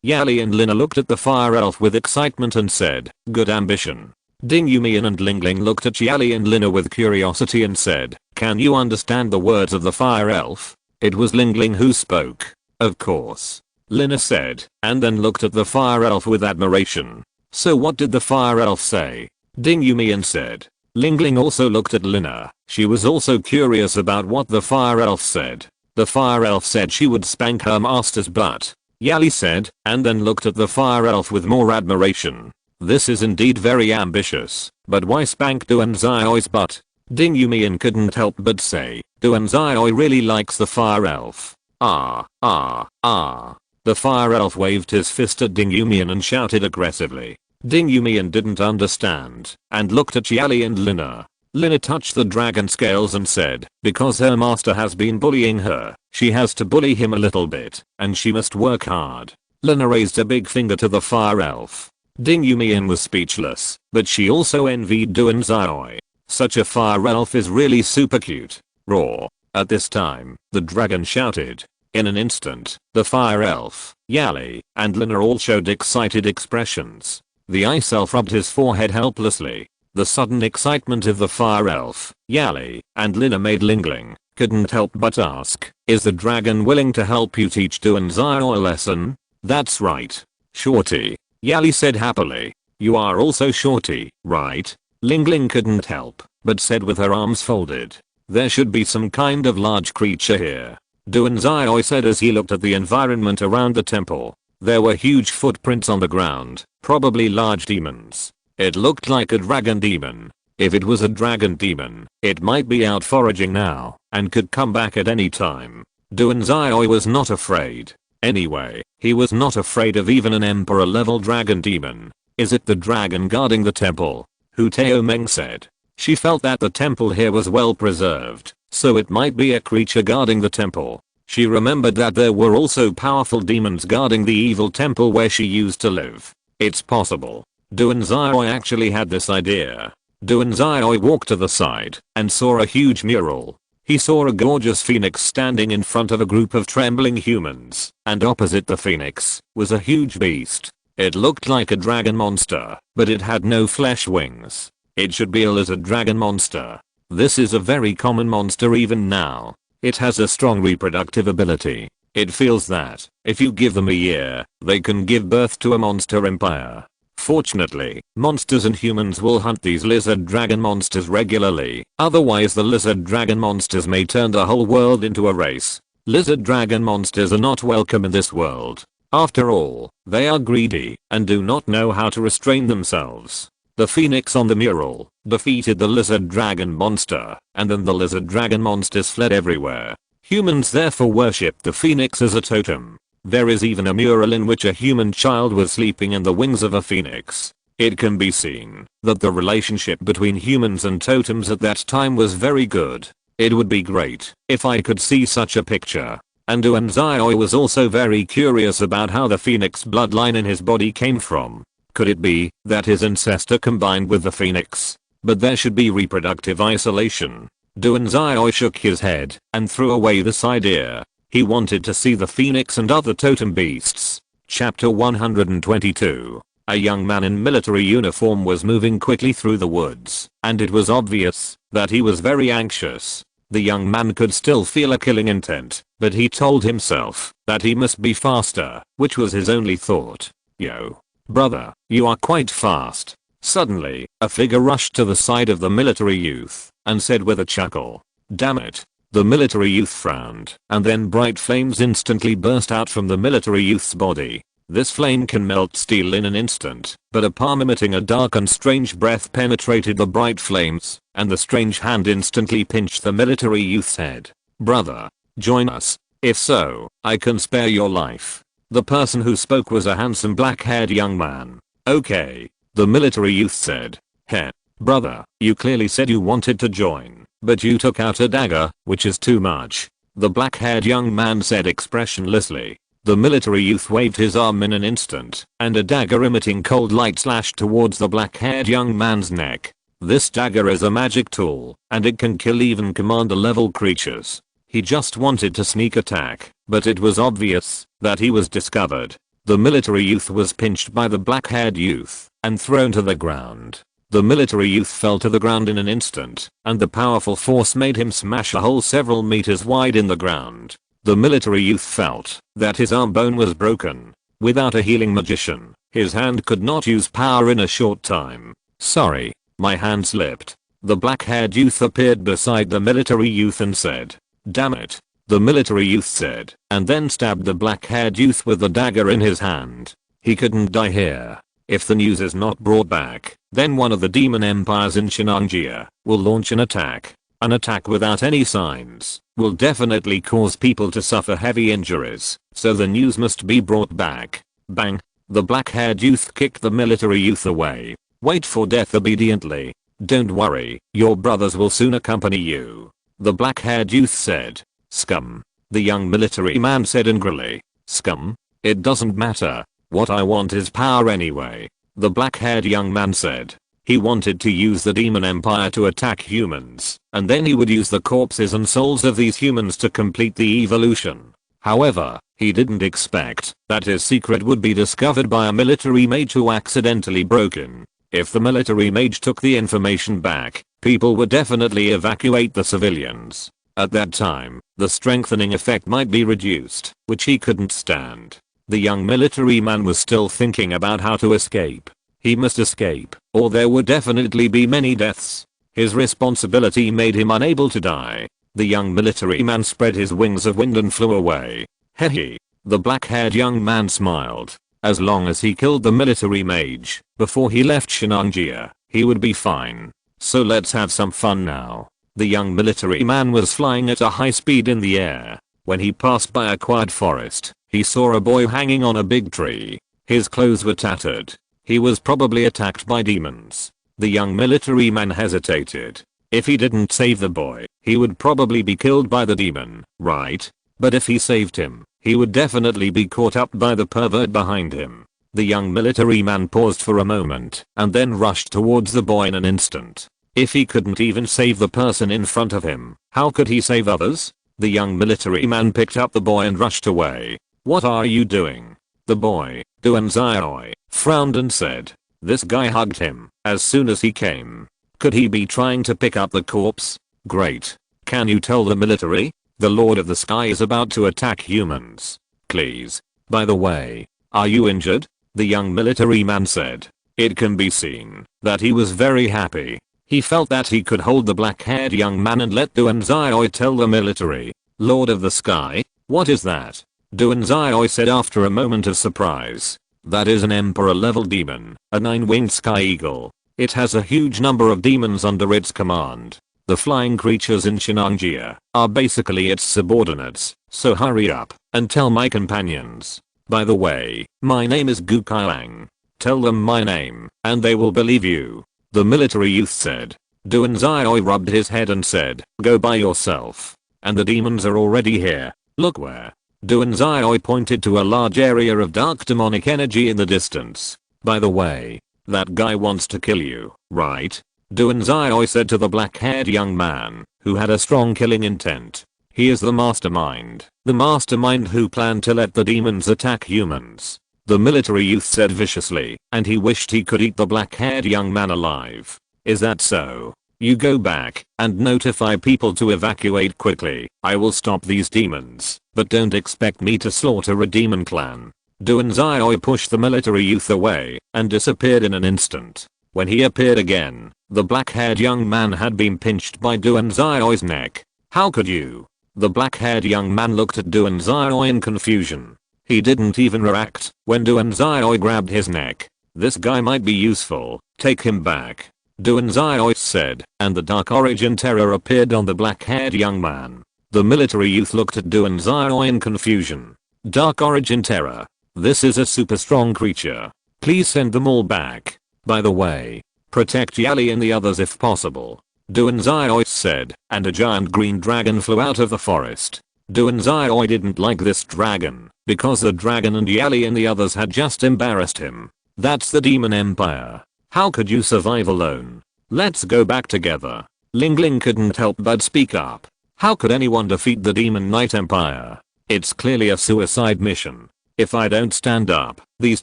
Yali and Lina looked at the fire elf with excitement and said, good ambition. Ding Yumian and Ling Ling looked at Yali and Lina with curiosity and said, can you understand the words of the fire elf? It was Ling Ling who spoke. Of course. Lina said, and then looked at the fire elf with admiration. So what did the fire elf say? Ding Yumian said. Ling Ling also looked at Lina. She was also curious about what the fire elf said. The fire elf said she would spank her master's butt. Yali said, and then looked at the fire elf with more admiration. This is indeed very ambitious, but why spank Duan Zioi's butt? Ding Yumian couldn't help but say, Duan Zioi really likes the fire elf. The fire elf waved his fist at Ding Yumian and shouted aggressively. Ding Yumian didn't understand and looked at Yali and Lina. Lina touched the dragon scales and said, because her master has been bullying her, she has to bully him a little bit, and she must work hard. Lina raised a big finger to the fire elf. Ding Yumian was speechless, but she also envied Duan Zioi. Such a fire elf is really super cute. Roar. At this time, the dragon shouted. In an instant, the fire elf, Yali, and Lina all showed excited expressions. The ice elf rubbed his forehead helplessly. The sudden excitement of the fire elf, Yali, and Lina made Ling Ling couldn't help but ask, is the dragon willing to help you teach Duan Zioi a lesson? That's right. Shorty. Yali said happily. You are also Shorty, right? Ling Ling couldn't help but said with her arms folded. There should be some kind of large creature here. Duan Zioi said as he looked at the environment around the temple. There were huge footprints on the ground, probably large demons. It looked like a dragon demon. If it was a dragon demon, it might be out foraging now and could come back at any time. Duan Zioi was not afraid. Anyway, he was not afraid of even an emperor level dragon demon. Is it the dragon guarding the temple? Hu Taomeng said. She felt that the temple here was well preserved, so it might be a creature guarding the temple. She remembered that there were also powerful demons guarding the evil temple where she used to live. It's possible. Duan Zioi actually had this idea. Duan Zioi walked to the side and saw a huge mural. He saw a gorgeous phoenix standing in front of a group of trembling humans, and opposite the phoenix was a huge beast. It looked like a dragon monster, but it had no flesh wings. It should be a lizard dragon monster. This is a very common monster even now. It has a strong reproductive ability. It feels that, if you give them a year, they can give birth to a monster empire. Fortunately, monsters and humans will hunt these lizard dragon monsters regularly, otherwise the lizard dragon monsters may turn the whole world into a race. Lizard dragon monsters are not welcome in this world. After all, they are greedy and do not know how to restrain themselves. The phoenix on the mural defeated the lizard dragon monster, and then the lizard dragon monsters fled everywhere. Humans therefore worshipped the phoenix as a totem. There is even a mural in which a human child was sleeping in the wings of a phoenix. It can be seen that the relationship between humans and totems at that time was very good. It would be great if I could see such a picture. And Duanzai was also very curious about how the phoenix bloodline in his body came from. Could it be that his ancestor combined with the phoenix? But there should be reproductive isolation. Duanzai shook his head and threw away this idea. He wanted to see the phoenix and other totem beasts. Chapter 122. A young man in military uniform was moving quickly through the woods, and it was obvious that he was very anxious. The young man could still feel a killing intent, but he told himself that he must be faster, which was his only thought. Yo, brother, you are quite fast. Suddenly, a figure rushed to the side of the military youth and said with a chuckle, "Damn it." The military youth frowned, and then bright flames instantly burst out from the military youth's body. This flame can melt steel in an instant, but a palm emitting a dark and strange breath penetrated the bright flames, and the strange hand instantly pinched the military youth's head. "Brother, join us. If so, I can spare your life." The person who spoke was a handsome black-haired young man. "Okay," the military youth said. "Heh, brother, you clearly said you wanted to join, but you took out a dagger, which is too much," the black-haired young man said expressionlessly. The military youth waved his arm in an instant, and a dagger emitting cold light slashed towards the black-haired young man's neck. This dagger is a magic tool, and it can kill even commander-level creatures. He just wanted to sneak attack, but it was obvious that he was discovered. The military youth was pinched by the black-haired youth and thrown to the ground. The military youth fell to the ground in an instant, and the powerful force made him smash a hole several meters wide in the ground. The military youth felt that his arm bone was broken. Without a healing magician, his hand could not use power in a short time. "Sorry, my hand slipped." The black-haired youth appeared beside the military youth and said, "Damn it," the military youth said, and then stabbed the black-haired youth with the dagger in his hand. "He couldn't die here. If the news is not brought back, then one of the demon empires in Shanghai will launch an attack. An attack without any signs will definitely cause people to suffer heavy injuries, so the news must be brought back." Bang! The black-haired youth kicked the military youth away. "Wait for death obediently. Don't worry, your brothers will soon accompany you," the black-haired youth said. "Scum," the young military man said angrily. "Scum? It doesn't matter. What I want is power anyway," the black-haired young man said. He wanted to use the demon empire to attack humans, and then he would use the corpses and souls of these humans to complete the evolution. However, he didn't expect that his secret would be discovered by a military mage who accidentally broke in. If the military mage took the information back, people would definitely evacuate the civilians. At that time, the strengthening effect might be reduced, which he couldn't stand. The young military man was still thinking about how to escape. He must escape, or there would definitely be many deaths. His responsibility made him unable to die. The young military man spread his wings of wind and flew away. Hehe. The black-haired young man smiled. As long as he killed the military mage before he left Shanghai, he would be fine. So let's have some fun now. The young military man was flying at a high speed in the air. When he passed by a quiet forest, he saw a boy hanging on a big tree. His clothes were tattered. He was probably attacked by demons. The young military man hesitated. If he didn't save the boy, he would probably be killed by the demon, right? But if he saved him, he would definitely be caught up by the pervert behind him. The young military man paused for a moment and then rushed towards the boy in an instant. If he couldn't even save the person in front of him, how could he save others? The young military man picked up the boy and rushed away. "What are you doing?" The boy, Duanzai, frowned and said. "This guy hugged him as soon as he came. Could he be trying to pick up the corpse? Great. Can you tell the military? The Lord of the Sky is about to attack humans. Please. By the way, are you injured?" the young military man said. It can be seen that he was very happy. He felt that he could hold the black-haired young man and let Duanzai tell the military. "Lord of the Sky, What is that? Duanzai said after a moment of surprise. That is an emperor level demon, a 9-winged sky eagle. It has a huge number of demons under its command. The flying creatures in Shanghai are basically its subordinates, so hurry up and tell my companions. By the way, my name is Gu Kaiang. Tell them my name, and they will believe you. The military youth said. Duanzai rubbed his head and said, go by yourself. And the demons are already here. Look where. Duanzai pointed to a large area of dark demonic energy in the distance. By the way, that guy wants to kill you, right? Duanzai said to the black-haired young man, who had a strong killing intent. He is the mastermind. The mastermind who planned to let the demons attack humans. The military youth said viciously, and he wished he could eat the black-haired young man alive. Is that so? You go back and notify people to evacuate quickly. I will stop these demons, but don't expect me to slaughter a demon clan. Duanzai pushed the military youth away and disappeared in an instant. When he appeared again, the black-haired young man had been pinched by Duanzai's neck. How could you? The black-haired young man looked at Duanzai in confusion. He didn't even react when Duanzai grabbed his neck. This guy might be useful, take him back. Duanzai said, and the dark origin terror appeared on the black-haired young man. The military youth looked at Duanzai in confusion. Dark origin terror. This is a super strong creature. Please send them all back. By the way, protect Yali and the others if possible. Duanzai said, and a giant green dragon flew out of the forest. Duanzai didn't like this dragon, because the dragon and Yali and the others had just embarrassed him. That's the Demon Empire. How could you survive alone? Let's go back together. Ling Ling couldn't help but speak up. How could anyone defeat the Demon Knight Empire? It's clearly a suicide mission. If I don't stand up, these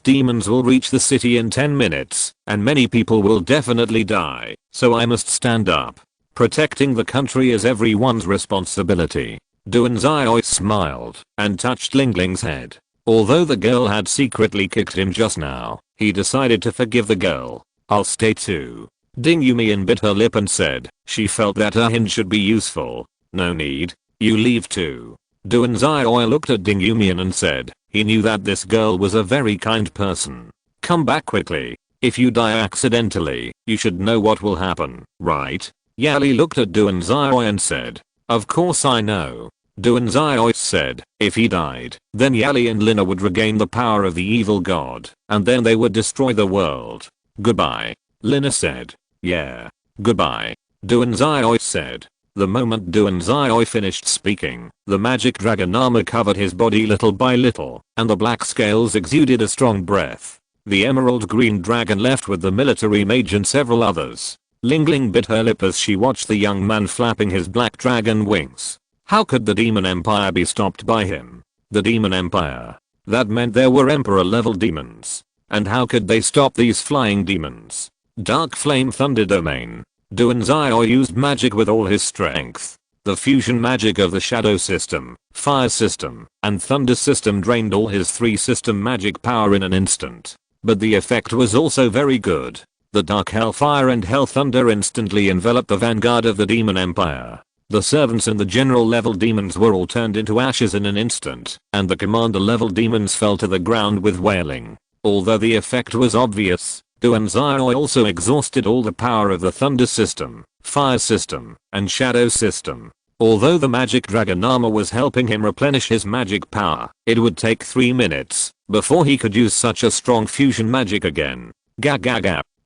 demons will reach the city in 10 minutes, and many people will definitely die, so I must stand up. Protecting the country is everyone's responsibility. Duanzai smiled and touched Ling Ling's head. Although the girl had secretly kicked him just now, he decided to forgive the girl. I'll stay too. Ding Yumian bit her lip and said she felt that a hint should be useful. No need. You leave too. Duanzai looked at Ding Yumian and said he knew that this girl was a very kind person. Come back quickly. If you die accidentally, you should know what will happen, right? Yali looked at Duanzai and said, of course I know. Duanzai said, if he died, then Yali and Lina would regain the power of the evil god, and then they would destroy the world. Goodbye. Lina said. Yeah. Goodbye. Duanzai said. The moment Duanzai finished speaking, the magic dragon armor covered his body little by little, and the black scales exuded a strong breath. The emerald green dragon left with the military mage and several others. Ling Ling bit her lip as she watched the young man flapping his black dragon wings. How could the Demon Empire be stopped by him? The Demon Empire. That meant there were Emperor level demons. And how could they stop these flying demons? Dark Flame Thunder Domain. Duanzai used magic with all his strength. The fusion magic of the Shadow System, Fire System, and Thunder System drained all his 3-system magic power in an instant. But the effect was also very good. The Dark Hellfire and Hell Thunder instantly enveloped the vanguard of the Demon Empire. The servants and the general level demons were all turned into ashes in an instant, and the commander level demons fell to the ground with wailing. Although the effect was obvious, Duanzai also exhausted all the power of the Thunder System, Fire System, and Shadow System. Although the magic dragon armor was helping him replenish his magic power, it would take 3 minutes before he could use such a strong fusion magic again. Ga.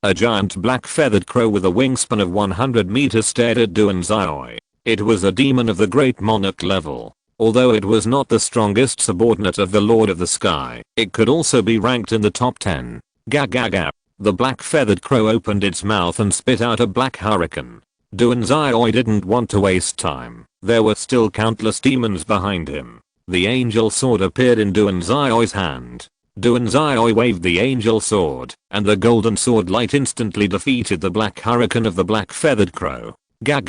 A giant black feathered crow with a wingspan of 100 meters stared at Duanzai. It was a demon of the great monarch level. Although it was not the strongest subordinate of the Lord of the Sky, it could also be ranked in the top 10. Ga. The black feathered crow opened its mouth and spit out a black hurricane. Duanzai didn't want to waste time. There were still countless demons behind him. The angel sword appeared in Duanzai's hand. Duanzai waved the angel sword, and the golden sword light instantly defeated the black hurricane of the black feathered crow. Ga.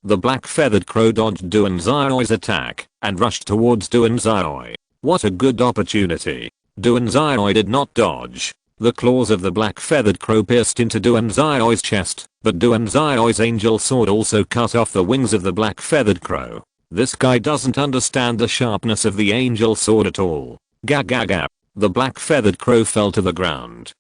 The black feathered crow dodged Duanzai's attack and rushed towards Duanzai. What a good opportunity. Duanzai did not dodge. The claws of the black feathered crow pierced into Duanzai's chest, but Duanzai's angel sword also cut off the wings of the black feathered crow. This guy doesn't understand the sharpness of the angel sword at all. Gag. The black feathered crow fell to the ground.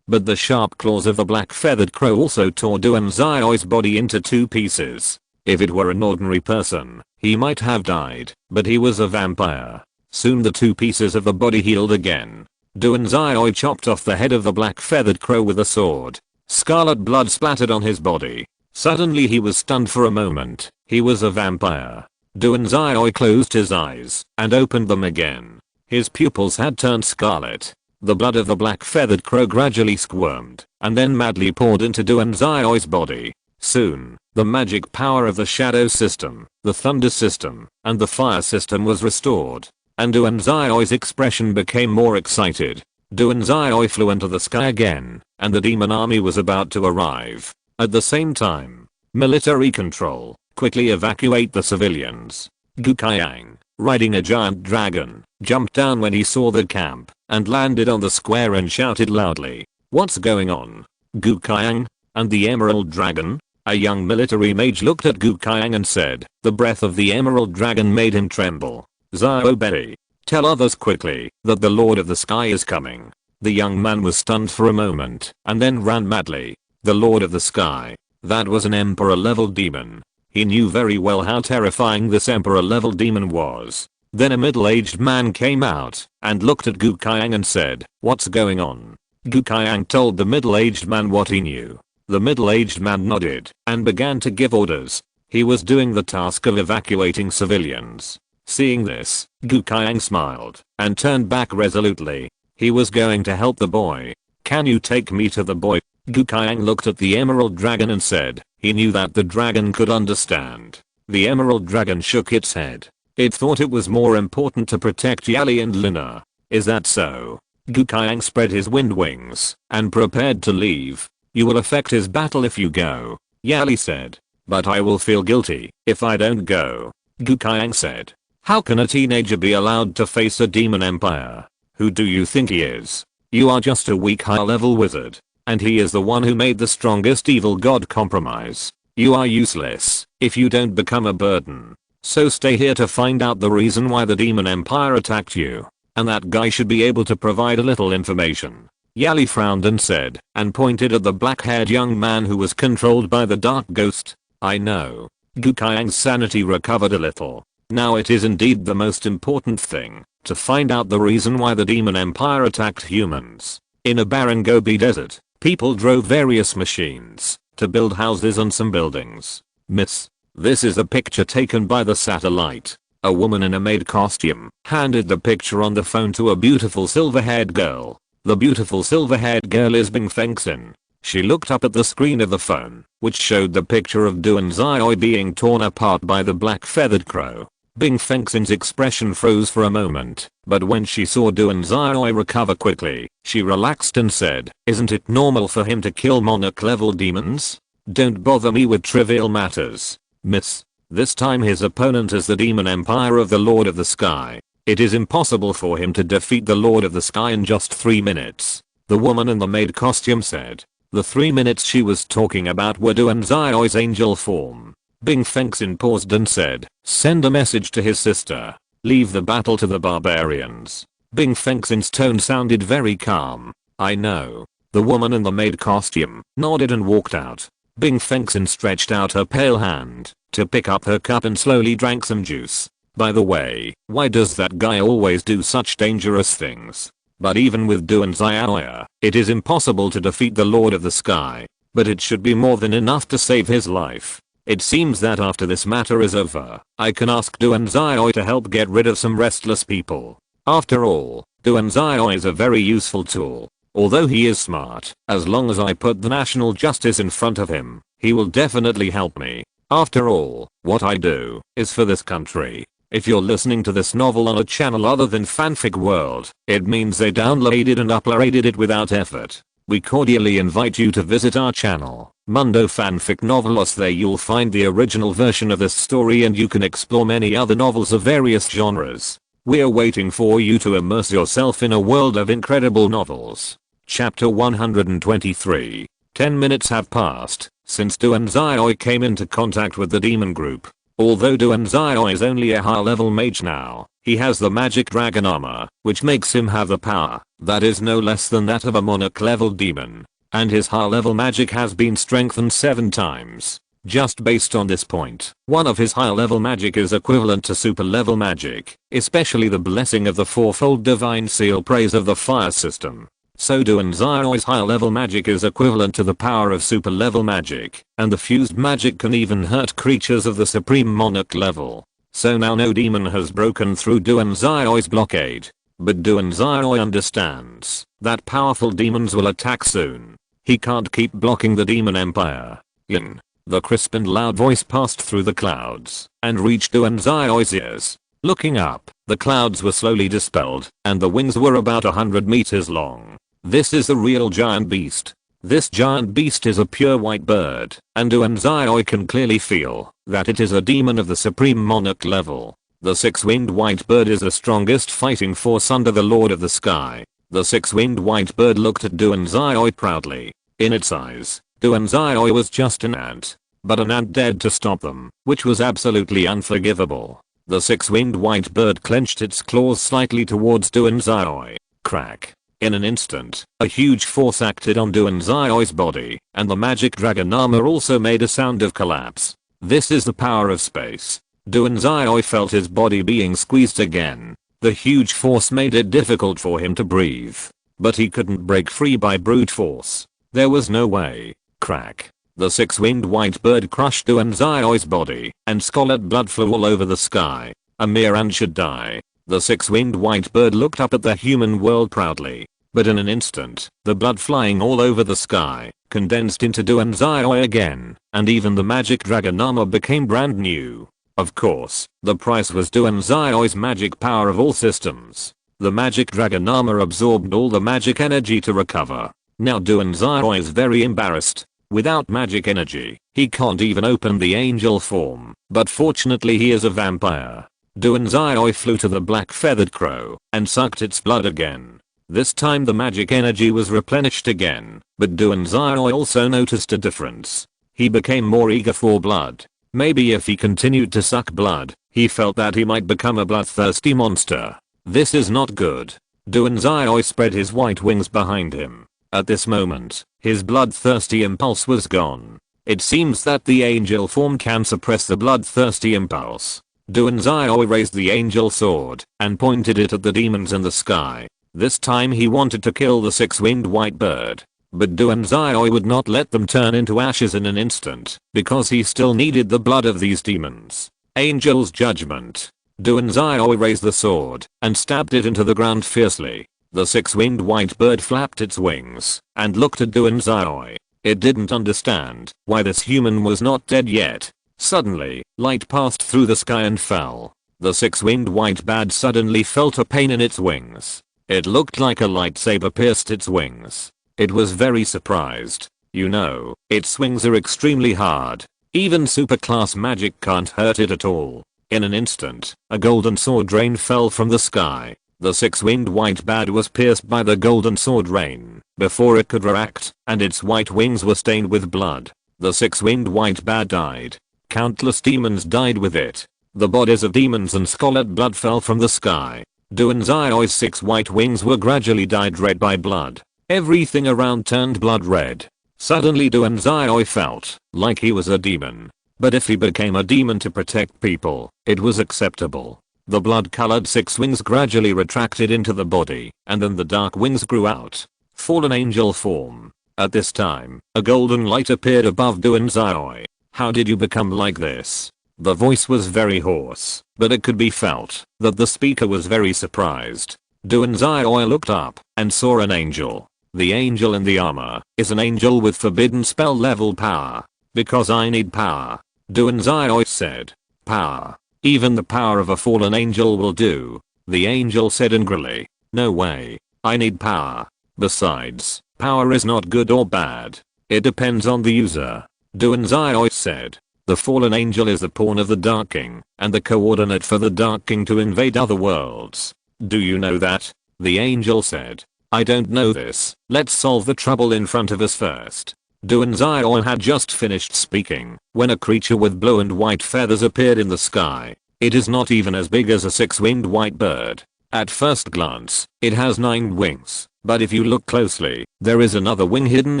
But the sharp claws of the black feathered crow also tore Duanzai's body into 2 pieces. If it were an ordinary person, he might have died, but he was a vampire. Soon the 2 pieces of the body healed again. Duanzai chopped off the head of the black feathered crow with a sword. Scarlet blood splattered on his body. Suddenly he was stunned for a moment. He was a vampire. Duanzai closed his eyes and opened them again. His pupils had turned scarlet. The blood of the black feathered crow gradually squirmed and then madly poured into Duanzai's body. Soon, the magic power of the shadow system, the thunder system, and the fire system was restored, and Duanzai's expression became more excited. Duanzai flew into the sky again, and the demon army was about to arrive. At the same time, military control, quickly evacuate the civilians. Gukayang, riding a giant dragon, jumped down when he saw the camp, and landed on the square and shouted loudly, "What's going on? Gukayang? And the emerald dragon?" A young military mage looked at Gukayang and said, "The breath of the emerald dragon made him tremble. Xiaobei, tell others quickly that the Lord of the Sky is coming." The young man was stunned for a moment and then ran madly. The Lord of the Sky. That was an emperor level demon. He knew very well how terrifying this emperor level demon was. Then a middle-aged man came out and looked at Gukayang and said, "What's going on?" Gukayang told the middle-aged man what he knew. The middle-aged man nodded and began to give orders. He was doing the task of evacuating civilians. Seeing this, Gukayang smiled and turned back resolutely. He was going to help the boy. "Can you take me to the boy?" Gukayang looked at the emerald dragon and said, he knew that the dragon could understand. The emerald dragon shook its head. It thought it was more important to protect Yali and Lina. "Is that so?" Gukayang spread his wind wings and prepared to leave. "You will affect his battle if you go," Yali said. "But I will feel guilty if I don't go," Gukayang said. "How can a teenager be allowed to face a demon empire? Who do you think he is? You are just a weak high-level wizard. And he is the one who made the strongest evil god compromise. You are useless if you don't become a burden. So stay here to find out the reason why the demon empire attacked you. And that guy should be able to provide a little information." Yali frowned and said, and pointed at the black-haired young man who was controlled by the dark ghost. "I know." Gukayang's sanity recovered a little. Now it is indeed the most important thing, to find out the reason why the demon empire attacked humans. In a barren Gobi desert, people drove various machines to build houses and some buildings. Miss, this is a picture taken by the satellite. A woman in a maid costume handed the picture on the phone to a beautiful silver-haired girl. The beautiful silver-haired girl is Bing Fengxin. She looked up at the screen of the phone, which showed the picture of Duanzai being torn apart by the black-feathered crow. Bing Fengxin's expression froze for a moment, but when she saw Duanzai recover quickly, she relaxed and said, "Isn't it normal for him to kill monarch-level demons? Don't bother me with trivial matters, miss. This time his opponent is the demon empire of the Lord of the Sky. It is impossible for him to defeat the Lord of the Sky in just 3 minutes." The woman in the maid costume said. The 3 minutes she was talking about were Duanzai's angel form. Bing Fengxin paused and said, "Send a message to his sister. Leave the battle to the barbarians." Bing Fengxin's tone sounded very calm. "I know." The woman in the maid costume nodded and walked out. Bing Fengxin stretched out her pale hand to pick up her cup and slowly drank some juice. By the way, why does that guy always do such dangerous things? But even with Duanzai, it is impossible to defeat the Lord of the Sky. But it should be more than enough to save his life. It seems that after this matter is over, I can ask Duanzai to help get rid of some restless people. After all, Duanzai is a very useful tool. Although he is smart, as long as I put the national justice in front of him, he will definitely help me. After all, what I do is for this country. If you're listening to this novel on a channel other than Fanfic World, it means they downloaded and uploaded it without effort. We cordially invite you to visit our channel, Mundo Fanfic Novelos. There you'll find the original version of this story and you can explore many other novels of various genres. We're waiting for you to immerse yourself in a world of incredible novels. Chapter 123. 10 minutes have passed since Duanzai came into contact with the demon group. Although Duanzai is only a high level mage now, he has the magic dragon armor, which makes him have the power that is no less than that of a monarch level demon. And his high level magic has been strengthened 7 times. Just based on this point, one of his high level magic is equivalent to super level magic, especially the blessing of the fourfold divine seal praise of the fire system. So Duanzai's high level magic is equivalent to the power of super level magic, and the fused magic can even hurt creatures of the supreme monarch level. So now no demon has broken through Duanzai's blockade. But Duanzai understands that powerful demons will attack soon. He can't keep blocking the demon empire. Yin. The crisp and loud voice passed through the clouds and reached Duanzai's ears. Looking up, the clouds were slowly dispelled and the wings were about 100 meters long. This is the real giant beast. This giant beast is a pure white bird, and Duanzai can clearly feel that it is a demon of the supreme monarch level. The six-winged white bird is the strongest fighting force under the Lord of the Sky. The six-winged white bird looked at Duanzai proudly. In its eyes, Duanzai was just an ant, but an ant dared to stop them, which was absolutely unforgivable. The six-winged white bird clenched its claws slightly towards Duanzai. Crack. In an instant, a huge force acted on Duanzai's body, and the magic dragon armor also made a sound of collapse. This is the power of space. Duanzai felt his body being squeezed again. The huge force made it difficult for him to breathe. But he couldn't break free by brute force. There was no way. Crack. The six-winged white bird crushed Duanzai's body, and scarlet blood flew all over the sky. A mere ant should die. The six-winged white bird looked up at the human world proudly. But in an instant, the blood flying all over the sky condensed into Duanzai again, and even the magic dragon armor became brand new. Of course, the price was Duanzai's magic power of all systems. The magic dragon armor absorbed all the magic energy to recover. Now Duanzai is very embarrassed. Without magic energy, he can't even open the angel form, but fortunately he is a vampire. Duanzai flew to the black feathered crow and sucked its blood again. This time the magic energy was replenished again, but Duanzai also noticed a difference. He became more eager for blood. Maybe if he continued to suck blood, he felt that he might become a bloodthirsty monster. This is not good. Duanzai spread his white wings behind him. At this moment, his bloodthirsty impulse was gone. It seems that the angel form can suppress the bloodthirsty impulse. Duanzai raised the angel sword and pointed it at the demons in the sky. This time he wanted to kill the six-winged white bird. But Duanzai would not let them turn into ashes in an instant, because he still needed the blood of these demons. Angel's judgment. Duanzai raised the sword and stabbed it into the ground fiercely. The six-winged white bird flapped its wings and looked at Duanzai. It didn't understand why this human was not dead yet. Suddenly, light passed through the sky and fell. The six-winged white bird suddenly felt a pain in its wings. It looked like a lightsaber pierced its wings. It was very surprised. You know, its wings are extremely hard. Even superclass magic can't hurt it at all. In an instant, a golden sword rain fell from the sky. The six-winged white bird was pierced by the golden sword rain before it could react, and its white wings were stained with blood. The six-winged white bird died. Countless demons died with it. The bodies of demons and scarlet blood fell from the sky. Duanzai's 6 white wings were gradually dyed red by blood. Everything around turned blood red. Suddenly Duanzai felt like he was a demon. But if he became a demon to protect people, it was acceptable. The blood-colored 6 wings gradually retracted into the body, and then the dark wings grew out. Fallen angel form. At this time, a golden light appeared above Duanzai. How did you become like this? The voice was very hoarse, but it could be felt that the speaker was very surprised. Duanzai looked up and saw an angel. The angel in the armor is an angel with forbidden spell level power. Because I need power. Duanzai said. Power. Even the power of a fallen angel will do. The angel said angrily. No way. I need power. Besides, power is not good or bad. It depends on the user. Duanzai said. The fallen angel is the pawn of the Dark King, and the coordinate for the Dark King to invade other worlds. Do you know that? The angel said. I don't know this. Let's solve the trouble in front of us first. Duanzai had just finished speaking when a creature with blue and white feathers appeared in the sky. It is not even as big as a 6-winged white bird. At first glance, it has 9 wings, but if you look closely, there is another wing hidden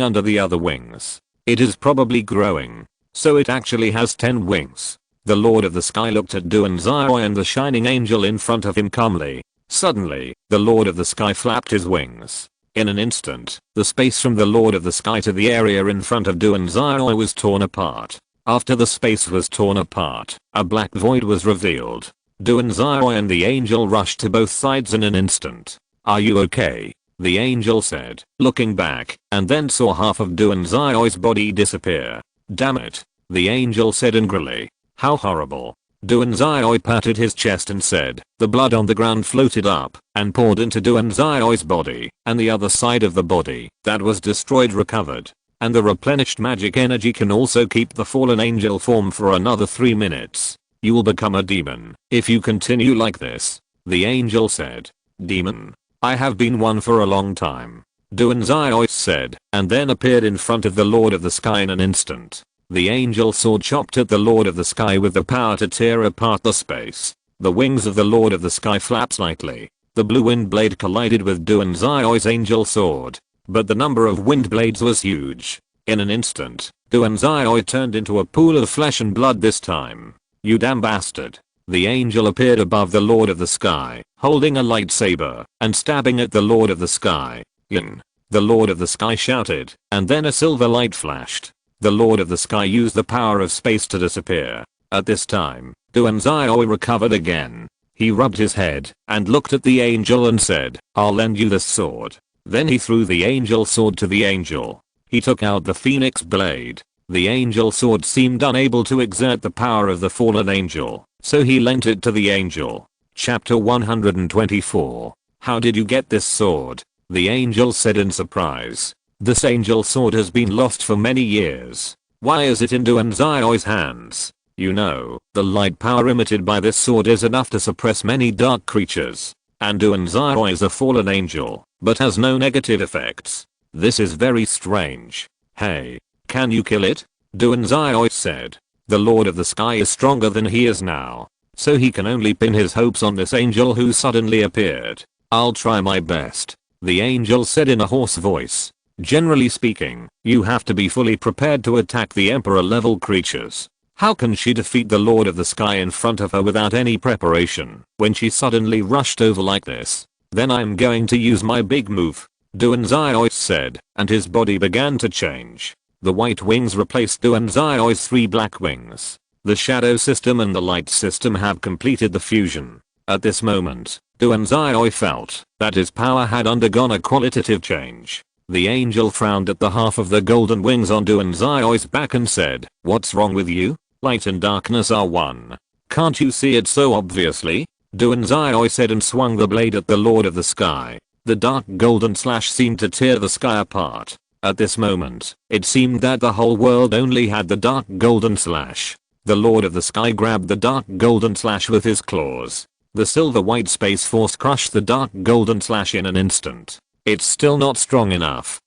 under the other wings. It is probably growing, so it actually has 10 wings. The Lord of the Sky looked at Duanzai and the shining angel in front of him calmly. Suddenly, the Lord of the Sky flapped his wings. In an instant, the space from the Lord of the Sky to the area in front of Duanzai was torn apart. After the space was torn apart, a black void was revealed. Duanzai and the angel rushed to both sides in an instant. "Are you okay?" the angel said, looking back, and then saw half of Duanzai's body disappear. "Damn it," the angel said angrily. "How horrible." Duanzai patted his chest and said, the blood on the ground floated up and poured into Duanzai's body, and the other side of the body that was destroyed recovered. And the replenished magic energy can also keep the fallen angel form for another 3 minutes. "You will become a demon if you continue like this," the angel said. "Demon? I have been one for a long time," Duanzai said, and then appeared in front of the Lord of the Sky in an instant. The angel sword chopped at the Lord of the Sky with the power to tear apart the space. The wings of the Lord of the Sky flapped slightly. The blue wind blade collided with Duanzai's angel sword, but the number of wind blades was huge. In an instant, Duanzai turned into a pool of flesh and blood this time. "You damn bastard." The angel appeared above the Lord of the Sky, holding a lightsaber and stabbing at the Lord of the Sky. "Yin!" the Lord of the Sky shouted, and then a silver light flashed. The Lord of the Sky used the power of space to disappear. At this time, Duanzai recovered again. He rubbed his head and looked at the angel and said, "I'll lend you this sword." Then he threw the angel sword to the angel. He took out the phoenix blade. The angel sword seemed unable to exert the power of the fallen angel, so he lent it to the angel. Chapter 124. "How did you get this sword?" the angel said in surprise. "This angel sword has been lost for many years. Why is it in Duanzai's hands?" "You know, the light power emitted by this sword is enough to suppress many dark creatures. And Duanzai is a fallen angel, but has no negative effects. This is very strange. Hey, can you kill it?" Duanzai said. The Lord of the Sky is stronger than he is now, so he can only pin his hopes on this angel who suddenly appeared. "I'll try my best," the angel said in a hoarse voice. "Generally speaking, you have to be fully prepared to attack the Emperor level creatures. How can she defeat the Lord of the Sky in front of her without any preparation when she suddenly rushed over like this? Then I'm going to use my big move," Duanzai said, and his body began to change. The white wings replaced Duanzai's 3 black wings. The shadow system and the light system have completed the fusion. At this moment, Duanzai felt that his power had undergone a qualitative change. The angel frowned at the half of the golden wings on Duanzai's back and said, "What's wrong with you? Light and darkness are one. Can't you see it so obviously?" Duanzai said and swung the blade at the Lord of the Sky. The dark golden slash seemed to tear the sky apart. At this moment, it seemed that the whole world only had the dark golden slash. The Lord of the Sky grabbed the dark golden slash with his claws. The silver white space force crushed the dark golden slash in an instant. "It's still not strong enough."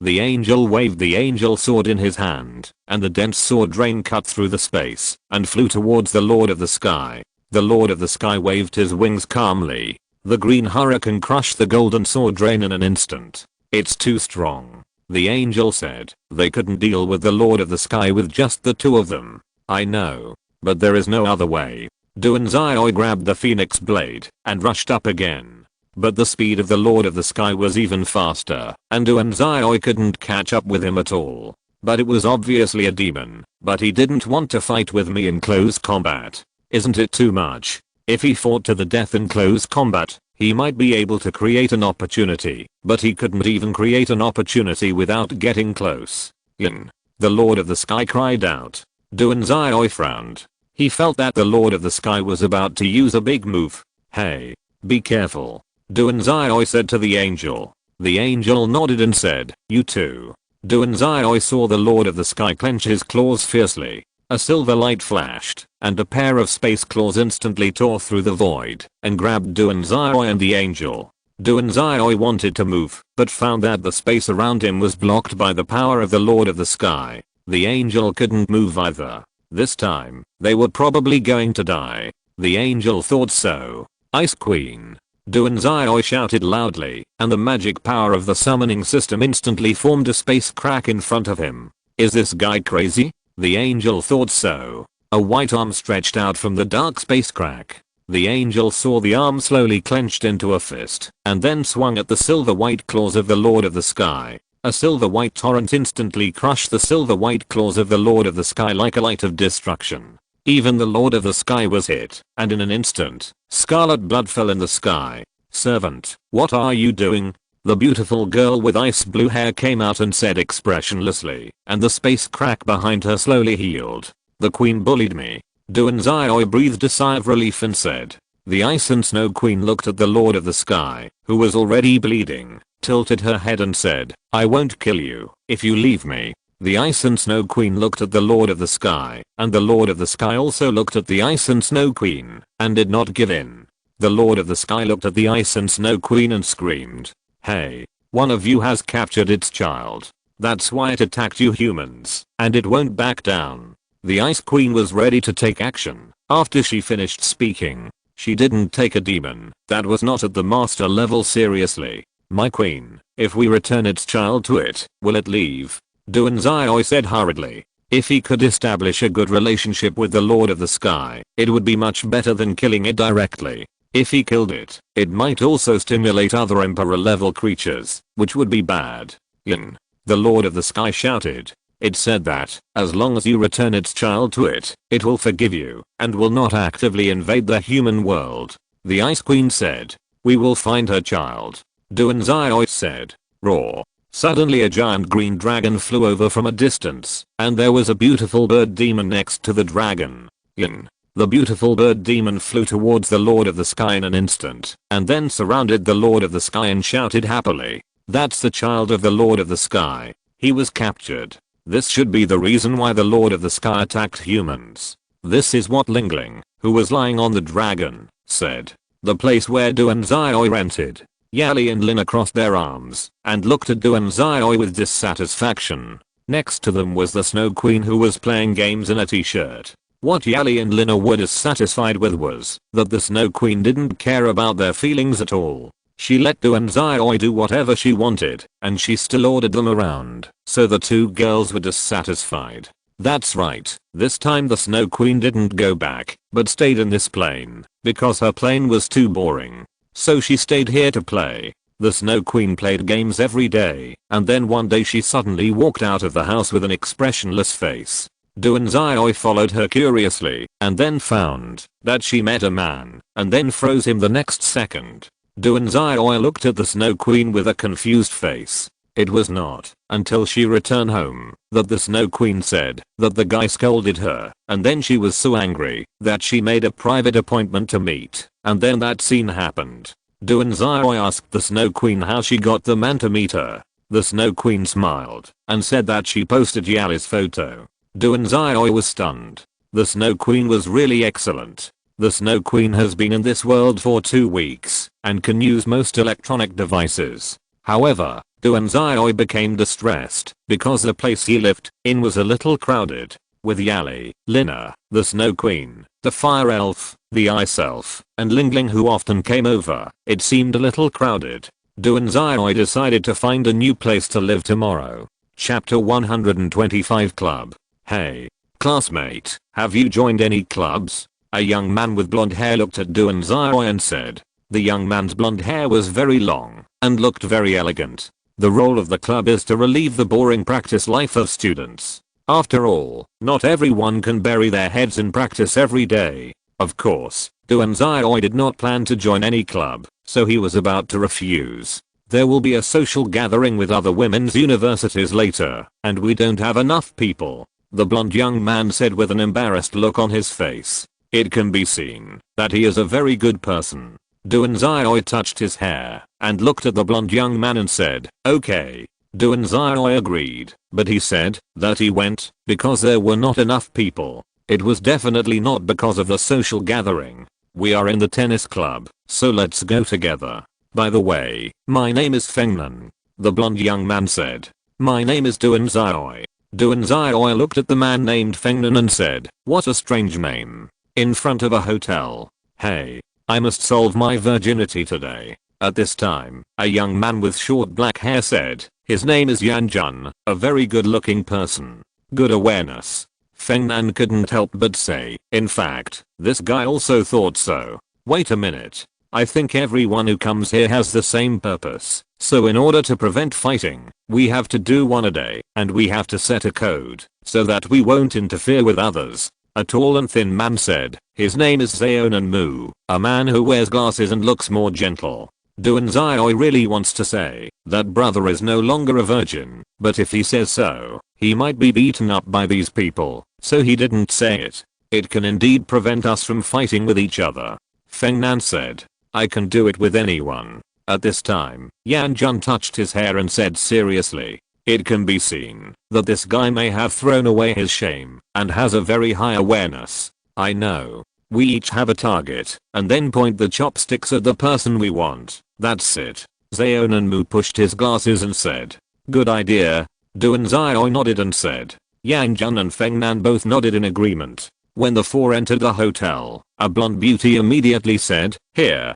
The angel waved the angel sword in his hand, and the dense sword rain cut through the space and flew towards the Lord of the Sky. The Lord of the Sky waved his wings calmly. The green hurricane crushed the golden sword rain in an instant. "It's too strong," the angel said. "They couldn't deal with the Lord of the Sky with just the 2 of them." "I know, but there is no other way." Duanzai grabbed the phoenix blade and rushed up again. But the speed of the Lord of the Sky was even faster, and Duanzai couldn't catch up with him at all. But it was obviously a demon, but he didn't want to fight with me in close combat. Isn't it too much? If he fought to the death in close combat, he might be able to create an opportunity, but he couldn't even create an opportunity without getting close. "Yin!" the Lord of the Sky cried out. Duanzai frowned. He felt that the Lord of the Sky was about to use a big move. "Hey, be careful," Duanzai said to the angel. The angel nodded and said, "You too." Duanzai saw the Lord of the Sky clench his claws fiercely. A silver light flashed, and a pair of space claws instantly tore through the void and grabbed Duanzai and the angel. Duanzai wanted to move, but found that the space around him was blocked by the power of the Lord of the Sky. The angel couldn't move either. This time, they were probably going to die. The angel thought so. Ice Queen. Duanzai shouted loudly, and the magic power of the summoning system instantly formed a space crack in front of him. Is this guy crazy? The angel thought so. A white arm stretched out from the dark space crack. The angel saw the arm slowly clenched into a fist, and then swung at the silver white claws of the Lord of the Sky. A silver white torrent instantly crushed the silver white claws of the Lord of the Sky like a light of destruction. Even the Lord of the Sky was hit, and in an instant, scarlet blood fell in the sky. Servant, what are you doing? The beautiful girl with ice blue hair came out and said expressionlessly, and the space crack behind her slowly healed. The queen bullied me. Duanzai breathed a sigh of relief and said. The Ice and Snow Queen looked at the Lord of the Sky, who was already bleeding, tilted her head and said, I won't kill you if you leave me. The Ice and Snow Queen looked at the Lord of the Sky, and the Lord of the Sky also looked at the Ice and Snow Queen, and did not give in. The Lord of the Sky looked at the Ice and Snow Queen and screamed, hey, one of you has captured its child. That's why it attacked you humans, and it won't back down. The Ice Queen was ready to take action. After she finished speaking, she didn't take a demon that was not at the master level seriously. My queen, if we return its child to it, will it leave? Duanzai said hurriedly. If he could establish a good relationship with the Lord of the Sky, it would be much better than killing it directly. If he killed it, it might also stimulate other Emperor level creatures, which would be bad. Yin. The Lord of the Sky shouted. It said that, as long as you return its child to it, it will forgive you, and will not actively invade the human world. The Ice Queen said. We will find her child. Duanzai said. Roar. Suddenly a giant green dragon flew over from a distance, and there was a beautiful bird demon next to the dragon. Yin. The beautiful bird demon flew towards the Lord of the Sky in an instant, and then surrounded the Lord of the Sky and shouted happily. That's the child of the Lord of the Sky. He was captured. This should be the reason why the Lord of the Sky attacked humans. This is what Lingling, who was lying on the dragon, said. The place where Duanzai rented. Yali and Lina crossed their arms and looked at Duanzai with dissatisfaction. Next to them was the Snow Queen who was playing games in a t-shirt. What Yali and Lina were dissatisfied with was that the Snow Queen didn't care about their feelings at all. She let Duanzai do whatever she wanted, and she still ordered them around, so the two girls were dissatisfied. That's right, this time the Snow Queen didn't go back, but stayed in this plane, because her plane was too boring. So she stayed here to play. The Snow Queen played games every day, and then one day she suddenly walked out of the house with an expressionless face. Duanzai followed her curiously, and then found that she met a man, and then froze him the next second. Duanzai looked at the Snow Queen with a confused face. It was not until she returned home that the Snow Queen said that the guy scolded her, and then she was so angry that she made a private appointment to meet, and then that scene happened. Duanzai asked the Snow Queen how she got the man to meet her. The Snow Queen smiled and said that she posted Yali's photo. Duanzai was stunned. The Snow Queen was really excellent. The Snow Queen has been in this world for 2 weeks and can use most electronic devices. However, Duanzai became distressed because the place he lived in was a little crowded. With Yali, Lina, the Snow Queen, the Fire Elf, the Ice Elf, and Lingling who often came over, it seemed a little crowded. Duanzai decided to find a new place to live tomorrow. Chapter 125 Club. Hey, classmate, have you joined any clubs? A young man with blonde hair looked at Duanzai and said. The young man's blonde hair was very long and looked very elegant. The role of the club is to relieve the boring practice life of students. After all, not everyone can bury their heads in practice every day. Of course, Duanzai did not plan to join any club, so he was about to refuse. There will be a social gathering with other women's universities later, and we don't have enough people. The blonde young man said with an embarrassed look on his face. It can be seen that he is a very good person. Duanzai touched his hair and looked at the blonde young man and said, okay. Duanzai agreed, but he said that he went because there were not enough people. It was definitely not because of the social gathering. We are in the tennis club, so let's go together. By the way, my name is Fengnan. The blonde young man said. My name is Duan Xiaoi. Duan Xiaoi looked at the man named Fengnan and said, what a strange name. In front of a hotel. Hey, I must solve my virginity today. At this time, a young man with short black hair said, his name is Yan Jun, a very good looking person. Good awareness. Fengnan couldn't help but say, in fact, this guy also thought so. Wait a minute. I think everyone who comes here has the same purpose. So in order to prevent fighting, we have to do one a day, and we have to set a code, so that we won't interfere with others. A tall and thin man said, his name is Zaonan Mu, a man who wears glasses and looks more gentle. Duan Xiaoi really wants to say that brother is no longer a virgin, but if he says so, he might be beaten up by these people, so he didn't say it. It can indeed prevent us from fighting with each other. Fengnan said, I can do it with anyone. At this time, Yan Jun touched his hair and said seriously, it can be seen that this guy may have thrown away his shame and has a very high awareness. I know. We each have a target, and then point the chopsticks at the person we want. That's it. Zaonan Mu pushed his glasses and said, good idea. Duan Xiaoi nodded and said. Yan Jun and Fengnan both nodded in agreement. When the four entered the hotel, a blonde beauty immediately said, here.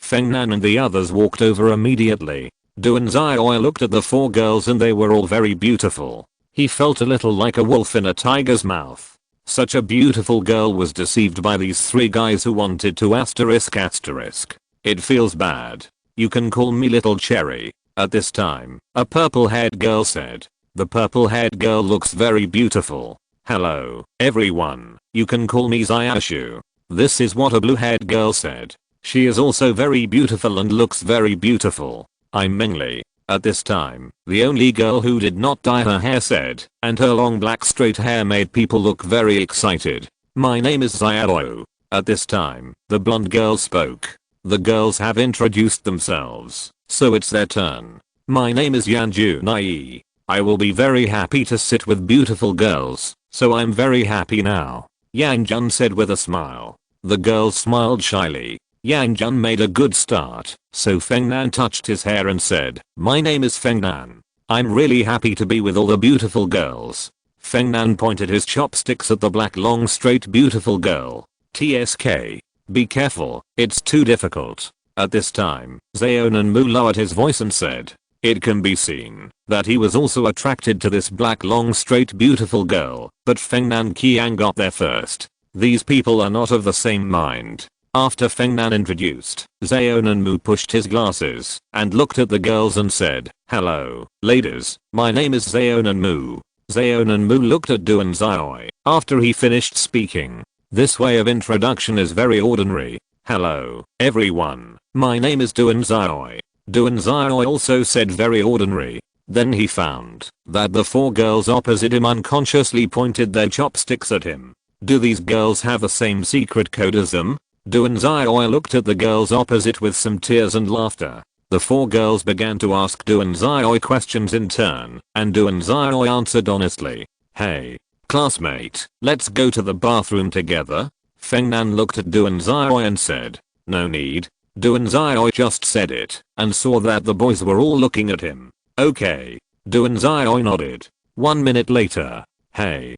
Fengnan and the others walked over immediately. Duan Xiaoi looked at the four girls and they were all very beautiful. He felt a little like a wolf in a tiger's mouth. Such a beautiful girl was deceived by these three guys who wanted to asterisk. It feels bad. You can call me Little Cherry. At this time, a purple-haired girl said. The purple-haired girl looks very beautiful. Hello, everyone. You can call me Xiaoshu. This is what a blue-haired girl said. She is also very beautiful and looks very beautiful. I'm Mengli. At this time, the only girl who did not dye her hair said, and her long black straight hair made people look very excited. My name is Xiaoyu. At this time, the blonde girl spoke. The girls have introduced themselves, so it's their turn. My name is Yanju Nai. I will be very happy to sit with beautiful girls, so I'm very happy now. Yang Jun said with a smile. The girls smiled shyly. Yang Jun made a good start, so Fengnan touched his hair and said, my name is Fengnan. I'm really happy to be with all the beautiful girls. Fengnan pointed his chopsticks at the black long straight beautiful girl. TSK. Be careful, it's too difficult. At this time, Zaonan Mu lowered his voice and said, it can be seen that he was also attracted to this black long straight beautiful girl, but Fengnan Qiang got there first. These people are not of the same mind. After Fengnan introduced, Zaonan Mu pushed his glasses and looked at the girls and said, hello, ladies, my name is Zaonan Mu. Zaonan Mu looked at Duan Xiaoi after he finished speaking. This way of introduction is very ordinary. Hello, everyone, my name is Duan Xiaoi. Duan Xiaoi also said very ordinary. Then he found that the four girls opposite him unconsciously pointed their chopsticks at him. Do these girls have the same secret code as them? Duan Xiaoi looked at the girls opposite with some tears and laughter. The four girls began to ask Duan Xiaoi questions in turn, and Duan Xiaoi answered honestly. Hey, classmate, let's go to the bathroom together. Fengnan looked at Duan Xiaoi and said, no need. Duan Xiaoi just said it, and saw that the boys were all looking at him. Okay. Duan Xiaoi nodded. 1 minute later. Hey,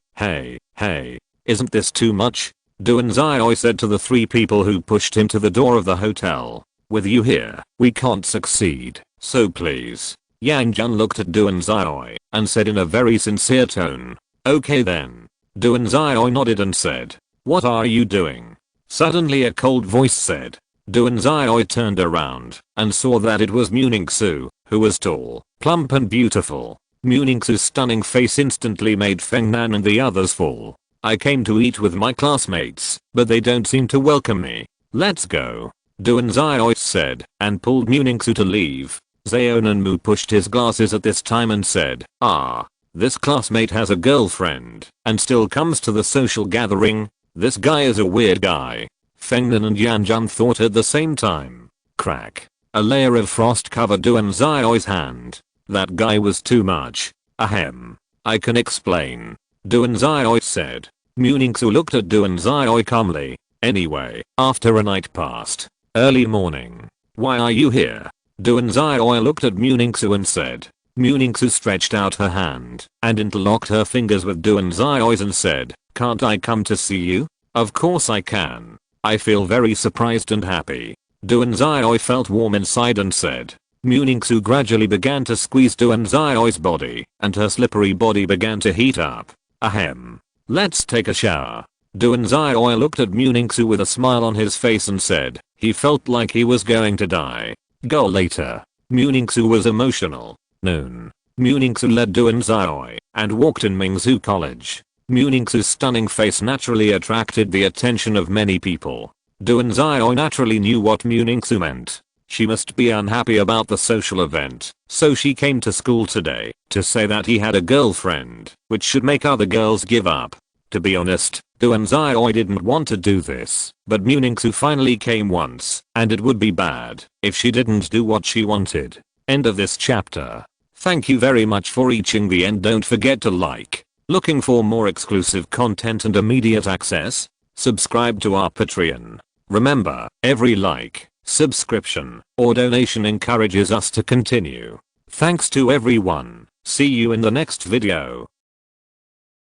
isn't this too much? Duan Xiaoi said to the three people who pushed him to the door of the hotel. With you here, we can't succeed, so please. Yang Jun looked at Duan Xiaoi and said in a very sincere tone. Okay then. Duan Xiaoi nodded and said, what are you doing? Suddenly a cold voice said. Duan Xiaoi turned around and saw that it was Muningsu, who was tall, plump and beautiful. Muningsu's stunning face instantly made Fengnan and the others fall. I came to eat with my classmates, but they don't seem to welcome me. Let's go. Duan Xiaoi said, and pulled Muningsu to leave. Zaonan Mu pushed his glasses at this time and said, this classmate has a girlfriend, and still comes to the social gathering. This guy is a weird guy. Fengnan and Yan Jun thought at the same time. Crack. A layer of frost covered Duan Xiaoi's hand. That guy was too much. Ahem. I can explain. Duan Xiaoi said. Muningsu looked at Duan Xiaoi calmly. Anyway, after a night passed. Early morning. Why are you here? Duanzai looked at Muningsu and said. Muningsu stretched out her hand and interlocked her fingers with Duanzai's and said, can't I come to see you? Of course I can. I feel very surprised and happy. Duanzai felt warm inside and said. Muningsu gradually began to squeeze Duanzai's body and her slippery body began to heat up. Ahem. Let's take a shower. Duanzai looked at Muningsu with a smile on his face and said he felt like he was going to die. Go later. Muningsu was emotional. Noon. Muningsu led Duanzai and walked in Mingzhu College. Muningsu's stunning face naturally attracted the attention of many people. Duanzai naturally knew what Muningsu meant. She must be unhappy about the social event, so she came to school today to say that he had a girlfriend, which should make other girls give up. To be honest, Duanzai didn't want to do this, but Muningsu finally came once, and it would be bad if she didn't do what she wanted. End of this chapter. Thank you very much for reaching the end. Don't forget to like. Looking for more exclusive content and immediate access? Subscribe to our Patreon. Remember, every like, subscription, or donation encourages us to continue. Thanks to everyone. See you in the next video.